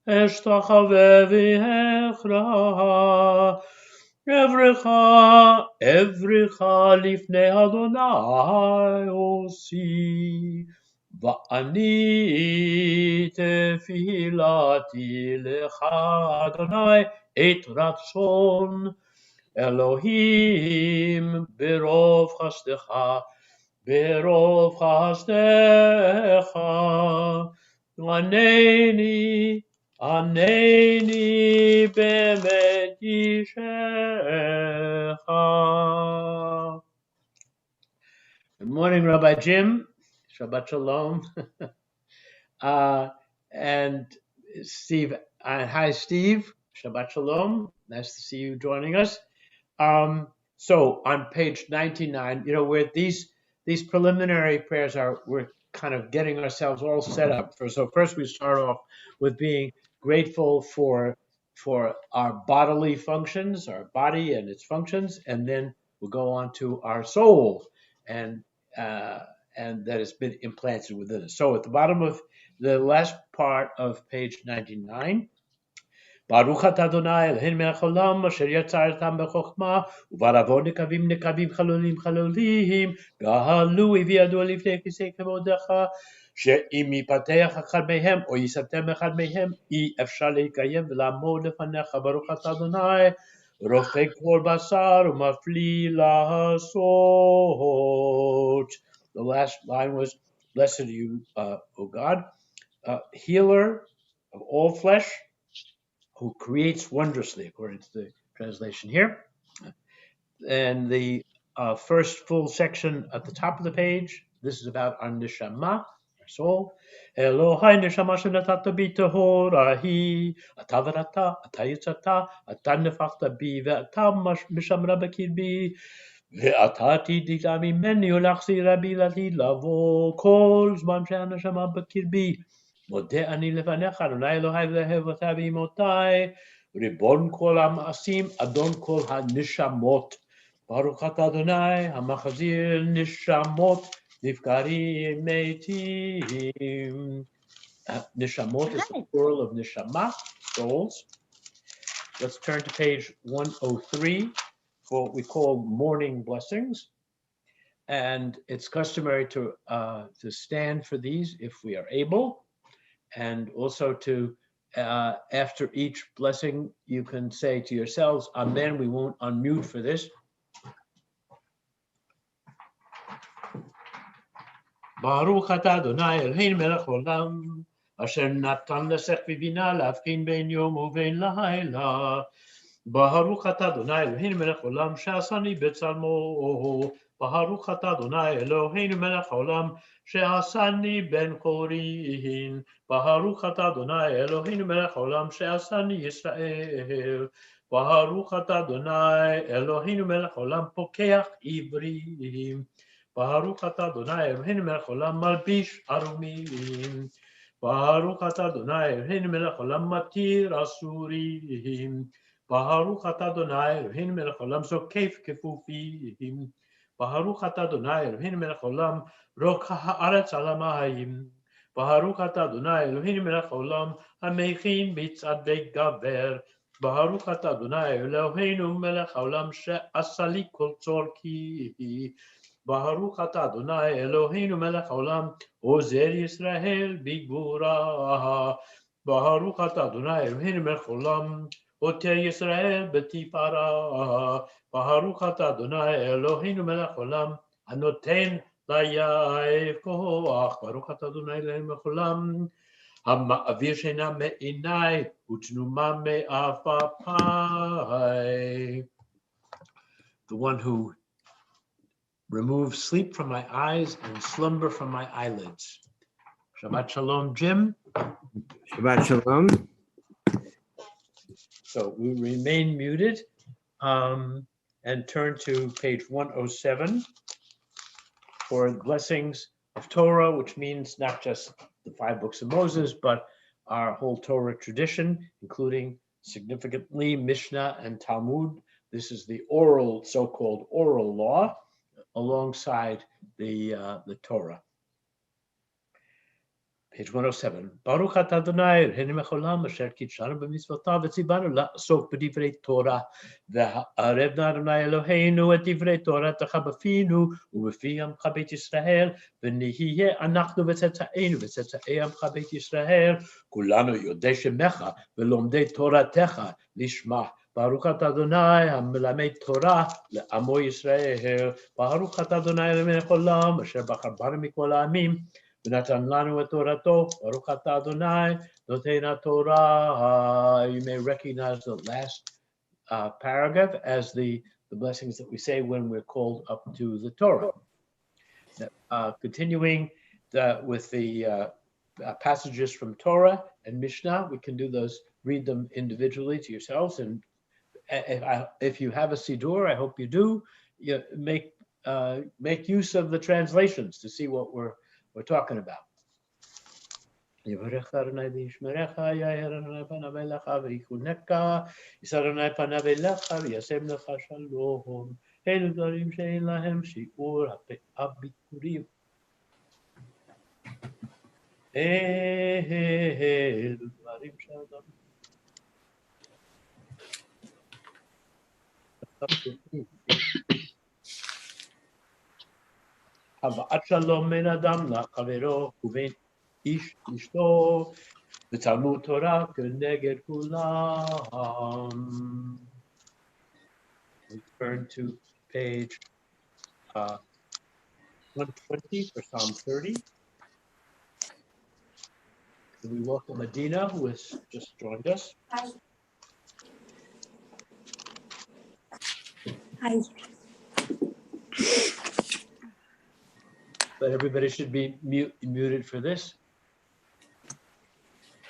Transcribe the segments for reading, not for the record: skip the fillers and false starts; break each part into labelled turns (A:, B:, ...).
A: אשתחווה ואכרע. אברך לפני אדוני עושי, ואני תפילתי לך אדוני את רצון. אלוהים ברוב חסדך, ענני באמת אישך. Good morning, Rabbi Jim. Shabbat Shalom. And Steve, hi, Steve. Shabbat Shalom. Nice to see you joining us. So on page 99, where these preliminary prayers we're kind of getting ourselves all set up for. So first we start off with being grateful for our bodily functions, our body and its functions, and then we'll go on to our soul and that has been implanted within us. So at the bottom of the last part of page 99, Baruch atah Adonai Eloheinu melech haolam asher yatzar otam bechokma ubaravo nekavim chalolim g'alu v'yadu lifnei kisei kevodecha she'im yipateach echad mehem o yisatem echad mehem אי אפשר להתקיים ולעמוד לפניך. ברוך אתה אדוני רופא כל בשר ומפליא לעשות. The last line was, blessed are you, O God, healer of all flesh, who creates wondrously, according to the translation here. And the first full section at the top of the page, this is about our neshama, our soul. Elohai neshama shenatata bi tehora hi, ata v'rata, ata yitzata, ata nefachta bi, ve'ata mishamra b'kirbi, ve'ata tidita mimeni ulachzira בי לעתיד לבוא, כל זמן שהנשמה בקרבי. מודה אני לפניך, אדוני אלוהי ואוהב אותה באמותיי, ריבון כל המעשים, אדון כל הנשמות. ברוך אתה אדוני, המחזיר נשמות נפקרים מתים. Neshamot is the plural of neshama, souls. Let's turn to page 103 for what we call morning blessings. And it's customary to stand for these if we are able. And also to, after each blessing, you can say to yourselves, Amen. We won't unmute for this. Baruch atah Adonai Eloheinu melech haolam, asher natan lesech v'bina להבחין בין יום ובין לילה. Baruch atah Adonai Eloheinu melech haolam, שעשני בצלמו. Baruch atah Adonai Eloheinu melech haolam, שעשני בן חורין. Baruch atah Adonai Eloheinu melech haolam, שעשני ישראל. Baruch atah Adonai Eloheinu melech haolam, פוקח עברים. Baruch atah Adonai Eloheinu melech haolam, malbish arumin. Baruch atah Adonai Eloheinu melech haolam, matir asurim. Baruch atah Adonai Eloheinu melech haolam, zokef kefufim. Baruch atah Adonai Eloheinu melech haolam, rok haaretz al hamayim. Baruch atah Adonai Eloheinu melech haolam, hamechin mitzad vegaver. Baruch atah Adonai Eloheinu melech haolam, she'asa li kol tzorki. Baruch atah Adonai Eloheinu melech haolam, ozer Yisrael bigvura. Baruch atah Adonai Eloheinu melech haolam, oter Yisrael betifara. Baruch atah Adonai Eloheinu melech haolam, anoten layav koach. Baruch atah Adonai Eloheinu melech haolam, המעביר שינה מעיניי ותנומה מעפעפיי. The one who remove sleep from my eyes and slumber from my eyelids. Shabbat Shalom, Jim.
B: Shabbat Shalom.
A: So we remain muted and turn to page 107 for blessings of Torah, which means not just the 5 books of Moses, but our whole Torah tradition, including significantly Mishnah and Talmud. This is the oral, so-called oral law, alongside the Torah. Page 107. Baruch atah Adonai Eloheinu melech haolam asher kitshanu b'mitzvotav v'tzivanu la'asok b'divrei Torah v'ha'arevna Adonai Eloheinu et divrei Torah techa b'finu u'b'fi amcha beit Yisrael v'nihiyeh anachnu v'tzetzaenu v'tzetzei amcha beit Yisrael kulanu yodei shemecha v'lomdei Toratecha lishma Baruch atah Adonai hamelamed Torah le'amo Yisrael Baruch atah Adonai Eloheinu melech haolam asher bachar banu mikol ha'amim ונתן לנו את תורתו, ברוך אתה אדוני, נותן התורה. You may recognize the last paragraph as the blessings that we say when we're called up to the Torah. Continuing with the passages from Torah and Mishnah, we can do those, read them individually to yourselves. And if you have a Siddur, I hope you do, make use of the translations to see what we're talking about. יברך אדוני וישמרך, יאיר אדוני פניו אליך ויחונך, יישא אדוני פניו אליך וישם לך שלום. אלו דברים שאין להם שיעור הביכורים. אלו דברים שאדם. הבאת שלום בין אדם לחברו ובין איש אשתו ותלמוד תורה כנגד כולם. We turn to page 120 for Psalm 30. And we welcome Medina, who has just joined us.
C: Hi.
A: But everybody should be muted for this.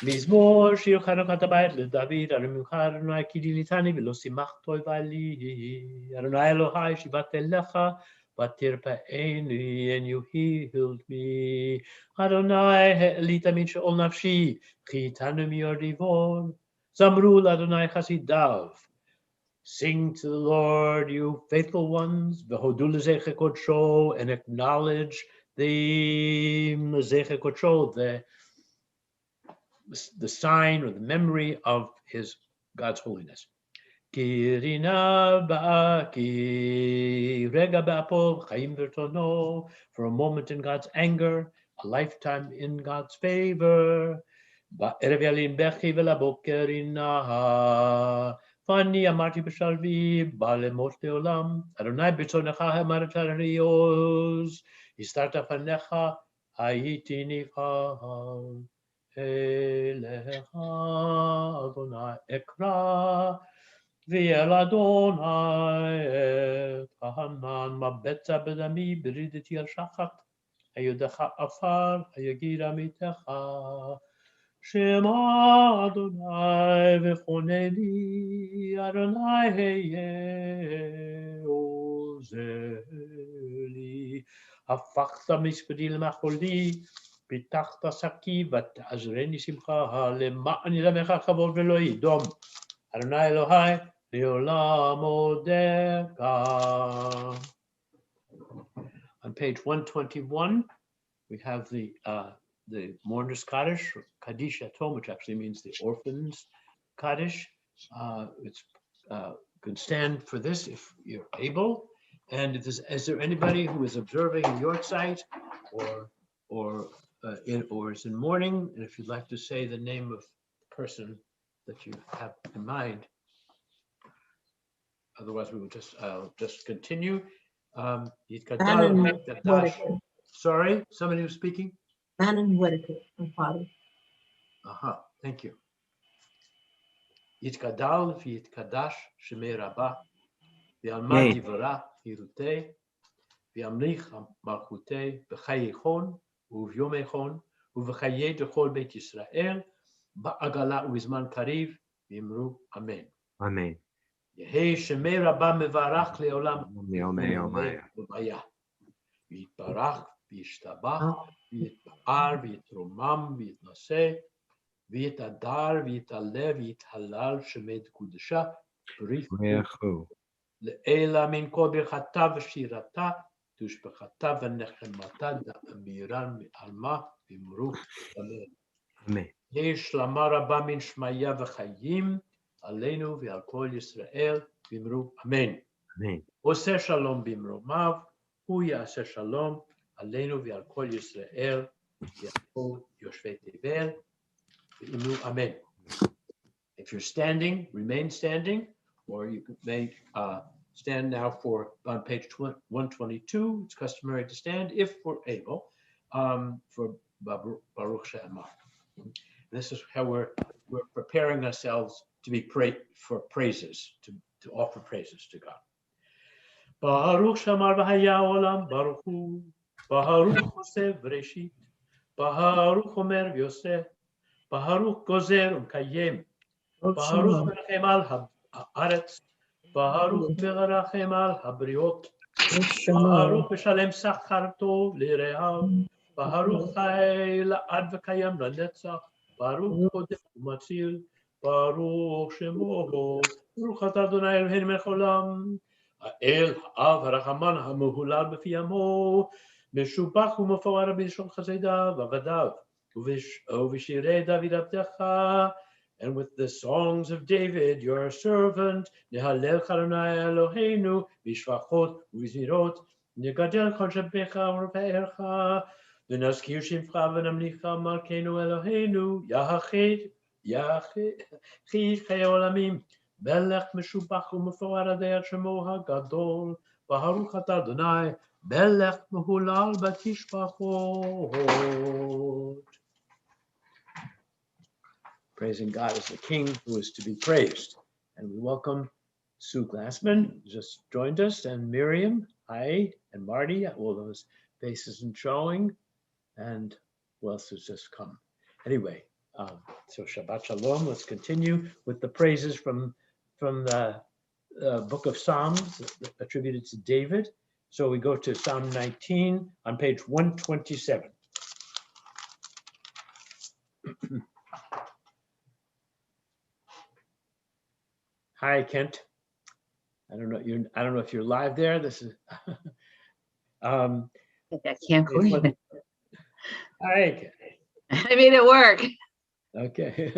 A: מזמור שיר חנוכת הבית לדוד, אדוני אדוני כי דיליתני ולא שימחת אויבי לי. אדוני אלוהי שיבחתי לך ותרפאני, and you healed me. אדוני העלית משאול נפשי, חייתנו מיורדיבון. זמרו לאדוני חסידיו. Sing to the Lord, you faithful ones, v'hodu l'zeche kodsho, and acknowledge the zeche kodsho, the sign or the memory of God's holiness. Kirina ba'aki rega ba'apov chaim v'tono, for a moment in God's anger, a lifetime in God's favor. Ba'erev yalim bechi v'laboker inaha. Fani amarti b'shalvi ba'lemot le'olam. Adonai b'tzonecha ha'amaret ha'riyos. Histarta fanecha hayiti nifal. Elecha Adonai ekra v'el Adonai et hanan mabetza b'dami b'riditi al shachat hayodecha afar hayagir amitecha Shema Adonai v'choneni Adonai heye ozeli הפכת מספדי למחולי, פיתחת שקי ותעזרני שמחה, למען ילמך כבוד ולא ידום. אדוני אלוהי לעולם עודך. On page 121, we have the mourner's Kaddish, Kaddish Yatom, which actually means the orphan's Kaddish. It's can stand for this if you're able. And is there anybody who is observing in your site or is in mourning? And if you'd like to say the name of the person that you have in mind, otherwise we will just continue. Sorry, somebody was speaking.
C: Manon Whitaker, my father.
A: Thank you. Yitkadal v'yitkadash shemei rabah v'alma divara hirutei v'amlich malchutei b'chayechon u'v'yomechon u'v'chayei dechol beit Yisrael ba'agala u'izman kariv v'imru amen.
B: Amen.
A: Yehei shemei rabah mevarach le'olam
B: Yomaya.
A: V'yitbarach v'yishtabach v'yitba'ar v'yitromam v'yitnaseh v'yitadar v'yitalev v'yithalal shemed kudesha b'richu le'ela min kol birchata v'shirata תושבחתה ונחמתה דאמירן מעלמה ואמרו אמן.
B: Amen.
A: יהי שלמה רבה מן שמיה וחיים עלינו ועל כל ישראל ואמרו אמן.
B: Amen.
A: עושה שלום במרומיו, הוא יעשה שלום עלינו ועל כל ישראל ועל כל יושבי תבל ואמרו אמן. If you're standing, remain standing, or you may stand now on page 122. It's customary to stand if we're able for Baruch She'amar. This is how we're preparing ourselves to be for praises, to offer praises to God. Baruch She'amar v'haya olam Baruch Hu, Baruch Oseh v'reshit, Baruch Omer v'yoseh, Baruch Gozer u'mkayem, Baruch merachem al haaretz, Baruch merachem al habriot, Baruch meshalem sachar tov lireav, Baruch chai la'ad v'kayam lanetzach, Baruch chodeh u'matzil, Baruch shemo, Baruch atah Adonai Eloheinu melech haolam, האל האב הרחמן המהולל בפי עמו, משובח ומפואר בלשון חסדיו ועבדיו, ובשירי דוד עבדך, and with the songs of David your servant, נהלל אדוני אלוהינו בשבחות ובזמירות, נגדל כל שמך ורפאך, ונזכיר שמך ונמליך מלכנו אלוהינו, יחיד חיי עולמים. מלך משובח ומפואר עדי שמו הגדול, ברוך אתה אדוני, מלך מהולל בתשבחות. Praising God as the King who is to be praised. And we welcome Sue Glassman, who just joined us, and Miriam, hi, and Marty, all those faces and showing, and who else has just come? Anyway, so Shabbat Shalom. Let's continue with the praises from the book of Psalms attributed to David. So we go to Psalm 19 on page 127. Hi, Kent. I don't know if you're live there. This is
D: I can't believe it.
A: Hi, Kent.
D: I made it work.
A: Okay.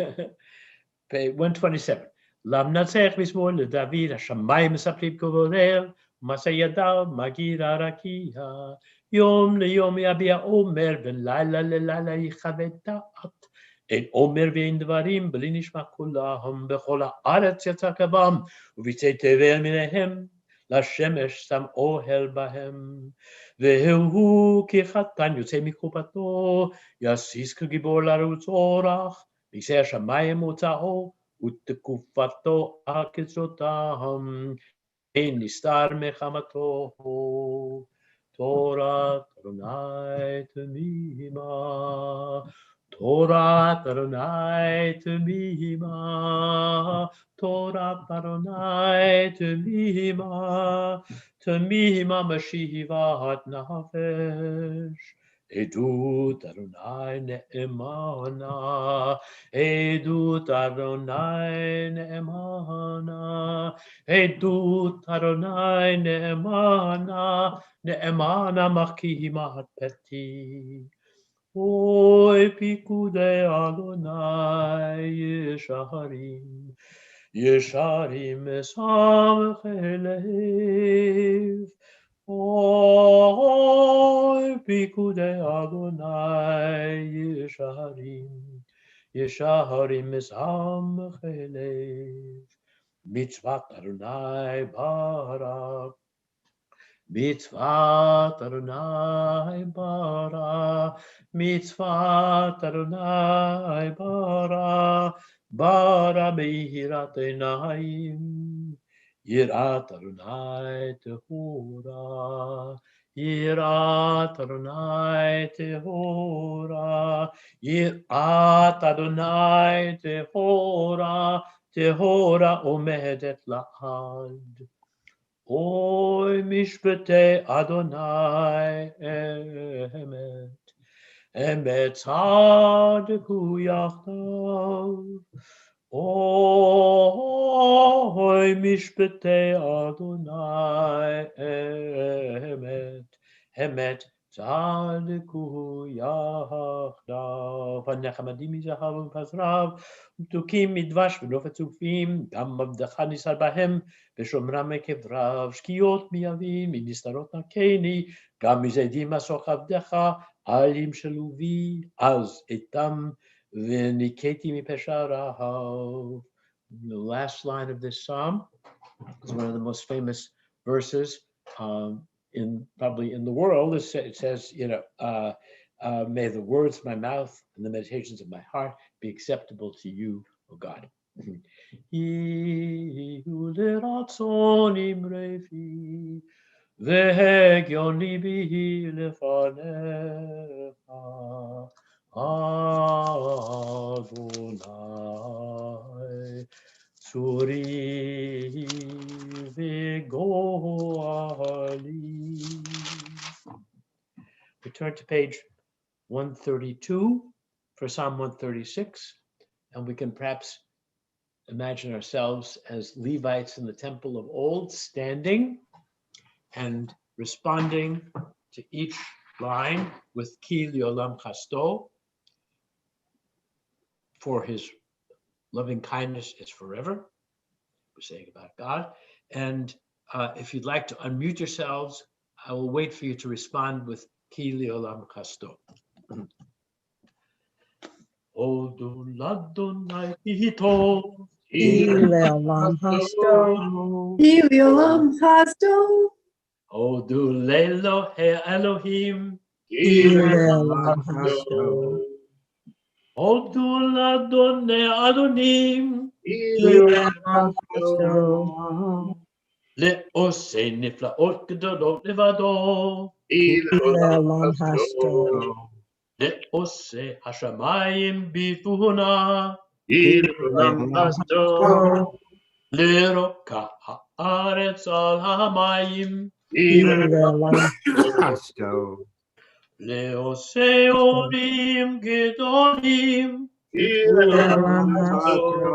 A: Page 127. למנצח מזמור לדוד, השמיים מספרים כבודך, ומעשה ידיו מגיד הרקיע. יום ליום יביע אומר, ולילה ללילה יכבד דעת. אין אומר ואין דברים, בלי נשמע כולם, בכל הארץ יצא קבם, וביצי תבל מניהם, לשמש שם אוהל בהם. והוא כחתן יוצא מקופתו, יסיס כגיבור לרוץ אורח, ביצי השמיים מוצאו, ותקופתו הקצותם, אין נסתר מחמתו. תורת אדוני תמימה, תורת אדוני תמימה, תורת אדוני תמימה, תמימה משיבת נפש. עדות אדוני נאמנה, עדות אדוני נאמנה, עדות אדוני נאמנה, נאמנה מחכימת פתי. אוי פיקודי אדוני ישרים, ישרים משמחי לב. אוי פיקודי אדוני ישרים, ישרים משמחי לב. מצוות אדוני ברא, מצוות אדוני ברא, מצוות אדוני ברא, ברא ביראת עיניים. יראת אדוני טהורה, יראת אדוני טהורה, יראת אדוני טהורה, טהורה עומדת לעד. אוי משפטי אדוני אמת, אמת צדקו יחדיו. אוי משפטי אדוני אמת, Hemet Tzadku Yachdav Hanechamadim Mizahav Pazrav Tukim Midvash V'Nofet Zufim Gam Avdecha Nisar Bahem V'Shomram Ekevrav Shkiot Miyavim Ministarot Nakeni Gam Mizedim Asoch Avdecha Alim Sheluvi Az Etam V'Niketi Mipesharav. The last line of this psalm is one of the most famous verses probably in the world. It says, may the words of my mouth and the meditations of my heart be acceptable to you, O God. Adonai Suri Vigoali. We turn to page 132 for Psalm 136, and we can perhaps imagine ourselves as Levites in the temple of old, standing and responding to each line with Ki Liolam Chasto, for his loving kindness is forever. We're saying about God. And if you'd like to unmute yourselves, I will wait for you to respond with Ki Liolam Chasto. Odu Ladonai Kihito.
C: Liolam Chasto.
E: Liolam Chasto.
A: Odu Lelo He Elohim.
C: Liolam Chasto.
A: Odu Ladonai Adonim.
C: Liolam Chasto.
A: Le'osei niflaot gedolot levado.
C: Liolam Chasto.
A: Le'osei hashamayim bifuna.
E: Liolam Chasto.
A: Leroka haaretz al hamayim.
C: Liolam
B: Chasto.
A: Le'osei orim gedolim.
C: Liolam
B: Chasto.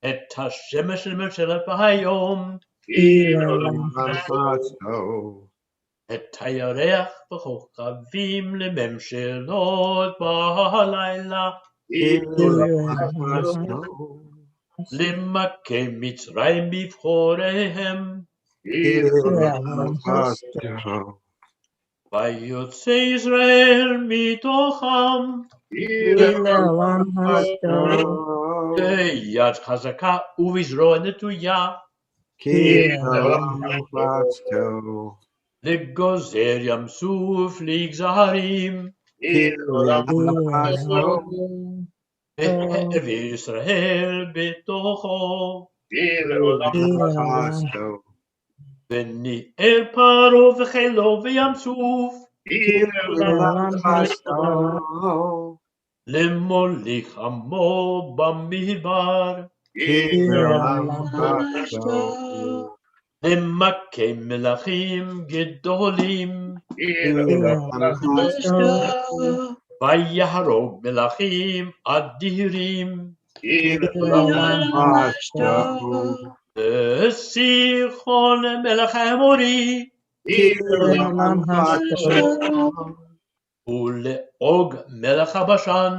A: Et hashemesh lemershelet b'hayom.
C: Liolam
B: Chasto.
A: Et hayareach v'chochavim lememshelot b'halayla.
B: Chasto.
A: למכה מצרים בבחוריהם,
B: Chasto.
A: ויוצא ישראל מתוכם,
C: Liolam Chasto.
A: ביד חזקה ובזרוע נטויה,
B: Chasto.
A: לגוזר ים סוף לגזרים, והעביר ישראל בתוכו,
B: Chasto.
A: וניער פרעה וחילו וים סוף,
B: Chasto.
A: למוליך עמו במדבר,
B: Chasto.
A: למכה מלכים גדולים, ויהרוג מלכים אדירים, וסיחון מלך האמורי, ולעוג מלך הבשן,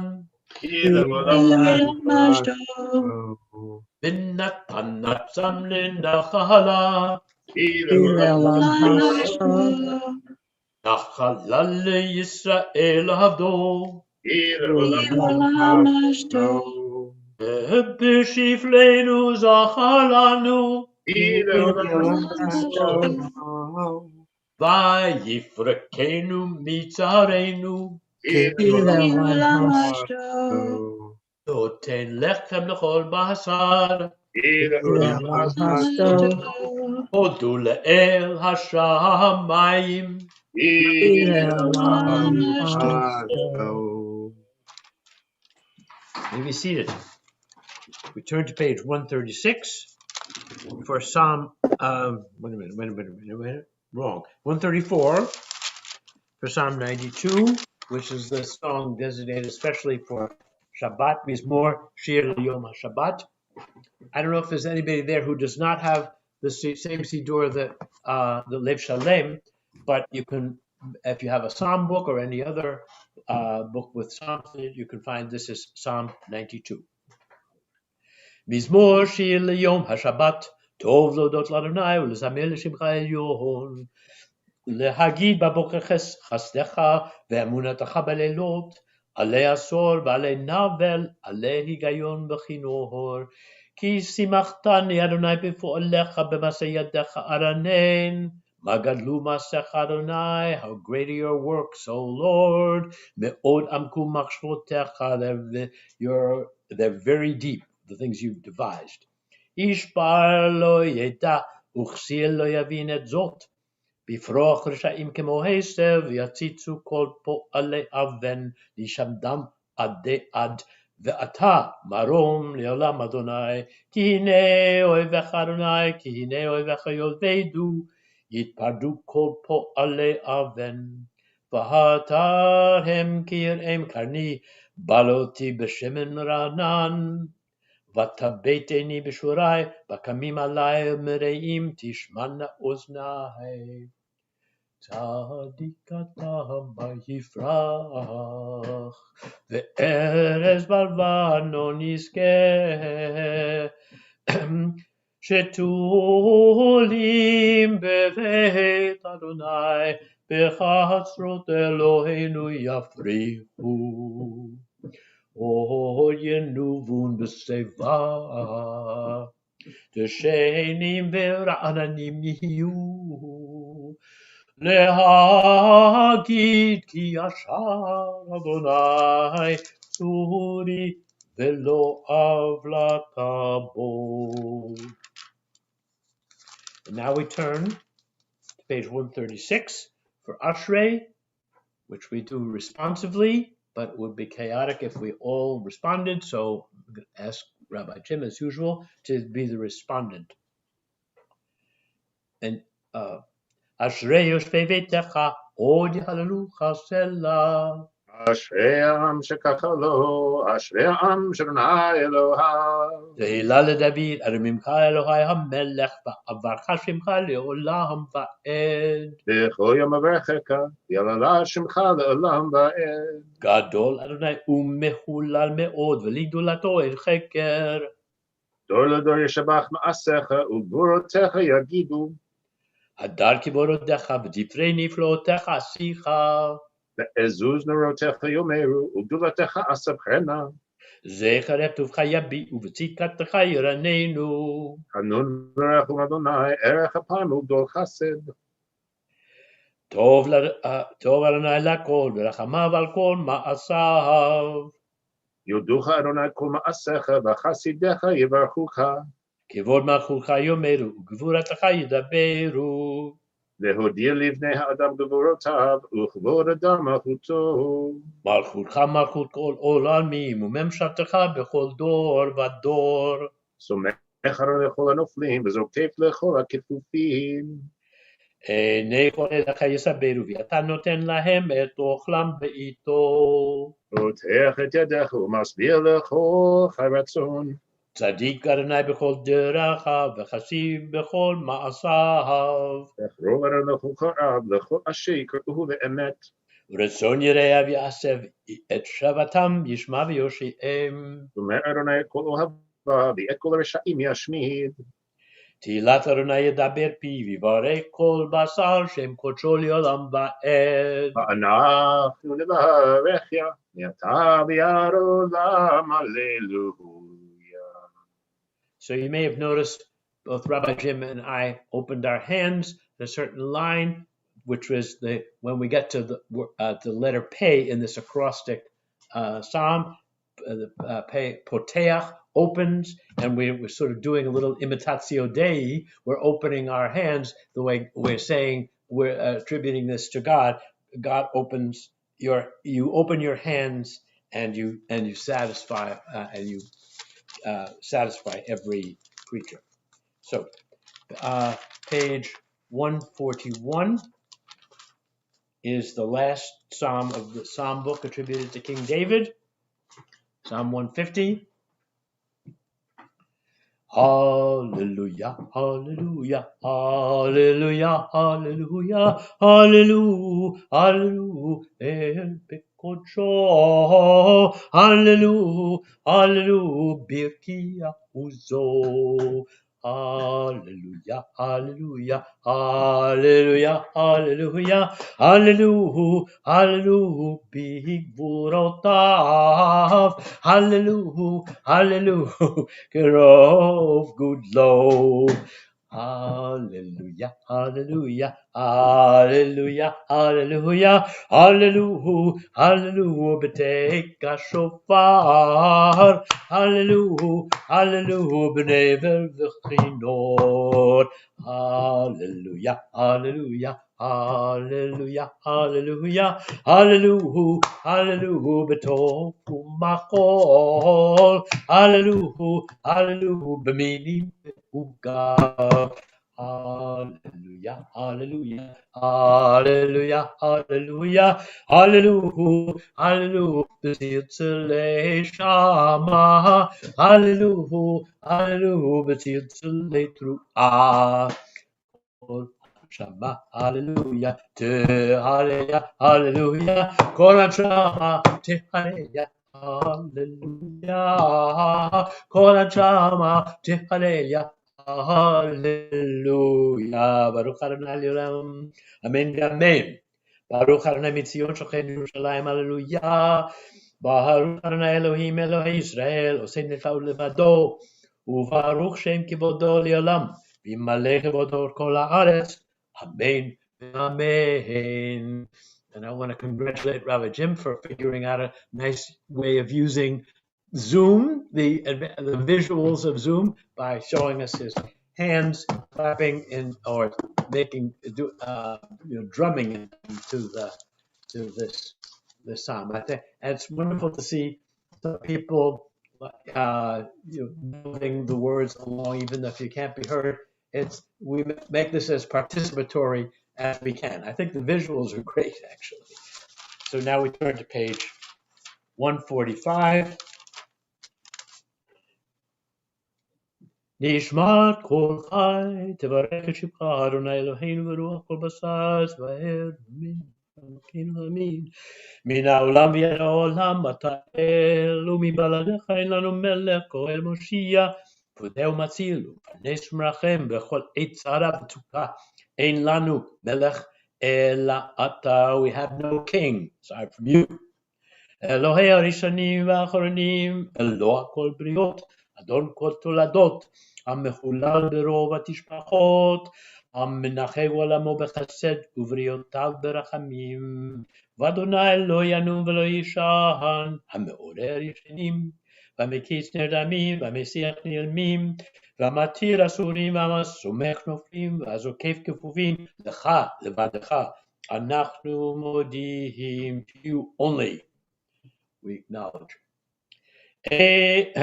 A: ונתן נצם לנחלה, נחלה לישראל עבדו, ובשפלנו זכה לנו, ויפרקנו מצערנו, נותן לחם לכל בשר, הודו לאל השמיים. May be seated. We turn to page 136 for Psalm, wait a minute, wrong. 134 for Psalm 92, which is the song designated especially for Shabbat, Mizmor Shir Yom HaShabbat. I don't know if there's anybody there who does not have the same Siddur that the Lev Shalem, but you can, if you have a psalm book or any other book with psalms in it, you can find this is Psalm 92. מזמור שיר ליום השבת, טוב להודות לאדוני ולזמר לשמך העליון. להגיד בבוקר חסדך ואמונתך בלילות, עלי עשור ועלי נבל, עלי היגיון וכינור. כי שימחתני אדוני בפועלך במעשה ידיך ארנן. מה גדלו מעשיך אדוני, how great are your works, O Lord. מאוד עמקו מחשבותיך, they're very deep, the things you've devised. איש בר לא ידע וכסיל לא יבין את זאת. בפרוח רשעים כמו הסתר, ויציצו כל פועלי אבן, להישמדם עדי עד. ואתה מרום לעולם אדוני, כי הנה אוהביך אדוני, כי הנה אוהביך יודעו, יתפרדו כל פועלי אבן. והתר הם כי יראם קרני, בלותי בשמן רענן. ותבטני בשורי, בקמים עלי מרעים, תשמענה אוזני. צדיק אתה יפרח, וארז בלבנון יזכה. שתולים בבית אדוני, בחצרות אלוהינו יפריחו. עוד ינובון בשיבה, דשנים ורעננים יהיו. להגיד כי ישר אדוני צורי ולא עוולתה בו. And now we turn to page 136 for Ashrei, which we do responsively, but it would be chaotic if we all responded, so I'm going to ask Rabbi Jim, as usual, to be the respondent. And Ashrei yoshvei beitecha, od yehalelucha selah.
B: אשרי העם שככה לו, אשרי העם שאדוני אלוהיו.
A: תהילה לדוד, אדמימך אלוהי המלך, ואברך שמך לעולם ועד.
B: בכל יום אברכך, יהללה שמך לעולם ועד.
A: גדול אדוני ומהולל מאוד, ולגדולתו אין חקר.
B: דור לדור ישבח מעשיך, וגבורותיך יגידו.
A: הדר כבורותיך, ודברי נפלאותיך עשיך.
B: ועזוז נורותיך יאמרו, וגדולתך אספרנה.
A: זכר טובך יביעו, וצדקתך ירננו.
B: חנון ורחום אדוני, ערך אפיים וגדול חסד.
A: טוב אדוני לכל, ורחמיו על כל מעשיו.
B: יודוך אדוני כל מעשיך, וחסידיך יברכוך.
A: כבוד מלכותך יאמרו, וגבורתך ידברו.
B: להודיע לבני האדם גבורותיו, וכבוד אדם מלכותו.
A: מלכותך מלכות כל עולמים, וממשלתך בכל דור ודור.
B: סומך אדוני לכל הנופלים, וזוקף לכל הכפופים.
A: עיני כל אליך יסברו, ואתה נותן להם את אוכלם בעיתו.
B: פותח את ידיך, ומסביר לכל חי רצון.
A: צדיק אדוני בכל דרכיו, וחסיד בכל מעשיו.
B: יחרוב אדוני לכל קוראיו, לכל אשר יקראו לאמת.
A: ורצון יראיו יעשה, את שבתם ישמע ויושיעם.
B: אומר אדוני כל אוהביו, ואת כל הרשעים ישמיד.
A: תהילת אדוני ידבר פיו, ויברך כל בשר שם קודשו לעולם ועד.
B: ואנחנו נברכיה, מעתה ועד עולם, הללויה.
A: So you may have noticed both Rabbi Jim and I opened our hands at a certain line, which was when we get to the letter Pei in this acrostic psalm, Pei Poteach opens, and we're sort of doing a little imitatio Dei. We're opening our hands the way we're saying, we're attributing this to God. God opens you open your hands and you satisfy satisfy every creature. So, page 141 is the last psalm of the psalm book attributed to King David. Psalm 150. Hallelujah, hallelujah, hallelujah, hallelujah, hallelujah, hallelujah, el pekocho, hallelujah, hallelujah, birkia uzo. Hallelujah, hallelujah, hallelujah, hallelujah, hallelujah, hallelujah, bigvurotav, hallelujah, hallelujah, Kerov good Lord. Hallelujah, hallelujah, hallelujah, hallelujah, hallelujah, hallelujah, betake a shofar, hallelujah, hallelujah, benever v'chinor, hallelujah, hallelujah, hallelujah, hallelujah, hallelujah, hallelujah, betov umachol, hallelujah, hallelujah, b'minim be'ugav. Hallelujah, hallelujah, hallelujah, hallelujah, hallelujah, hallelujah, b'tziltzilei shama, hallelujah, hallelujah, b'tziltzilei tru'ah. Shama, hallelujah, te hallelujah, hallelujah, kol shama, te hallelujah, hallelujah, kol shama, te hallelujah, hallelujah, Baruch Adonai Leolam, amen, amen. Baruch Adonai Mitzion Shochem Yerushalayim, hallelujah. Baruch Adonai Elohim Elohei Israel, Osei Nefa'u Levado, Uvaruch Shem Kivodo Leolam, V'Yimaleh Kivodo Kol Haaretz, amen, amen. And I want to congratulate Rabbi Jim for figuring out a nice way of using Zoom, the visuals of Zoom, by showing us his hands clapping or making drumming to this psalm. I think and it's wonderful to see some people moving the words along, even if you can't be heard. We make this as participatory as we can. I think the visuals are great, actually. So now we turn to page 145. נשמעת כל חי, תברך את שמך, אדוני אלוהינו ברוח כל בשר, צבאר אלוקינו אמין. מן העולם ועד העולם אתה אל, ומבלעדיך אין לנו מלך, כהן מושיע, פודה ומציל, ופרנס ומרחם, בכל עת צרה ותוקה. אין לנו מלך אלא אתה. We have no king aside from you. אלוהי הראשונים והאחרונים, אלוה כל בריות, אדון כל תולדות, המחולל ברוב התשפחות, המנחם עולמו בחסד ובריאותיו ברחמים, ואדוני לא ינום ולא יישן, המעורר ישנים, והמקיץ נרדמים, והמסיח נעלמים, והמתיר אסורים, והסומך נופלים, והזוקף כפופים, לך לבדך, אנחנו מודיעים to you only. We acknowledge. If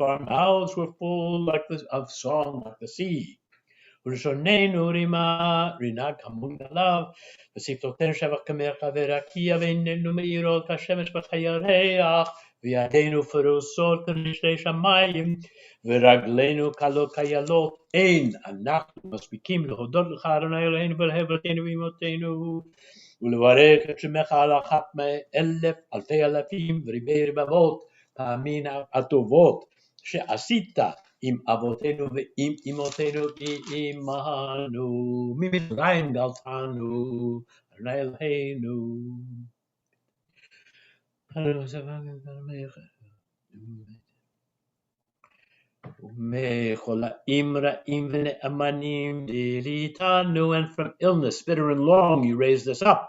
A: our mouths were full of song like the sea, ולשוננו רינה כמון גליו, ושפתותינו שבח כמלך ורקיע, ועינינו מאירות כשמש בירח, וידינו פרוסות כרשתי שמיים, ורגלינו קלות כילות. אין אנחנו מספיקים להודות לך, אדוני אלוהינו, ולהבלתנו ואמותינו, ולברך את שמך על אחת מאלף, אלפי אלפים וריבי רבבות פעמים הטובות שעשית עם אבותינו ועם אמותינו ועמנו, ממצרים גאלתנו, אדוני אלוהינו. ומחולאים רעים ונאמנים דליתנו, and from illness bitter and long you raised us up.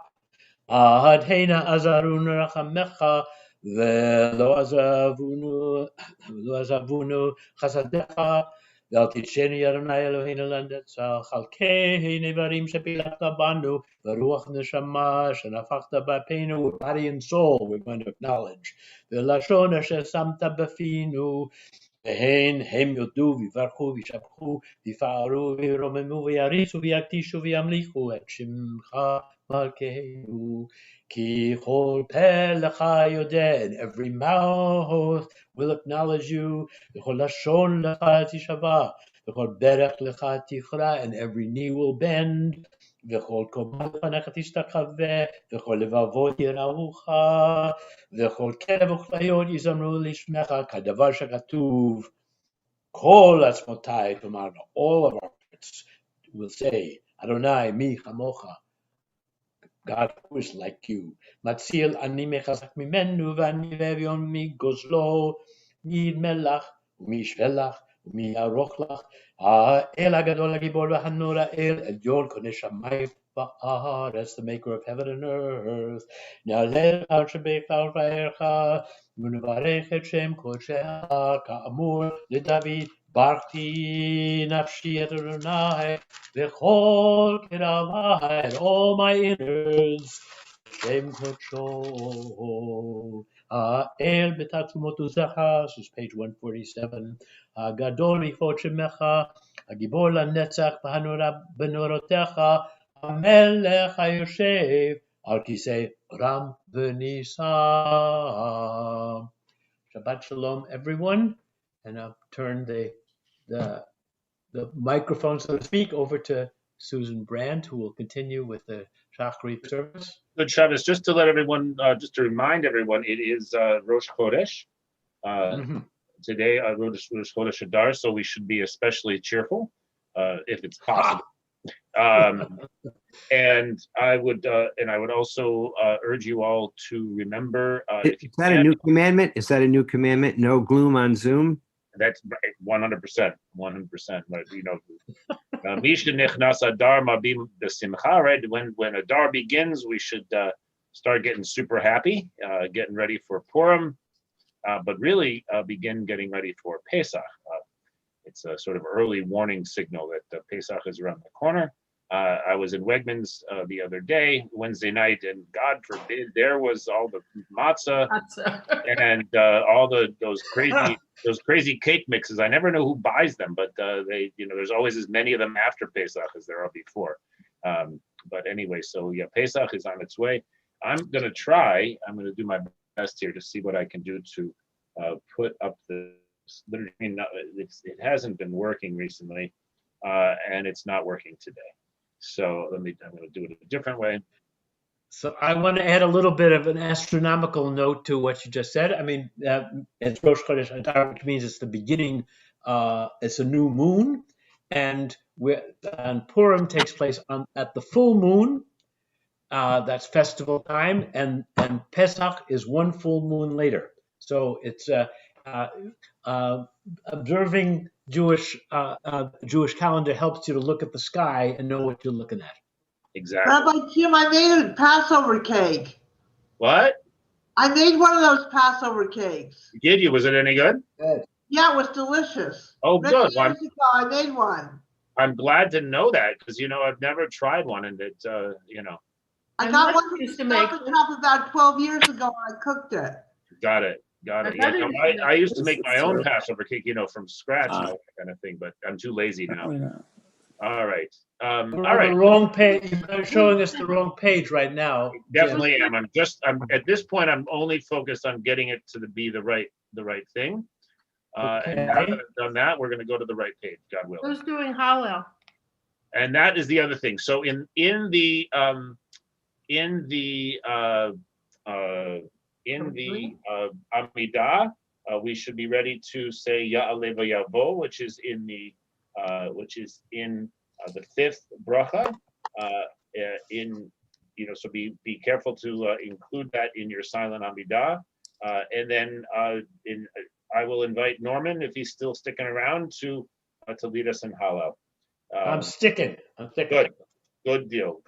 A: עד הנה עזרונו רחמך, ולא עזבונו חסדיך, ואל תדשנו יא אדוני אלוהינו לנצח, על כהי נברים שפילחת בנו, ורוח נשמה שנפחת באפינו, with body and soul we're going to acknowledge, ולשון אשר שמת בפינו, והן הם יודו ויברכו וישבחו ויפארו וירוממו ויריצו ויקדישו וימליכו את שמך מלכנו, Ki chol peh lecha yodeh, and every mouth will acknowledge you. V'chol lashon lecha tishava, v'chol berech lecha tichra, and every knee will bend. V'chol koma lefanecha tishtachaveh, v'chol levavot yirahucha, v'chol kerev uchlayot yizamru lishmecha, kadavar shekatuv. Kol atzmotai tomarna, all of our hearts will say, Adonai mi chamocha, God who is like you. Matzil ani mechazak mimenu v'ani levion mi gozlo, mi melach, mi shvelach, mi aroch lach, el hagadol hagibor v'hanor ha'el, elyon koneh shamayim va'aretz, the maker of heaven and earth. Na'aleh al shebech al va'ercha, v'nevarech et shem kodshecha, ka'amur leDavid, Barti nafshi et Adonai, v'chol keravai, and all my innards, Shem kodsho. El betatzmotu zachar, this is page 147. Gadol michot shemecha, הגibor לנצח בנורותיך, המלך היושב על כיסא רם ונישא. Shabbat shalom, everyone, and I'll turn the microphone, so to speak, over to Susan Brandt, who will continue with the Shacharit service.
B: Good Shabbos. Just to let everyone, just to remind everyone, it is Rosh Chodesh. Today, Rosh Chodesh Adar, so we should be especially cheerful, if it's possible. And I would also urge you all to remember.
F: Is that a new commandment? Is that a new commandment? No gloom on Zoom?
B: That's 100%. 100%. You know, Misha Nichnas Adar Mabim B'Simcha, right? When Adar begins, we should start getting super happy, getting ready for Purim, but really begin getting ready for Pesach. It's a sort of early warning signal that Pesach is around the corner. I was in Wegmans the other day, Wednesday night, and God forbid there was all the matzah and all those crazy cake mixes. I never know who buys them, but there's always as many of them after Pesach as there are before. But anyway, so yeah, Pesach is on its way. I'm going to do my best here to see what I can do to put up the liturgy. It hasn't been working recently, and it's not working today. So I'm going to do it a different way.
A: So I want to add a little bit of an astronomical note to what you just said. I mean, it's Rosh Chodesh Adar, which means it's the beginning. It's a new moon, and Purim takes place at the full moon. That's festival time, and Pesach is one full moon later. So it's observing Jewish calendar helps you to look at the sky and know what you're looking at.
B: Exactly.
E: Rabbi Jim, I made a Passover cake.
B: What?
E: I made one of those Passover cakes.
B: Did you? Was it any good?
E: Yeah, it was delicious.
B: Oh, good.
E: Years ago, I made one.
B: I'm glad to know that because I've never tried one, and it
E: I got one from Stop and Shop about 12 years ago, and I cooked it.
B: Got it. Yeah, I used to make my own Passover cake, from scratch and all that kind of thing, but I'm too lazy now. All right. All right.
A: The wrong page. You're showing us the wrong page right now.
B: Definitely am. I'm at this point. I'm only focused on getting it to be the right thing.
A: Okay.
B: And now that I've done that, we're going to go to the right page. God willing.
G: Who's doing Hallel?
B: And that is the other thing. So in the Amidah, we should be ready to say Ya'aleh v'yavo, which is in the fifth bracha. So be careful to include that in your silent Amidah. And then I will invite Norman, if he's still sticking around, to lead us in Hallel.
A: I'm sticking.
B: Good deal.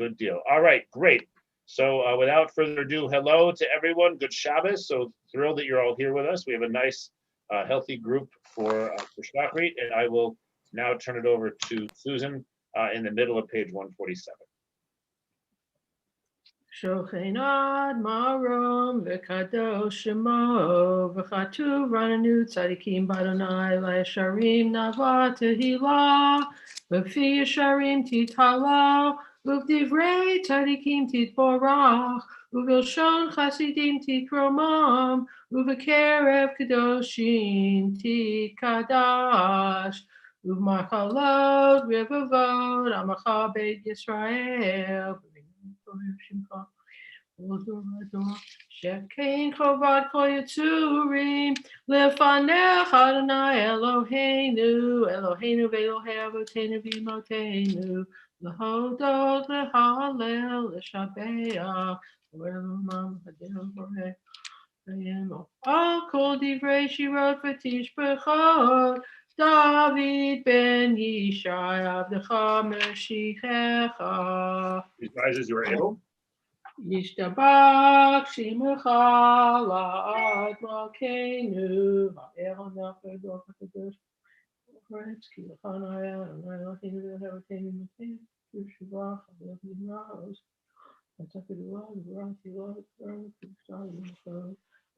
B: All right, great. So without further ado, hello to everyone. Good Shabbos. So thrilled that you're all here with us. We have a nice, healthy group for Shacharit, and I will now turn it over to Susan in the middle of page 147.
G: Shochenad marom v'kadosh shemo v'chatuv rananu tzadikim b'Adonai v'yesharim nava tehila v'fi yesharim tithala v'vdivrei tzadikim titborach ובלשון חסידים תקרומם, ובקרב קדושים תקדש, ובמחלות רבבות עמך בית ישראל. שכן חובת כל יצורים לפניך אדוני אלוהינו, אלוהינו ואלוהי אבותינו ואמותינו, להודות, להלל, לשבח, ולומר הדרך בורא. על כל דברי שירות ותשבחות, דוד בן ישי עבדך משיחך.
B: Please rise as you are able.
G: ישתבח שמך לעד מלכנו, האל הנפלא הקדוש, ופרץ כי לך נהיה, אדוני אלוהינו ואלוהי אבותינו מתים, ישבח אביך נמרז, אתה כדועה וגבורה תהילה ותפארת וקדושה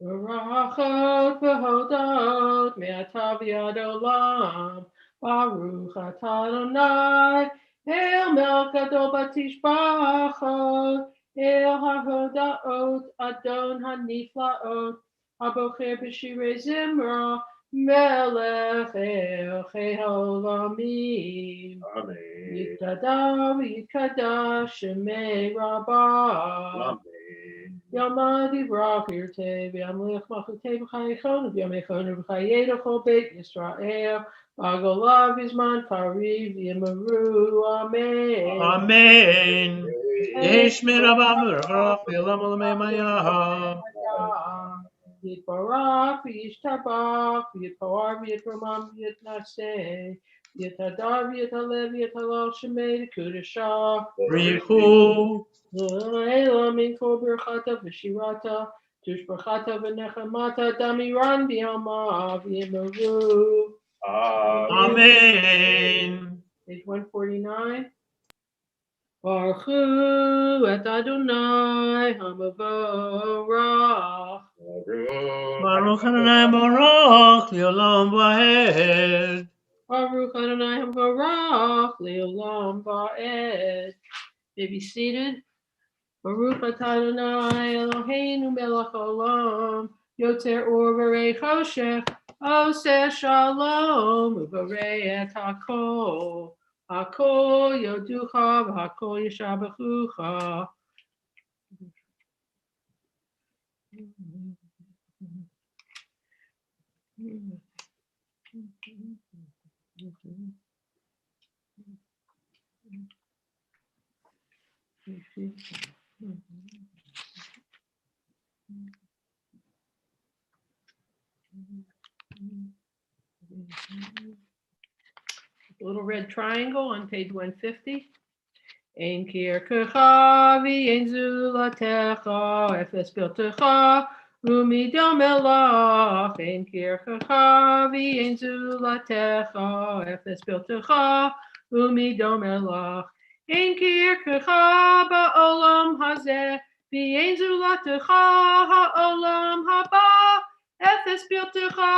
G: ומלכות, ברכות והודות מעתה ועד עולם, ברוך אתה אדוני, אל מלך גדול בתשבחות, אל ההודעות, אדון הנפלאות, הבוחר בשירי זמרה, מלך אלוהי העולמים.
B: Amen.
G: יתגדל ויתקדש שמי רבה.
B: Amen.
G: יעמד יברח ירצה וימליך מלכותי בחייכון ובימיכון ובחיינו כל בית ישראל. בגולה בזמן קריב יאמרו אמן.
A: אמן. ישמר רבה מרחוק לעולם עולמי מיה.
G: יתברך וישתבח ויתפאר ויתרומם ויתנשא יתהדר ויתהלל ויתהלל שמי לקודשה.
A: בריחו.
G: אלא מן כל ברכתה ושירתה תשבחתה ונחמתה דמירן בימה ויאמרו
A: אמן.
G: Page 149. ברכו את אדוני המבורך.
A: ברוך אדוני מבורך לעולם ועד.
G: Baruch Adonai Baruch Leolam Ba'ed. May be seated. Baruch Adonai Eloheinu Melech Olam Yotzer Or V'rei Choshech Oseh Shalom U'Varei Et Hakol Hakol Yoducha V'Hakol Yishabachucha. Little red triangle on page 150. Ein kirkecha v'ein zulatecha, efes piltecha, umidam elach. Ein kirkecha v'ein zulatecha, efes piltecha, umidam elach. Ein kirkecha ba'olam hazeh, v'ein zulatecha ha'olam haba, efes piltecha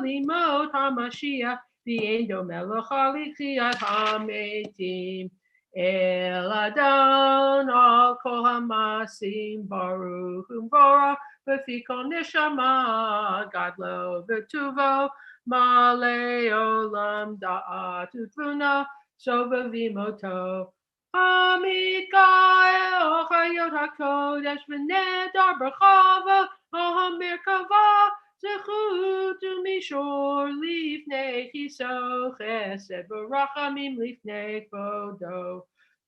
G: limot hamashiach, v'ein domelecha lichiyat hametim. El Adon al kol hamasim baruch u'mvorach b'fi kol neshama gadlo v'tuvo malei olam da'at u'tvuna sova v'imoto hamid gael chayot hakodesh v'nedar b'chava ha'merkava zechut u'mishor lifnei chiso chesed v'rachamim lifnei kvodo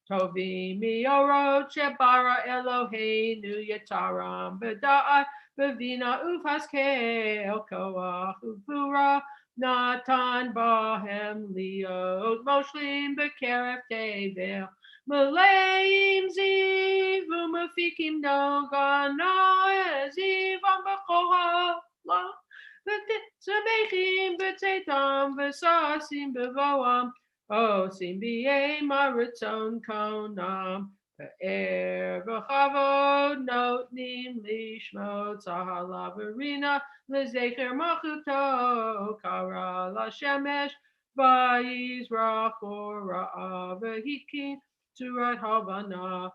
G: tovim miorot shebara Eloheinu yataram b'da'at b'vina ufaskel koach uvura natan bahem liot moshlim b'keref tevel maleim ziv u'mafikim nogana ziv b'chol V'tzemechim b'tzeitam v'sasim b'voam osim b'yei maratzon konam v'er v'chavod notnim lishmot zahala v'rina l'zecher machuto kara l'shemesh v'yizrach or ra'a v'hikin tzurat havana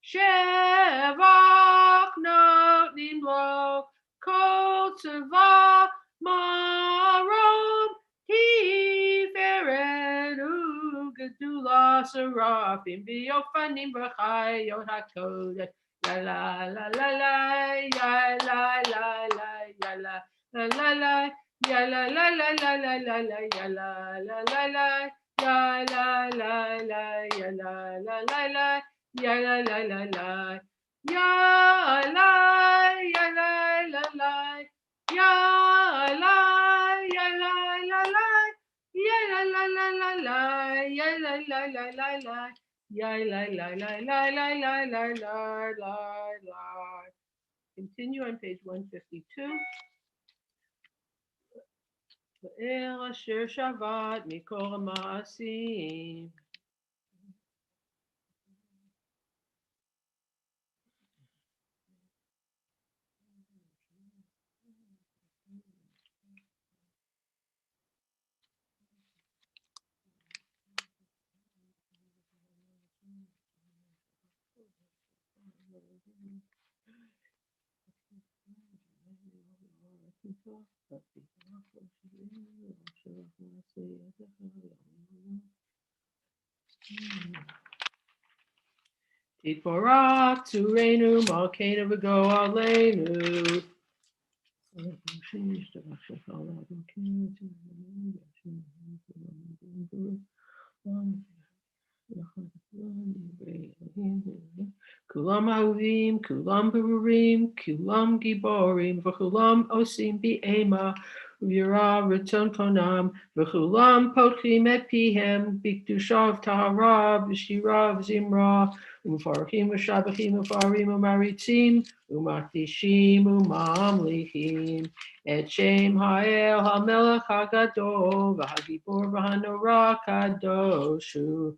G: Shevach notnim lo kol tzeva marom tiferet u'gedula serafim v'yofanim b'chayot hakodesh. La la la la la ya la la la ya la la la la ya la la la la la la la ya la la la la ya la la la ya la la la la ya la la la la ya la ya la la la ya la ya la la la ya la la la la la ya la la la la la ya la la la la la la la la la. Continue on page 152. Be'er asher shavat mikol ha'ma'asim. Titborak Tureinu Malkeinu V'go Aleinu. Kulam Ahuvim, Kulam Berurim, Kulam Giborim, V'chulam Osim Bi'ema, V'yira Raton Konam, V'chulam Potchim Et Pihem, B'kedushav Tahara, V'shira V'zimra, U'mfarchim V'shabachim U'farim U'maritzim, U'makdishim U'mamlichim, Et Shem Ha'el HaMelech HaGadol, V'hagibor V'hanora Kadoshu.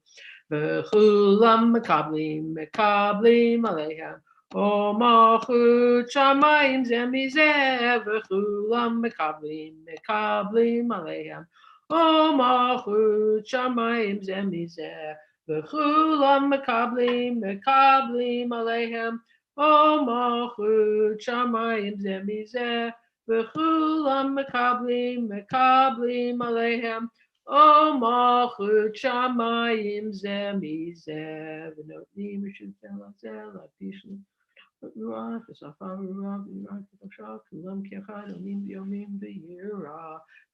G: V'chulam mekablim aleihem. O malchut shamayim ze mizeh. V'chulam mekablim aleihem. O malchut shamayim ze mizeh. V'chulam mekablim aleihem. O malchut shamayim ze mizeh. V'chulam mekablim aleihem. O malchut shamayim ze mizeh, v'notnim reshut zel apishnu ruach v'safar ruach v'yirat v'tashak kulam kiachad onim v'yomim v'yira.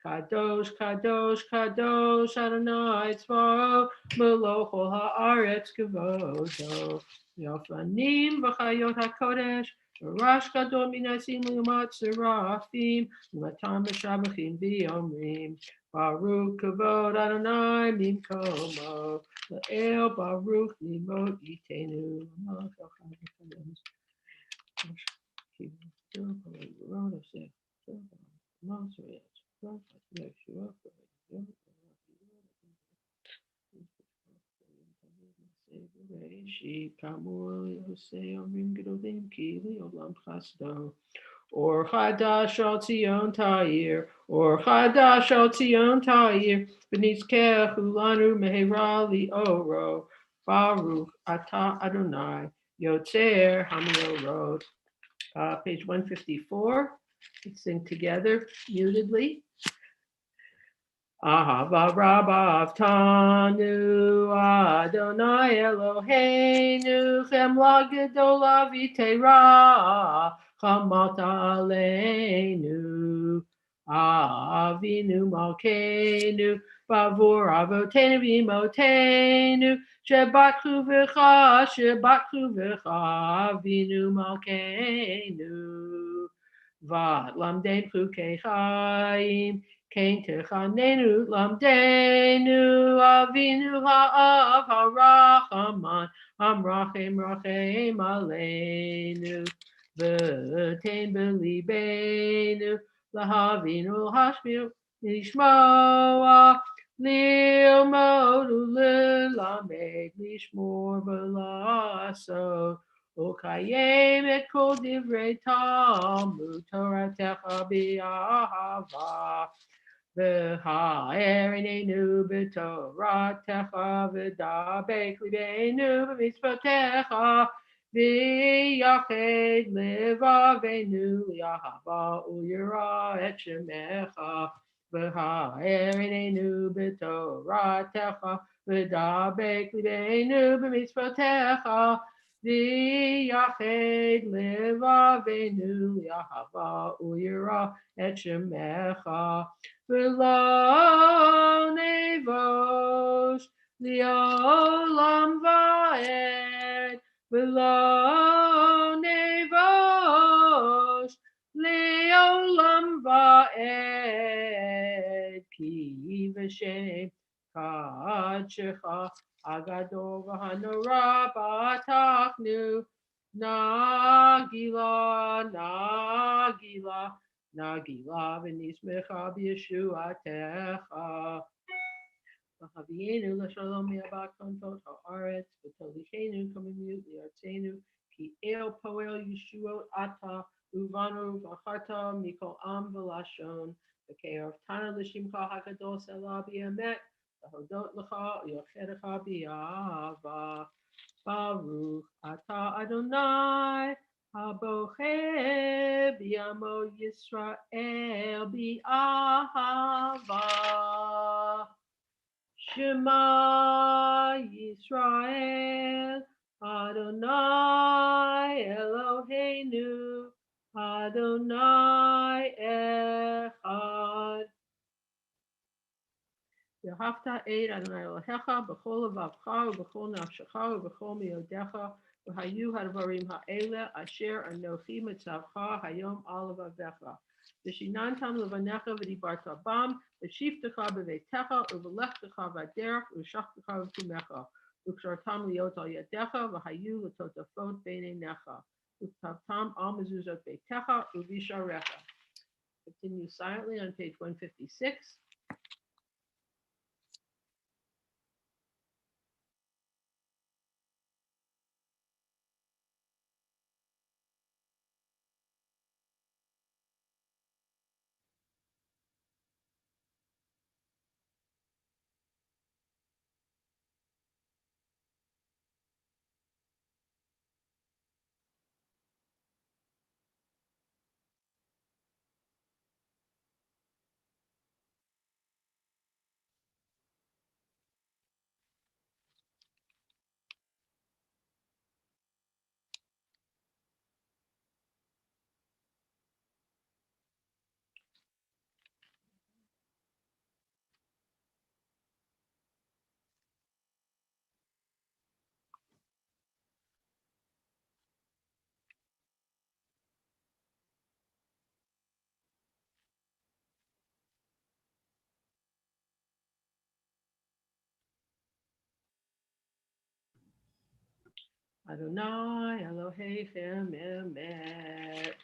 G: Kadosh kadosh kadosh Adonai tzvaot meloch kol haaretz kavodo. Yofanim v'chayot hakodesh v'rash gadol minasim l'umat serafim v'matam v'shabachim v'yomrim. Baruch kavod Adonai mimkomo la'el Baruch nimot yitenu. Or Chadash al Tzion Ta'ir, or Chadash al Tzion Ta'ir, V'nizkech ulanu mehera li'oro, Baruch Ata Adonai, Yotzer Hamiorot. Page 154, let's sing together, mutedly. Ahava Rabbav Tanu Adonai Eloheinu Chemla Gedola V'Teira Chamat Aleinu Avinu Malkeinu Bavur Avotenu V'Imotenu Shebatchu V'cha Avinu Malkeinu V'Lamden Chukei Chaim Kain techanenu lamdenu avinu ha'av ha'rachaman amrachem rachem aleinu v'tein b'libenu lahavinu hashmir lishmoa lilmod u'lilamed lishmor v'lasot ukayem et kol divrei Talmud Toratecha b'ahava V'ha'erinenu b'toratecha v'dabek libeinu b'mitzvotecha V'yached levaveinu liahava uyira et shemecha v'ha'er einenu b'toratecha v'dabek libeinu b'mitzvotecha v'yached levaveinu liahava uyira et shemecha v'lo nevosh li'olam va'ed v'lo nevosh li'olam va'ed ki v'shem kadshecha agadol v'hanora b'atachnu nagila nagila nagila v'nismecha b'yeshuatecha V'havienu l'shalom mi'abat kontot ha'aretz v'tolichenu kamimiyut li'artzenu ki el poel yeshuot ata uvanu v'acharta mikol am v'lashon v'ke'er tana l'shimcha ha'gadol selah b'yamet v'hodot l'cha yochedecha b'yahava Baruch ata Adonai haboche b'yamo Yisrael b'ahava Shema Yisrael, Adonai Eloheinu, Adonai Echad. Yehavta eid Adonai Elohecha, b'chol levavcha, u'b'chol nafshecha, u'b'chol miyodecha, v'hayu hadvarim ha'ele, asher anochi mitzavcha, hayom al levavecha. V'shinantam levanecha v'dibarta bam, v'shiftecha b'veitecha, u'v'lechtecha v'aderech, u'shachtecha v'kumecha, u'kshartam liot al yadecha, v'hayu l'totafot b'neinecha, u'ktavtam al mezuzot beitecha, u'visharecha. Continue silently on page 156. Adonai Elohechem emet.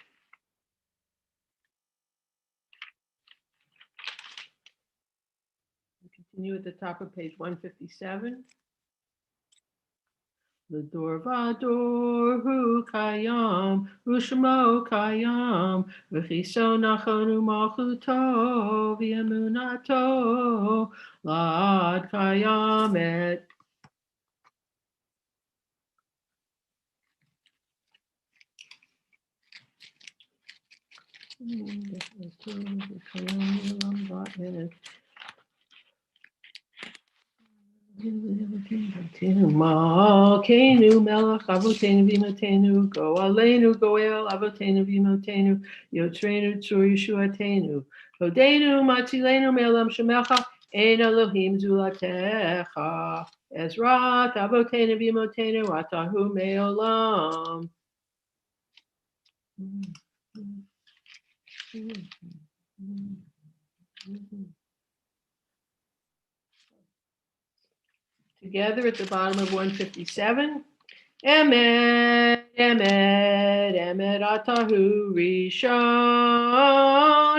G: Continue at the top of page 157. L'dor v'ador hu kayam, u'shmo kayam, v'chiso nachon u'malchuto, v'emunato, la'ad kayamet. Malkeinu melech avotenu v'imotenu, go aleinu goel avotenu v'imotenu, yotzreinu tzur yeshuatenu, hodenu matzilenu me'olam shemecha, ein Elohim zulatecha, Ezrat avotenu v'imotenu, atahu me'olam. Together at the bottom of 157. Emet, emet, emet atahu rishon.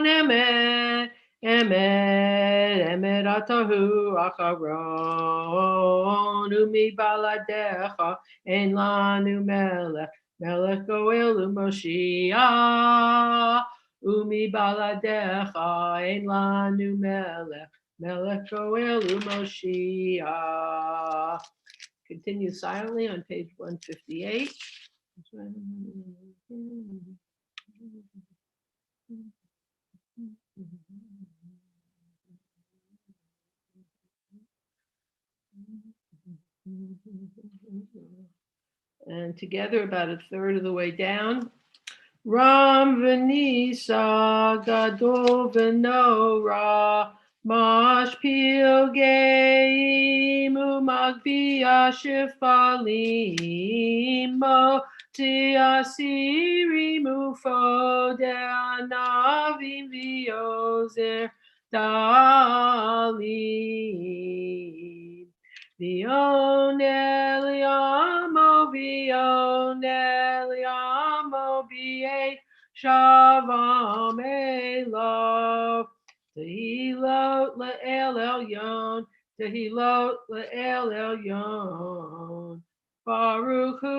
G: Emet, emet, emet atahu acharon. Umi baladecha ein lanu melech. Melech goel u'moshiach. Umi baladecha ein lanu melech. Melech goel u'moshiach. Continue silently on page 158. And together about a third of the way down. Ram v'nisa gadol v'nora mashpil geim umagbiya shifalim moti asirim ufode anavim v'yozer dalim Vion Eliamo, Vion Eliamo, Vie Shavam Elav. Tehilot Le'el Elyon, Tehilot Le'el Elyon. Baruch Hu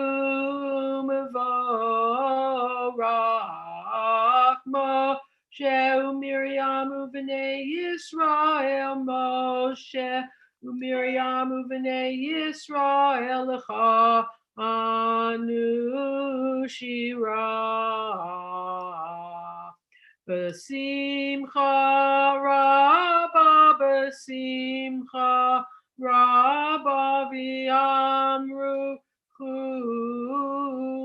G: Mevorach Moshe Miriam U'Bnei Yisrael Moshe Miriam Uvnei Yisrael Lecha Anu Shira B'Simcha Rabba B'Simcha Rabba V'Amru Chulam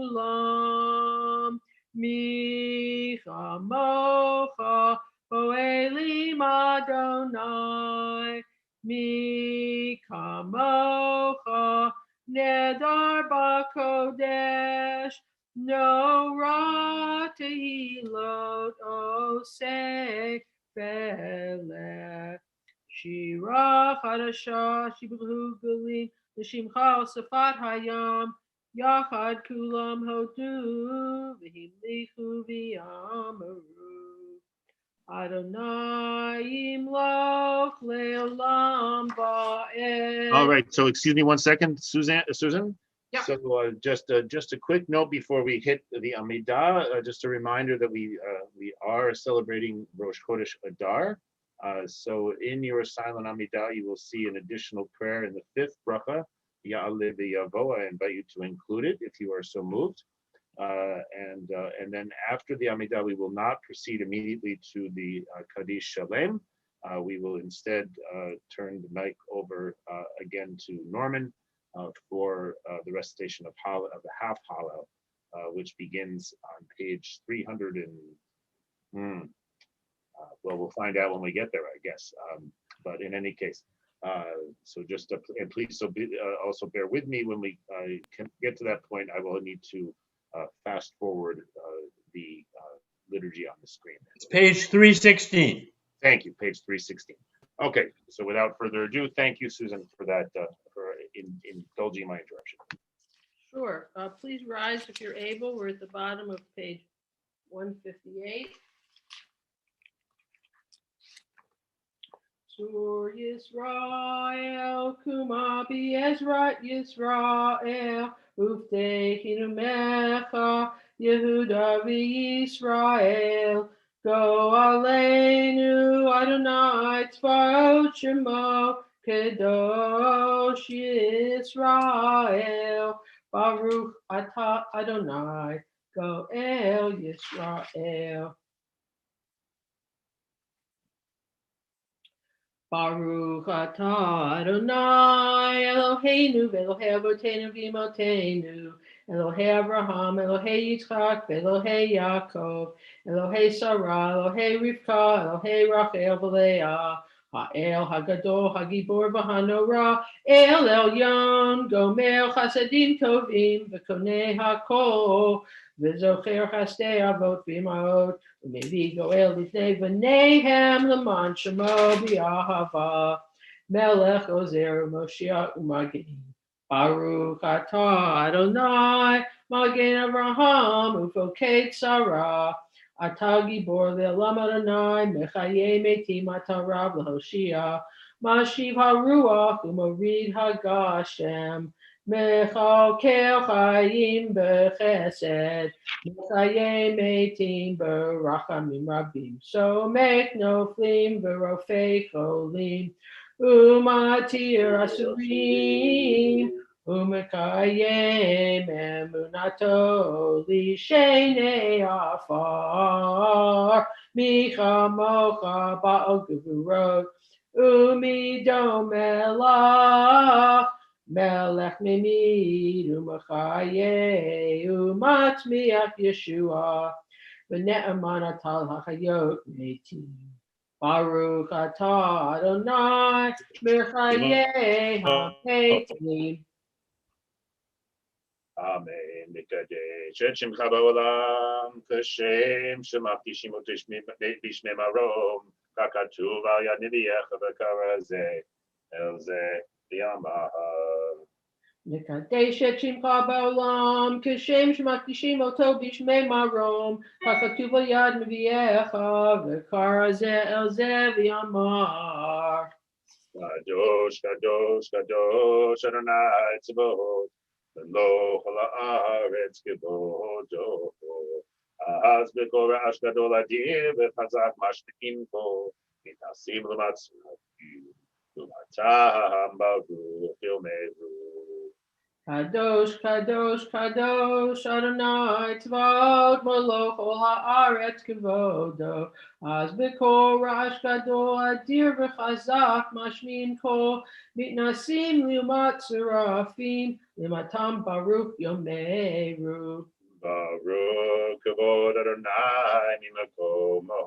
G: Micha Mocha Poelim Adonai Mi kamocha nedar bakodesh no ra tehilot oseh felech shira chadasha shibru galim l'shimcha safat hayam yachad kulam hodu v'himlichu v'yamaru Adonai imloch le'olam ba'ed.
B: All right, so excuse me 1 second, Susan.
G: Yeah.
B: So just a quick note before we hit the Amidah, just a reminder that we are celebrating Rosh Chodesh Adar. So in your silent Amidah, you will see an additional prayer in the fifth bracha, Ya'aleh v'yavo. I invite you to include it if you are so moved. And then after the Amidah, we will not proceed immediately to the Kaddish Shalem. We will instead turn the mic over again to Norman for the recitation of the half Hallel, which begins on page 300 and well, we'll find out when we get there, I guess. But in any case, so just and please also bear with me when we can get to that point. I will need to fast forward the liturgy on the screen.
A: It's page 316.
B: Thank you, page 316. Okay, so without further ado, thank you, Susan, for that, for indulging my interruption.
G: Sure. Please rise if you're able. We're at the bottom of page 158. Sur Yisrael, Kuma Ezrat Yisrael, Uftehi Mecha, Yehuda v'Yisrael, Go Aleinu Adonai Tzvaot Shemo, Kedosh Yisrael, Baruch Atah Adonai, Go El Yisrael. Baruch atah Adonai Eloheinu v'Elohei Avotenu v'Imotenu Elohei Abraham, Elohei Yitzchak, v'Elohei Yaakov, Elohei Sarah, Elohei Rivka, Elohei Rachel v'Leah, Ha'el Hagadol Hagibor v'Hanora, El Elyon, Gomer Chasadim Tovim, v'Konei HaKol, v'Zocher Chasdei Avot v'Imaot, Maybe Goel Lifnei V'Nehem L'man Shemo B'Yahava Melech Ozer Moshiach U'Magen Baruch Atah Adonai Magen Avraham Ufokei Tzara Atah Gibor Le'olam Adonai Mechaye Metim Atah Rav L'Hoshia Mashiv HaRuach U'Morid HaGashem Mechalkel Chayim B'Chesed Mechayei Meitim B'Rachamim Rabim. So make no flim B'Rofei Cholim Umatir Asurim Umekayem emunato lishene afar micha mocha ba'al gevurot umidom melach melech mimid umechaye umatmiach Yeshua v'ne'eman atal hachayot metim Baruch atah Adonai Mirchaye HaMetim.
B: Amen. Mikadesh et Shemcha ba'olam kashem shemavtishim b'shmei marom kakatuv al yad neviyecha v'kara zeh el zeh v'yamah.
G: Mikadesh et Shemcha ba'olam kashem shemakdishim oto b'shmei marom kakatuv al yad neviyecha v'kara zeh el zeh v'yamar.
B: Kadosh, kadosh, kadosh, Adonai Tzavot, Melo chol haaretz kevodo. Ahaz b'kol ra'ash gadol adir v'chazak mashnikim ko, mitasim l'matzrakim, u'matam baruch yomeru.
G: Kadosh, kadosh, kadosh, Adonai Tzvaot Malach Ol Haaretz Kevodo. Az Bekor Rash Gadol Adir V'Chazak Mashmin Ko Mitnasim Liumat Serafim Limatam Baruch Yomeru.
B: Baruch kavod Adonai mimakomo.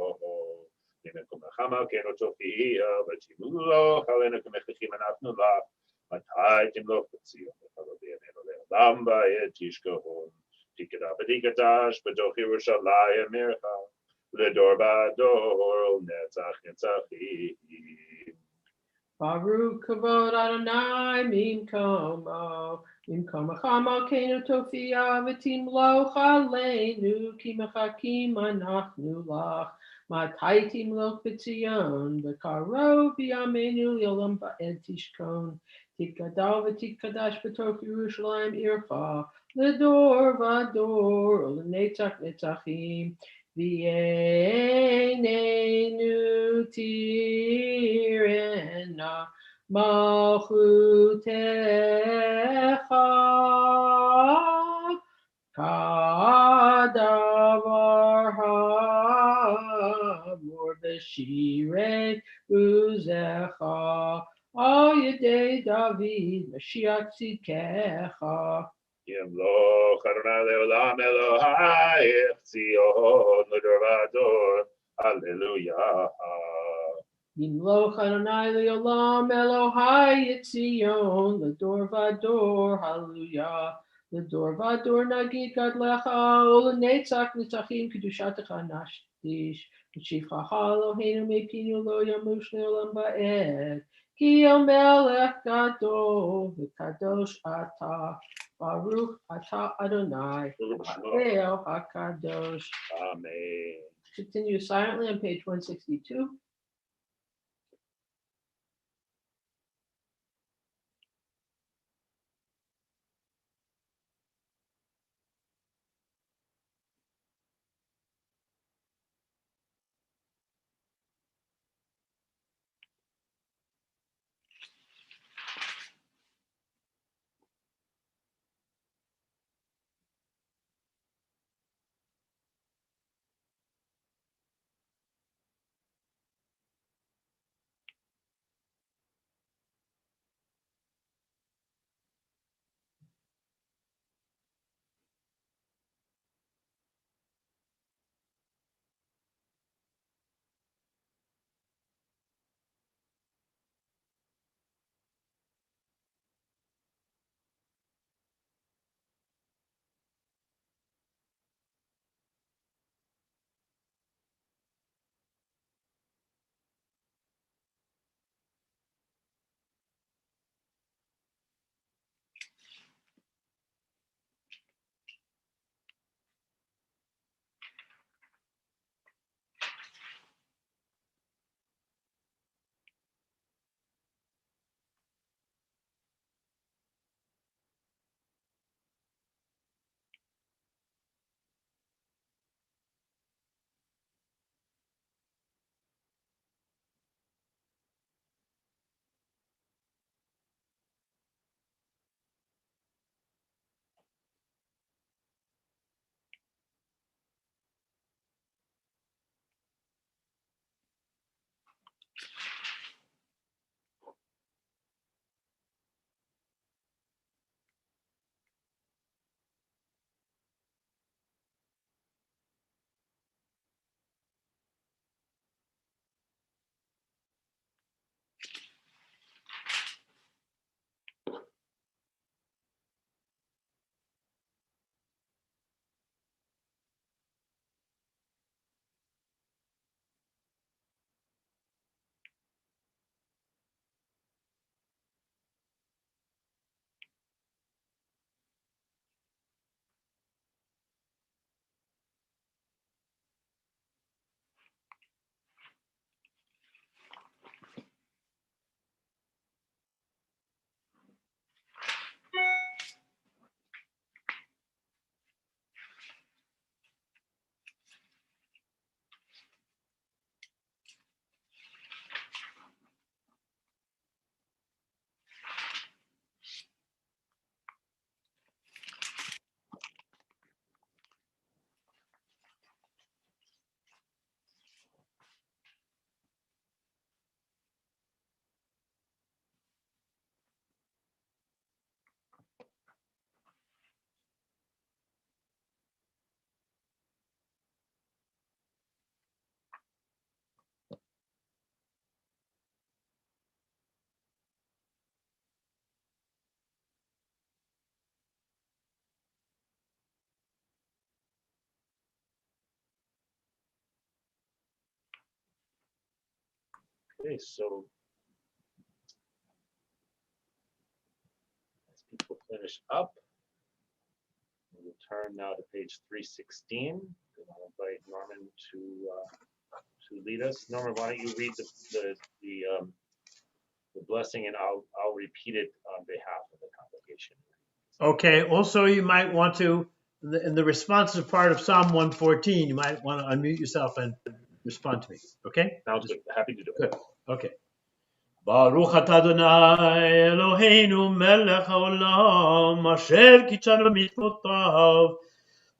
B: Mimakomachama kenotofia, v'timulo halena k'mechachim anachnu lach. Matai timloch b'tzion v'chalodiyamenu le'olam ba'et tishkohon. Tikada v'tikadash b'toch Yerushalayim mircha. L'dor ba'dor netzach netzachim.
G: Baruch Kavod Adonai Mimkomo Mimkomachama Kenu Tofia V'Tim Loch Aleinu Ki Mechakim Anachnu Lach Mataitim Loch B'Tzion V'Karov V'Yamenu Yolam Ba'ed Tishkon Tikadal V'Tikadash B'Toch Yerushalayim Ircha L'Dor V'Ador L'Netzach Netzachim V'yenenu tirena malchutecha kadavar hamor b'shirei uzecha al yedei David Mashiach tzidkecha.
B: Yemloch Adonai leolam Elohai Zion l'dor v'ador. Hallelujah.
G: Yimloch Adonai leolam Elohai Yitzion l'dor v'ador, hallelujah. L'dor v'ador nagid gadlecha, u'lenetzach nitzachim kedushatecha nashtish. V'shivchacha Eloheinu mepinu lo yamush leolam ba'ed. Ki el melech gadol v'kadosh atah. Baruch atah Adonai. El HaKadosh.
B: Amen.
G: Continue silently on page 162.
B: Okay, so as people finish up, we'll turn now to page 316. I'll invite Norman to lead us. Norman, why don't you read the blessing, and I'll repeat it on behalf of the congregation.
A: Okay. Also, you might want to, in the responsive part of Psalm 114, you might want to unmute yourself and respond to me. Okay?
B: Sounds good. Happy to do it.
A: Good. Okay. Baruch atah Adonai Eloheinu melech haolam asher קידשנו מצוותיו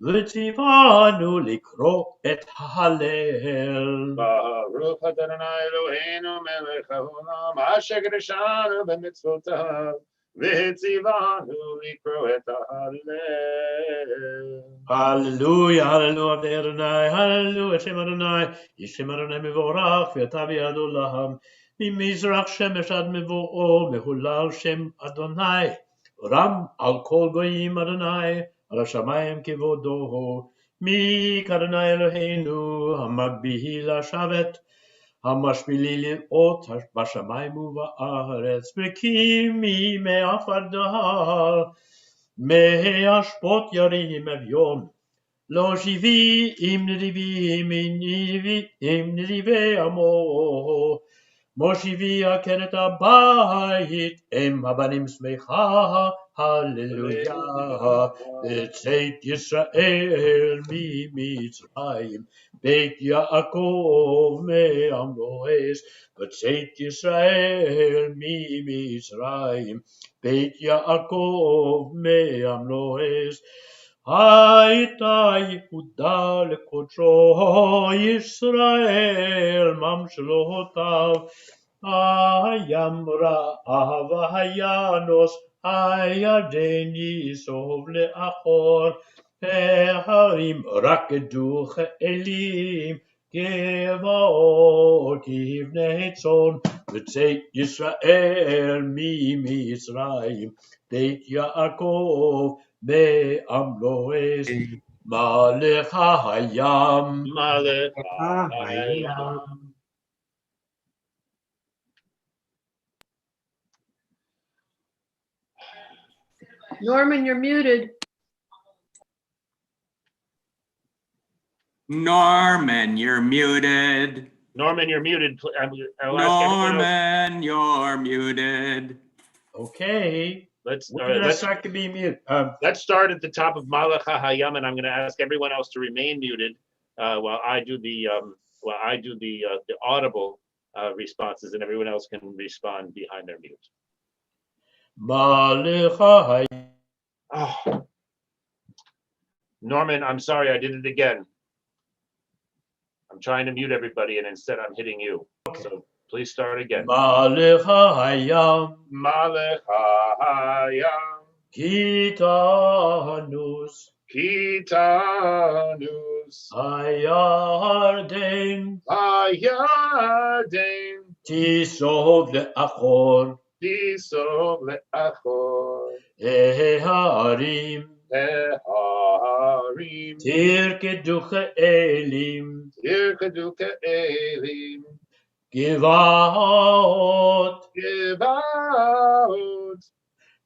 A: וציוונו לקרוא את ההלל.
B: Baruch Adonai Eloheinu melech haolam asher קידשנו במצוותיו וציוונו לקרוא את ההלל.
A: Hallelujah, hallelujah, Avdei Adonai, hallelujah, Shem Adonai, Yishem Adonai mevorach, v'yata v'yad olam, ממזרח שמש עד מבואו, מהולל שם אדוני, רם על כל גויים אדוני, על השמיים כבודו, מי כאדוני אלוהינו, המגביה לשבת, המשפילי לראות בשמיים ובארץ, וכי מי מעפר דהר, מהשפוט ירים אביון, לא שיבי עם נדיבי עמו, מושיבי עקרת הבית, אם הבנים שמחה, הללויה, בצאת ישראל ממצרים, בית יעקב מעם לועז, בצאת ישראל ממצרים, בית יעקב מעם לועז, הייתה יהודה לקודשו ישראל ממשלותיו, הים רעה והינוס הירדן ייסוב לאחור, ההרים רקדו כאלים גבעות כבני צאן, בצאת ישראל ממצרים, בית יעקב בעם לועז, מלך הים.
B: מלך הים.
G: Norman, you're muted.
H: Norman, you're muted.
B: Norman, you're muted.
H: Norman, you're muted.
A: Okay.
B: Let's
A: start to be mute.
B: Let's start at the top of Malach HaHayam, and I'm going to ask everyone else to remain muted while I do the audible responses, and everyone else can respond behind their mute.
A: Malach HaHayam.
B: Oh. Norman, I'm sorry, I did it again. I'm trying to mute everybody, and instead I'm hitting you. Okay. So please start again.
A: Malach HaHayam.
B: Malach HaHayam.
A: Kitanus.
B: Kitanus.
A: Hayarden.
B: Hayarden.
A: Tisov le'achor.
B: Tisov le'achor.
A: Eharim.
B: Eharim.
A: Tirkedu ke'elim.
B: Tirkedu ke'elim.
A: Givaot.
B: Givaot.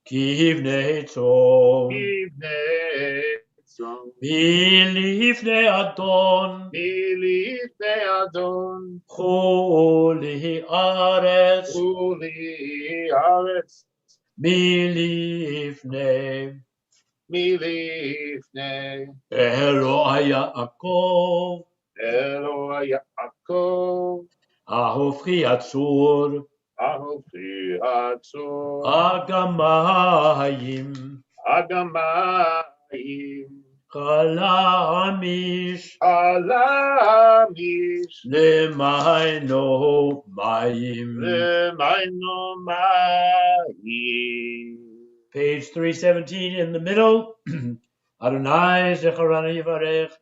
A: Kivnei tzom.
B: Kivnei tzom.
A: Milifnei Adon.
B: Milifnei Adon.
A: Chuli aretz.
B: Chuli aretz.
A: Milifnei.
B: Milifnei.
A: Eloi Yaakov.
B: Eloi Yaakov.
A: Ahofri Atzur.
B: Ahofri Atzur.
A: Agamayim.
B: Agamayim.
A: Kalamish.
B: Kalamish.
A: Lemaino Mayim.
B: Lemaino Mayim.
A: Page 317 in the middle. Adonai Zecharana Yivarech.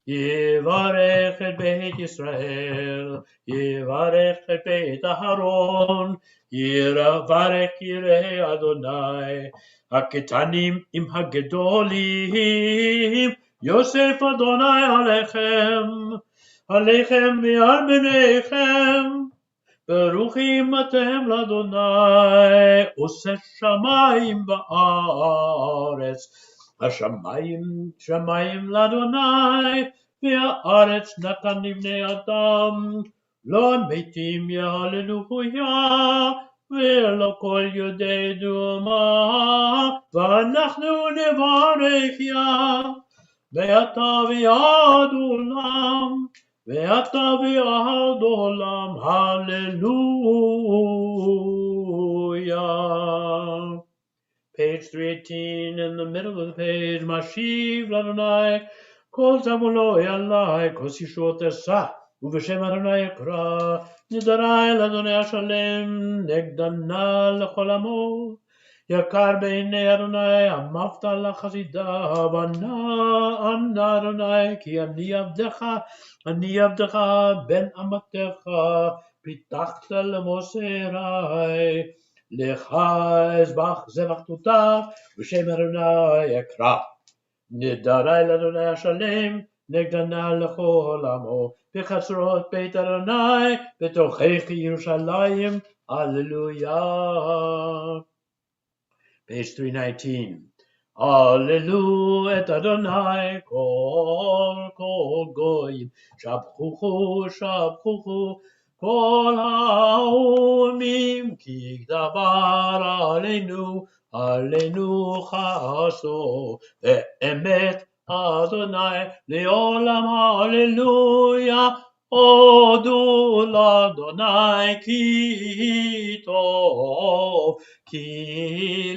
A: Yivarech et Beit Yisrael. Yivarech et Beit Aharon. Yivarech Yireh Adonai. Haketanim im Hagedolim. Yosef Adonai Alechem. Alechem ve'al benechem. ברוכים אתם לאדוני, עושה שמיים בארץ. השמיים שמיים לאדוני, והארץ נתן לבני אדם. לא המתים יהללויה, ולא כל יודעי דומה, ואנחנו נברך יה. ואתה ויעד עולם, ואתה ויעד עולם, hallelujah. Page 318 in the middle of the page, Mashiv Ladonai, Kol Zamuloi Alai, Kos Yishot Esa, Uveshem Adonai Ekra, Nidarai Ladonai Ashalem, Negdana Lechol Amo, Yakar Beinei Adonai, Amafta Lachazida, Anna Adonai, Ki Ani Avdecha, Ben Amatecha, Pitachta Lemoserai, לך אזבח זבח תותף, בשם אדוני אקרא. נדרי לאדוני השלם, נגדנה לכל עמו, בחצרות בית אדוני, בתוכך ירושלים, הללויה. Page 319. הללו את אדוני, כל גויים, שבחו, כל האומים, כי דבר עלינו חסו, ואמת אדוני לעולם הללויה, הודו לאדוני כי טוב, כי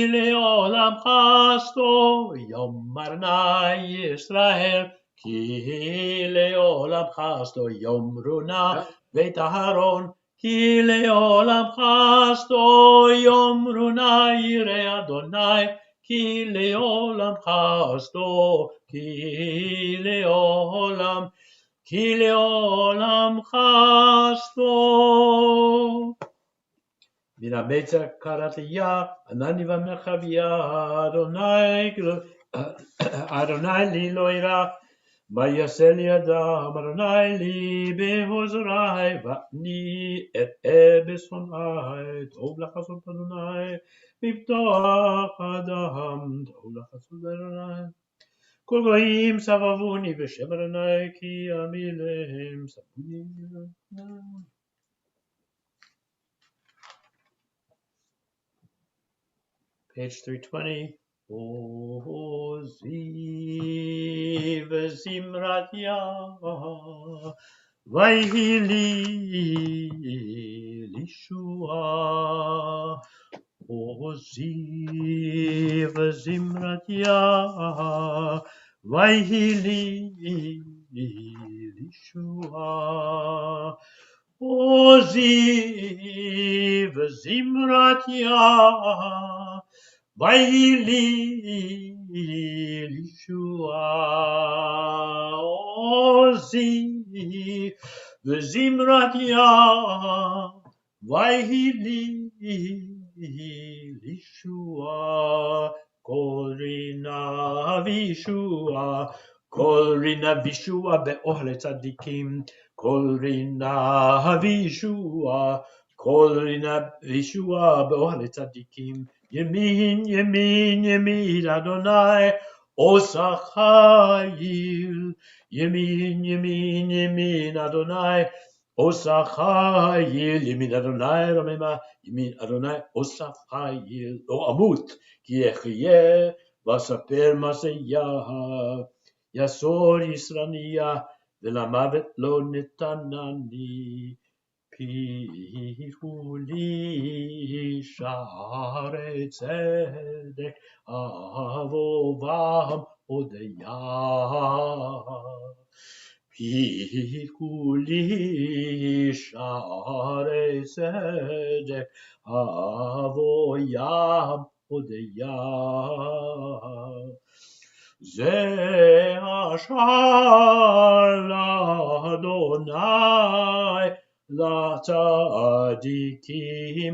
A: לעולם חסדו, יאמר נא ישראל, כי לעולם חסדו, יאמרו נא בית אהרון, כי לעולם חסדו, יאמרו נא ירא אדוני, כי לעולם חסדו, כי לעולם חסדו. מן המצר קראתי יה, ענני ומרחביה, אדוני לי לא ירא, מה יעשה לי אדם, אדוני לי בעוזרי, ואני אראה בשונאי, טוב לחסות אדוני, מבטוח אדם, טוב לחסות אדוני. כל גויים סבבוני בשם אדוני, כי עמי להם סבבוני. Page 320. Ozi וזמרת יה, ויהי לי לישועה. עוזי וזמרת יה, ויהי לי לישועה. עוזי וזמרת יה, ויהי לי לישועה. עוזי וזמרת יה, ויהי לי לישועה. כל רינה וישועה באוהל צדיקים, כל רינה וישועה באוהל צדיקים. ימין אדוני עושה חיל, ימין אדוני עושה חיל, ימין אדוני רוממה, ימין אדוני עושה חיל. לא אמות כי אחיה ואספר מעשייה, יסור ישרניה ולמוות לא נתנני. פיהו לי שערי צדק, אהובם הודיה. פיהו לי שערי צדק, אהובם הודיה. זה אשר לאדוני לצדיקים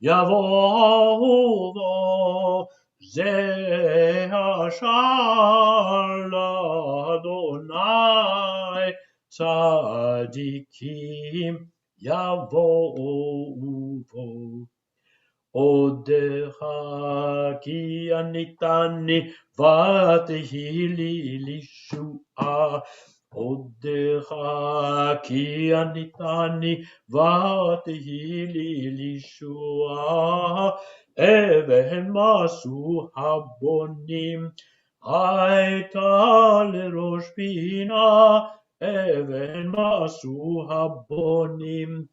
A: יבואו בו, זה אשר לאדוני צדיקים יבואו בו. עודך כי עניתני ותהי לי לישועה. עודך כי עניתני ותהי לי לישועה. אבן מסו הבונים הייתה לראש פינה. אבן מסו הבונים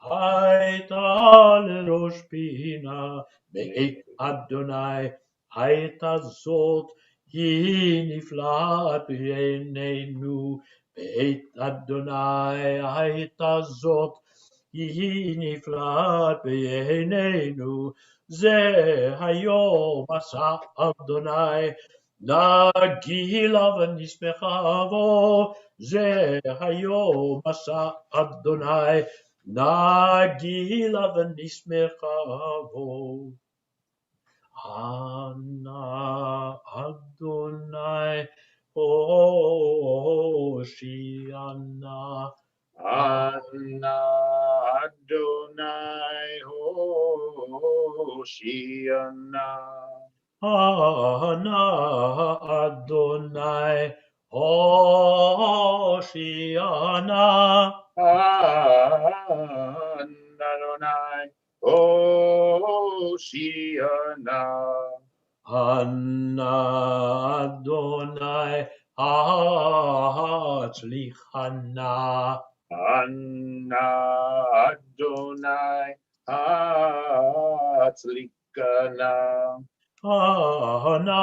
A: הייתה לראש פינה. בית אדוני הייתה זאת, היא נפלאת בעינינו. בית אדוני הייתה זאת, היא נפלאת בעינינו. זה היום עשה אדוני, נגילה ונשמחה בו. זה היום עשה אדוני, נגילה ונשמחה בו. אנא אדוני הושיענה.
B: Anna Adonai Hoshiana.
A: Anna Adonai Hoshiana.
B: Adonai Hoshiana.
A: Anna Adonai Hatzlichana.
B: Anna Adonai Hatzlikana.
A: Anna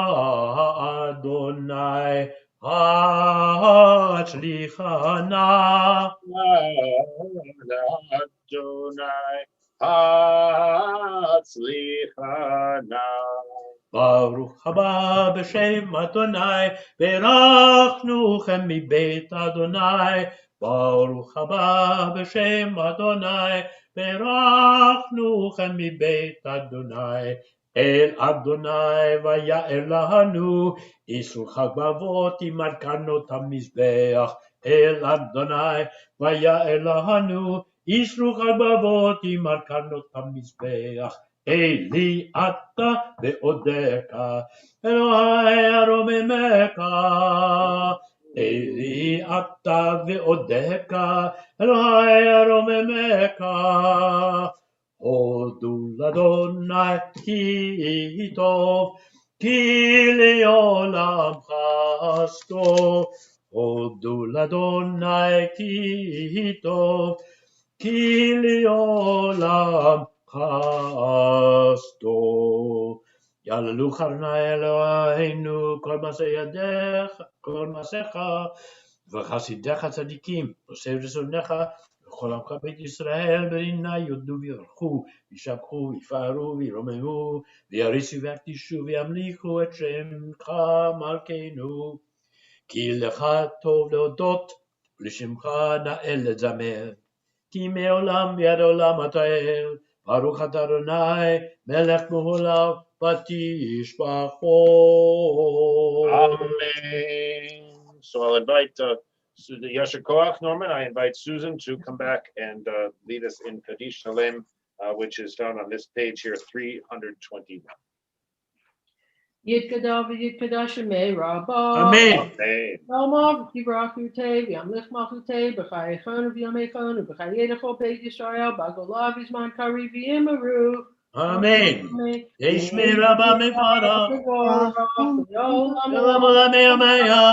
A: Adonai Hatzlichana.
B: Anna Adonai Hatzlichana.
A: Baruch haba b'shem Adonai, berachnuchem מבית Adonai. Baruch haba b'shem Adonai, berachnuchem מבית Adonai. El Adonai vaya'er לנו, ישרו חג באבות עם מרכנות המזבח. El Adonai vaya'er לנו, ישרו חג באבות עם מרכנות המזבח. Eli אתה ועודך, אלוהי ארוממך. אלי אתה ועודך, אלוהי ארוממך. הודו לאדוני כי טוב, כי לעולם חסדו. הודו לאדוני כי טוב, כי לעולם חסדו. יעללו חרנה אלוהינו כל מעשה ידיך, כל מעשיך, וחסידיך צדיקים, עושה רצונך, וכל עמך בית ישראל ברינה יודו ויברכו, וישבחו, ויפארו, וירוממו, ויריסו וירטישו, וימליכו את שמך מלכנו. כי לך טוב להודות, ולשמך נאה לזמר. כי מעולם ועד עולם אתה אל, ברוך אתה אדוני, מלך מהולל, ותשבחו.
B: Amen. So I'll invite the Yasher Koach, Norman. I invite Susan to come back and lead us in Kaddish Shalem, which is found on this page here, 321.
G: Yitkadav Yitkadash Rabba.
A: Amen.
B: Amen.
G: Yomov Yibrachute, Yamlich Machute, B'chayechon V'yamechon, B'chayedachol Beit Yisrael, Bagolav Izman Kari V'yimaru.
A: Amen. Yeshmi Rabba Mefara. Shalom Ameya.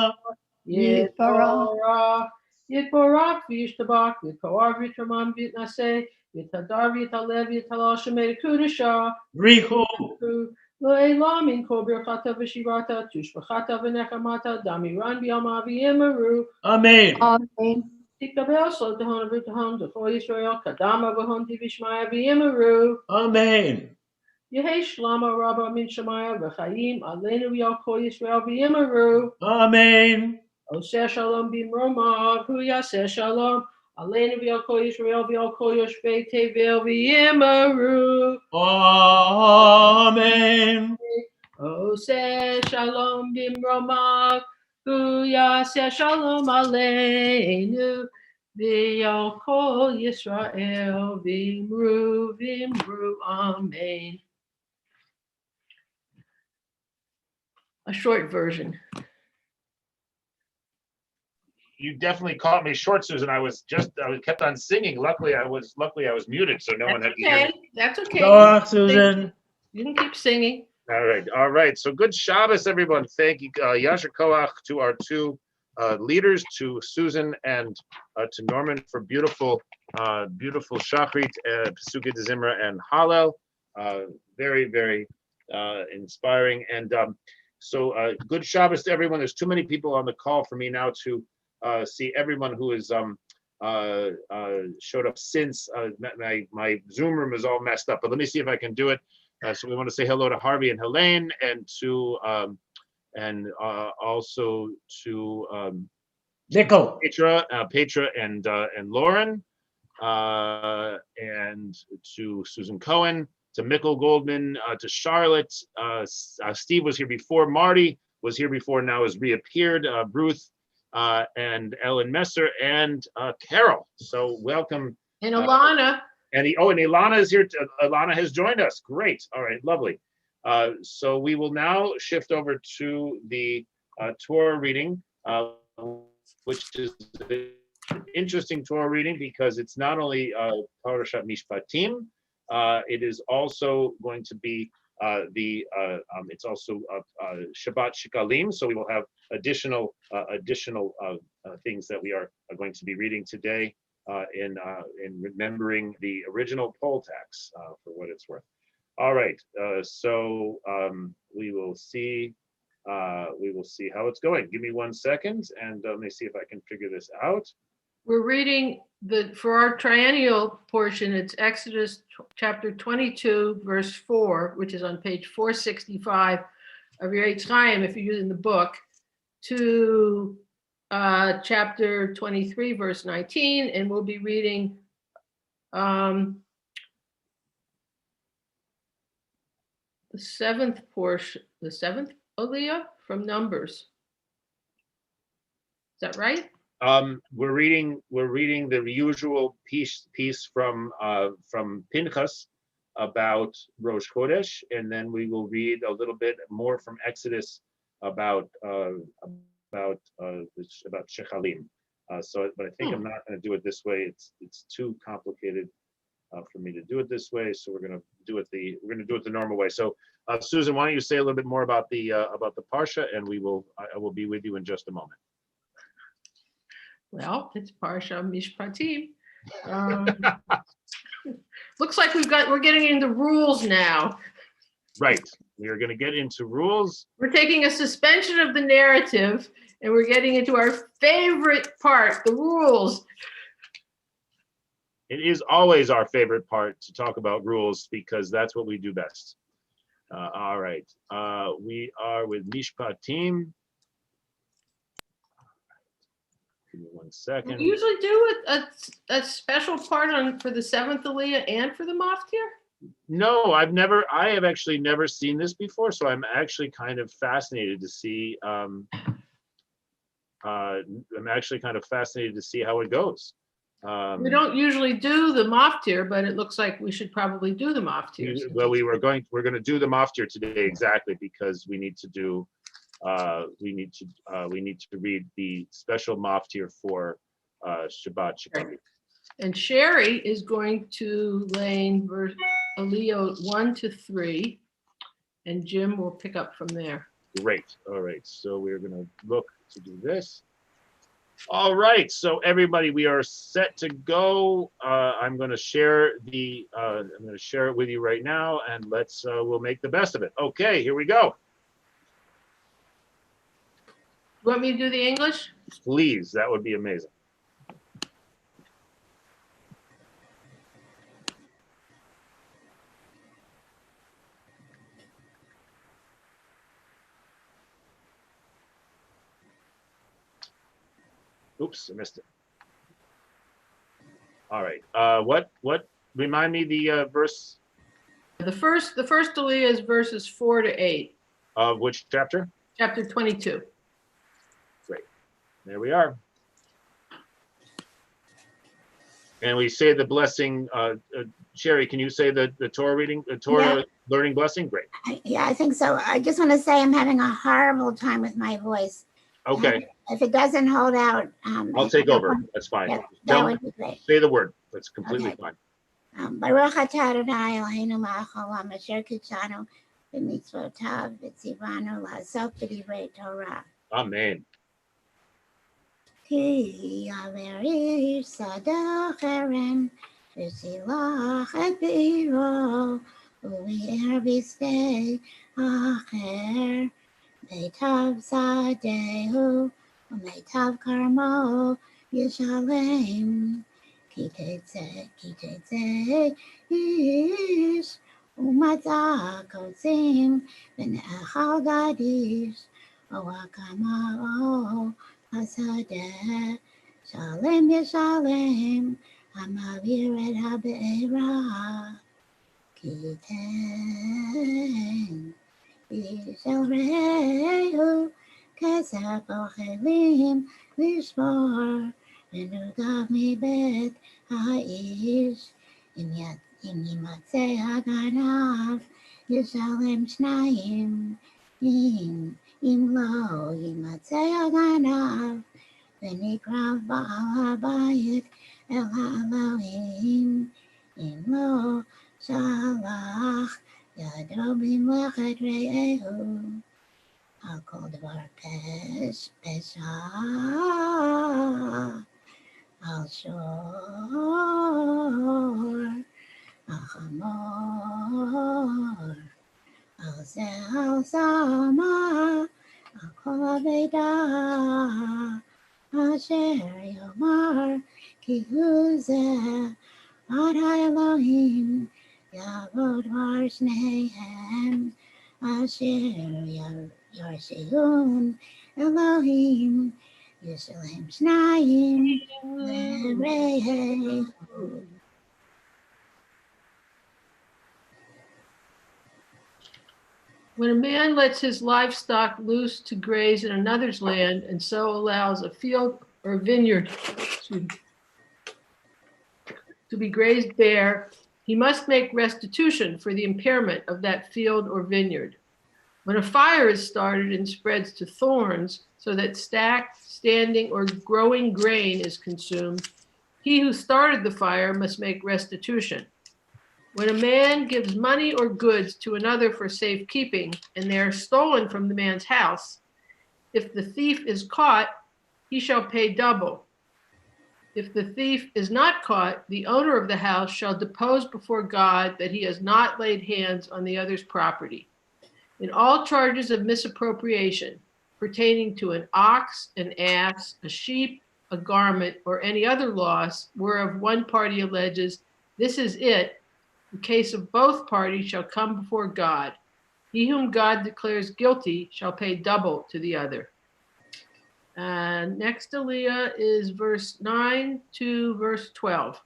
G: Yitbarach, Yitbarach V'yishtabach, Yitkoar V'yitramam V'yitnaseh, Yitadar V'yitalev V'yitalal Shemei Kudusha.
A: Richu.
G: Le'elam in kol birchata v'shirata, tushbachata v'nechamata, damiran b'yama v'yimaru.
A: Amen.
G: Tikabel so tehon v'tehon, d'chol Yisrael, kadama v'hon divishmaya v'yimaru.
A: Amen.
G: Yehei shlama rabba min shemaya v'chayim, aleinu v'yal kol Yisrael v'yimaru.
A: Amen.
G: Oseh shalom b'mromav, hu yaseh shalom, aleinu v'yal kol Yisrael v'yal kol yoshvei tevel v'yimaru.
A: Amen.
G: Oseh shalom b'mromav, Yaseh Shalom Aleinu. V'yal Kol Yisrael v'imru v'imru Amen. A short version.
B: You definitely caught me short, Susan. I kept on singing. Luckily I was muted, so no one
G: That's
B: had to hear me.
G: okay. That's okay.
A: Go off, Susan.
G: You can keep singing.
B: All right. So good Shabbos, everyone. Thank you, Yasher Koach, to our two leaders, to Susan and to Norman for beautiful Shacharit, Pesukei Zimra, and Hallel. Very, very inspiring. And so good Shabbos to everyone. There's too many people on the call for me now to see everyone who is showed up since. My Zoom room is all messed up, but let me see if I can do it. So we want to say hello to Harvey and Helene, and to also to
A: Nickel.
B: Petra and Lauren, and to Susan Cohen, to Mikkel Goldman, to Charlotte. Steve was here before. Marty was here before. Now has reappeared. Ruth and Ellen Messer and Carol. So welcome.
G: And Alana.
B: And Ilana is here. Ilana has joined us. Great. All right, lovely. So we will now shift over to the Torah reading, which is an interesting Torah reading because it's not only Parashat Mishpatim, it is also going to be it's also Shabbat Shikalim. So we will have additional things that we are going to be reading today. In remembering the original poll tax, for what it's worth. All right, so we will see how it's going. Give me 1 second, and let me see if I can figure this out.
G: We're reading for our triennial portion. It's Exodus chapter 22, verse 4, which is on page 465 of your Eitz Chaim, if you're using the book, to chapter 23, verse 19, and we'll be reading the seventh Aliyah from Numbers. Is that right?
B: We're reading the usual piece from Pinchas about Rosh Chodesh, and then we will read a little bit more from Exodus about Shechalim. But I think I'm not going to do it this way. It's too complicated for me to do it this way. So we're going to do it the normal way. So Susan, why don't you say a little bit more about the parsha, and I will be with you in just a moment.
G: Well, it's Parsha Mishpatim. Looks like we're getting into rules now.
B: Right. We are going to get into rules.
G: We're taking a suspension of the narrative and we're getting into our favorite part, the rules.
B: It is always our favorite part to talk about rules because that's what we do best. All right. We are with Mishpatim. Give me 1 second.
G: We usually do a special part for the seventh Aliyah and for the Maftir?
B: No, I have actually never seen this before, so I'm actually kind of fascinated to see. I'm actually kind of fascinated to see how it goes.
G: We don't usually do the Maftir, but it looks like we should probably do the Maftir.
B: Well, we're going to do the Maftir today exactly because we need to do. We need to read the special Maftir for Shabbat Shikalim.
G: And Sherry is going to lane Aliyah 1 to 3, and Jim will pick up from there.
B: Great. All right. So we're going to look to do this. All right. So everybody, we are set to go. I'm going to share it with you right now, and we'll make the best of it. Okay. Here we go.
G: You want me to do the English?
B: Please. That would be amazing. Oops, I missed it. All right. What? Remind me the verse.
G: The first Aliyah is verses 4 to 8.
B: Of which chapter?
G: Chapter 22.
B: There we are. And we say the blessing. Sherry, can you say the Torah reading, the Torah learning blessing? Great.
C: Yeah, I think so. I just want to say I'm having a horrible time with my voice.
B: Okay.
C: If it doesn't hold out,
B: I'll take over. That's fine.
C: Yeah, that would be great.
B: Say the word. That's completely fine.
C: Baruch atah Adonai Eloheinu melech haolam asher kidshanu b'mitzvotav v'tzivanu la'asok b'divrei Torah.
B: Amen.
C: Ki yaver sadach eren v'silach et beiro u'vi'er b'sdei acher meitav sadehu u'meitav karmo yishalem ki tetzeh ish u'matzah kotzim v'ne'echal gadish u'akamao Hasadeh, Shalem Yeshalem, Hamavir et Habe'era, Kiten, Yishel Rehu, Kesef Ochelim, Lishmor, Venugav mi bet Ha'ish, Im Yimatzeh Haganav, Yeshalem Shnayim, Im lo yimatzeh haganav, v'nikrav ba'al habayit el ha'elohim, im lo shalach yado b'mlechet re'ehu, al kol dvar pesha, al shor, al chamor, al sama, al kol aveda, asher yomar, ki hu zeh, ad ha'elohim, yavod var shnehem, asher yarsheun, Elohim, Yishalem shnayim, le're'ehu.
G: When a man lets his livestock loose to graze in another's land and so allows a field or vineyard to be grazed bare, he must make restitution for the impairment of that field or vineyard. When a fire is started and spreads to thorns so that stacked, standing, or growing grain is consumed, he who started the fire must make restitution. When a man gives money or goods to another for safekeeping, and they are stolen from the man's house, if the thief is caught, he shall pay double. If the thief is not caught, the owner of the house shall depose before God that he has not laid hands on the other's property. In all charges of misappropriation pertaining to an ox, an ass, a sheep, a garment, or any other loss, whereof one party alleges, this is it, the case of both parties shall come before God. He whom God declares guilty shall pay double to the other. Next Aliyah is verse 9 to verse 12.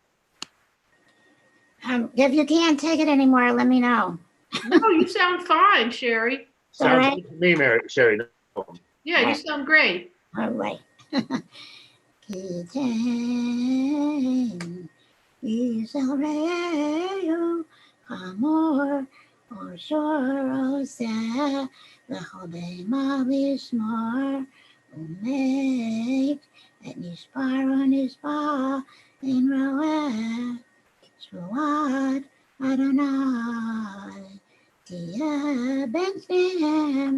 C: If you can't take it anymore, let me know.
G: No, you sound fine, Sherry.
B: Sounds
C: right.
B: good to me, Sherry. No problem.
G: Yeah, you sound great.
C: All right. Kiten, Yisrael, Hamor, Oshor, Oseh, V'chol Be'ema Lishmor, U'meit, Et Nishbar U'nishbar, In Roeh, Shvuat Adonai, Tiyeh Ben Shnehem,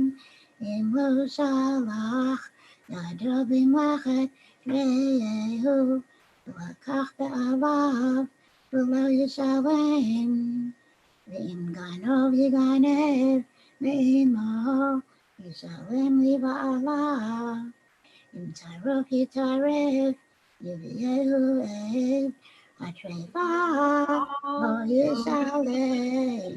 C: Im Lo Shalach, Yado B'mlechet Re'ehu, V'lakach be'alav, V'lo Yishalem, V'im ganov yiganev, Ve'imo Yishalem li ba'alav, Im tarof yitaref, Yivyehu ev, Hatreva lo Yishalem.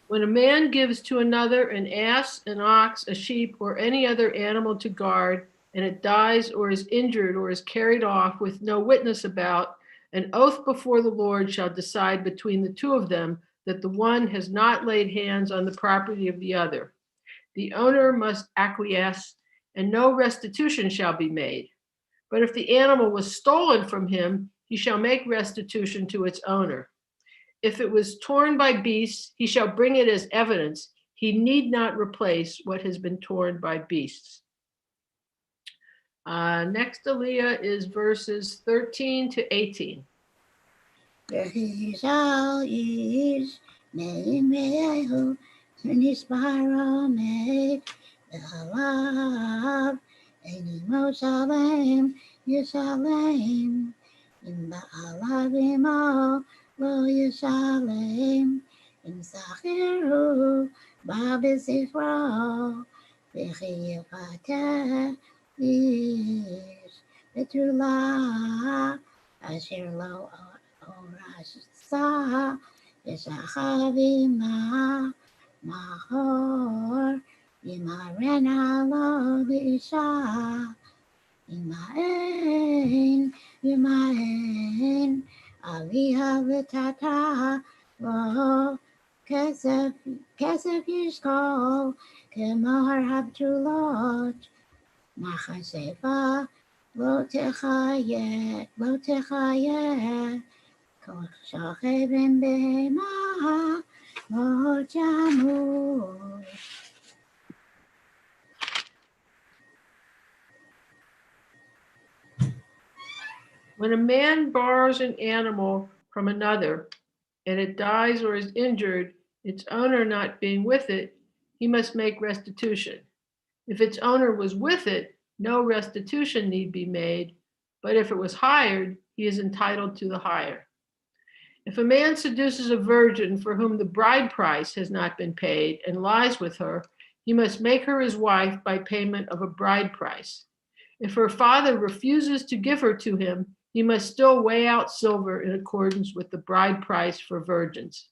G: When a man gives to another an ass, an ox, a sheep, or any other animal to guard, and it dies or is injured or is carried off with no witness about, an oath before the Lord shall decide between the two of them that the one has not laid hands on the property of the other. the owner must acquiesce, and no restitution shall be made. But if the animal was stolen from him, he shall make restitution to its owner. If it was torn by beasts, he shall bring it as evidence. He need not replace what has been torn by beasts. Next Aliyah is verses 13 to 18.
C: Lo Yishalem, Im Sachiru, Babizifro, V'chi Yipateh, Ish, Betula, Asher Lo Orashsa, Yisachavima, Mahor, Yimarena Lo L'Isha, Yimaen, Aliyah v'tata lo kesef yishkol k'mahar habtulot machasefa lo techayet kol shachevim behema lo jamu.
G: When a man borrows an animal from another and it dies or is injured, its owner not being with it, he must make restitution. If its owner was with it, no restitution need be made, but if it was hired, he is entitled to the hire. If a man seduces a virgin for whom the bride price has not been paid and lies with her, he must make her his wife by payment of a bride price. If her father refuses to give her to him, he must still weigh out silver in accordance with the bride price for virgins.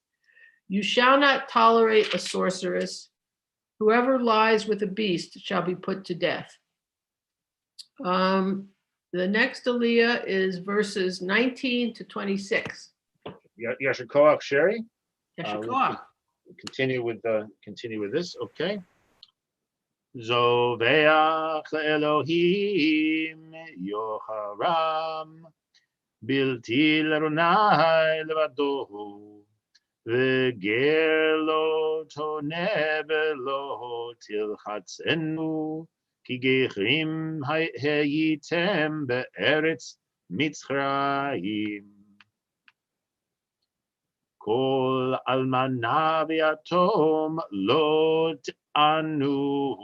G: You shall not tolerate a sorceress. Whoever lies with a beast shall be put to death. The next Aliyah is verses 19 to 26.
B: Yasher Koach, Sherry.
G: Yasher
B: We'll
G: Koach.
B: continue with this. Okay. Zoveach Elohim Yoharam Bilti Lerunai Levadohu V'ger Toneh Lo Tilchatzenu Ki Gechrim Hayitem Be'eretz Mitzrayim Kol Almana V'yatom Lo Anu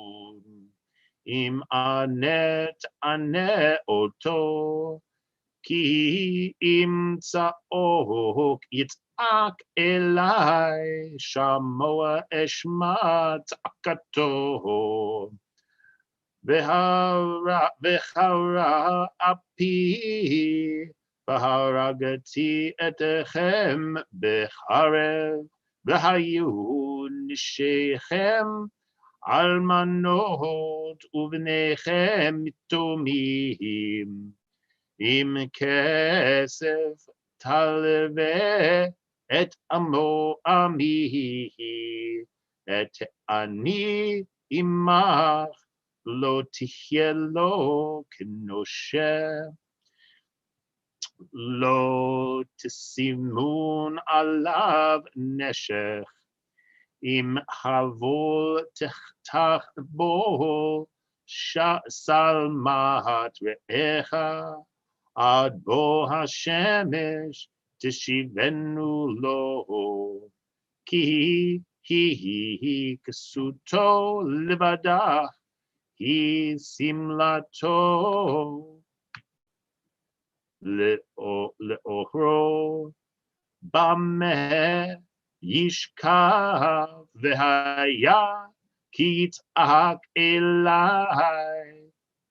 B: Im Anet Ane Oto Ki Imtsaok Yitzak Elai Shamoa Eshma Tzakato V'chara Api V'haragati Etechem B'charev V'hayu Nishechem Almanot Uvnechem Mitomim Im Kesef Talve Et Amo Amihi Et Ani Imach Lo Tichelo Kenoshe Lo Tisimun Alav Neshech Im Havol Techtach Bo Salmahat Re'echa Ad Bo Hashemesh Tishivenu Lo Ki Hi Ksuto Livada Hi Simlato Le'ohro Bameh Yishkav V'haya Ki Yitzhak Elai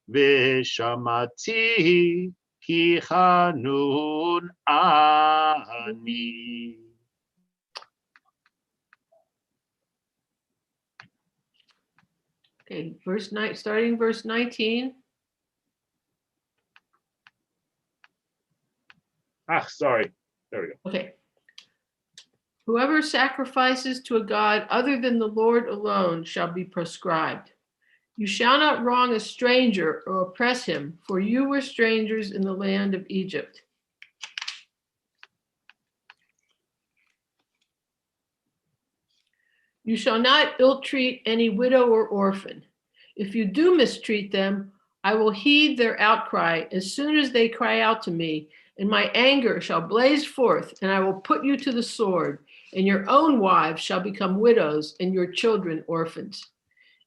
B: V'shamati Ki Chanun Ani.
G: Okay, starting verse 19.
B: Sorry. There we go.
G: Okay. Whoever sacrifices to a god other than the Lord alone shall be proscribed. You shall not wrong a stranger or oppress him, for you were strangers in the land of Egypt. You shall not ill-treat any widow or orphan. If you do mistreat them, I will heed their outcry as soon as they cry out to me, and my anger shall blaze forth, and I will put you to the sword, and your own wives shall become widows, and your children orphans.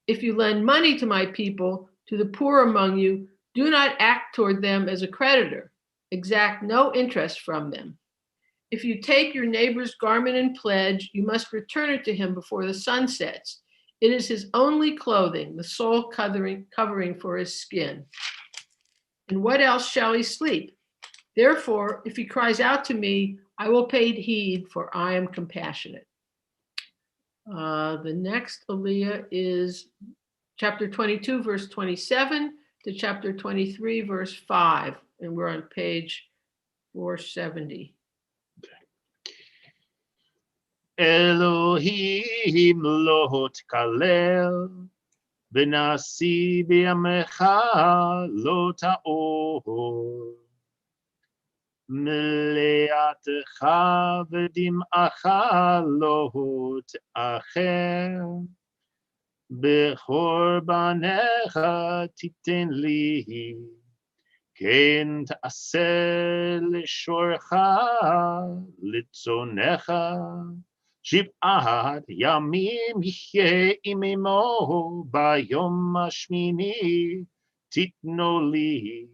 G: If you lend money to my people, to the poor among you, do not act toward them as a creditor. Exact no interest from them. If you take your neighbor's garment in pledge, you must return it to him before the sun sets. It is his only clothing, the sole covering for his skin. And what else shall he sleep? Therefore, if he cries out to me, I will pay heed, for I am compassionate. The next aliyah is chapter 22, verse 27 to chapter 23, verse 5. And we're on page 470.
B: Elohim lo tkalel, v'nasi b'yamecha lo ta'or. מלאתך ודמעך לא תאחר, בחורבניך תיתן לי, כן תעשה לשורך, לצונך, 7 ימים יחיה עממו, ביום השמיני תיתנו לי.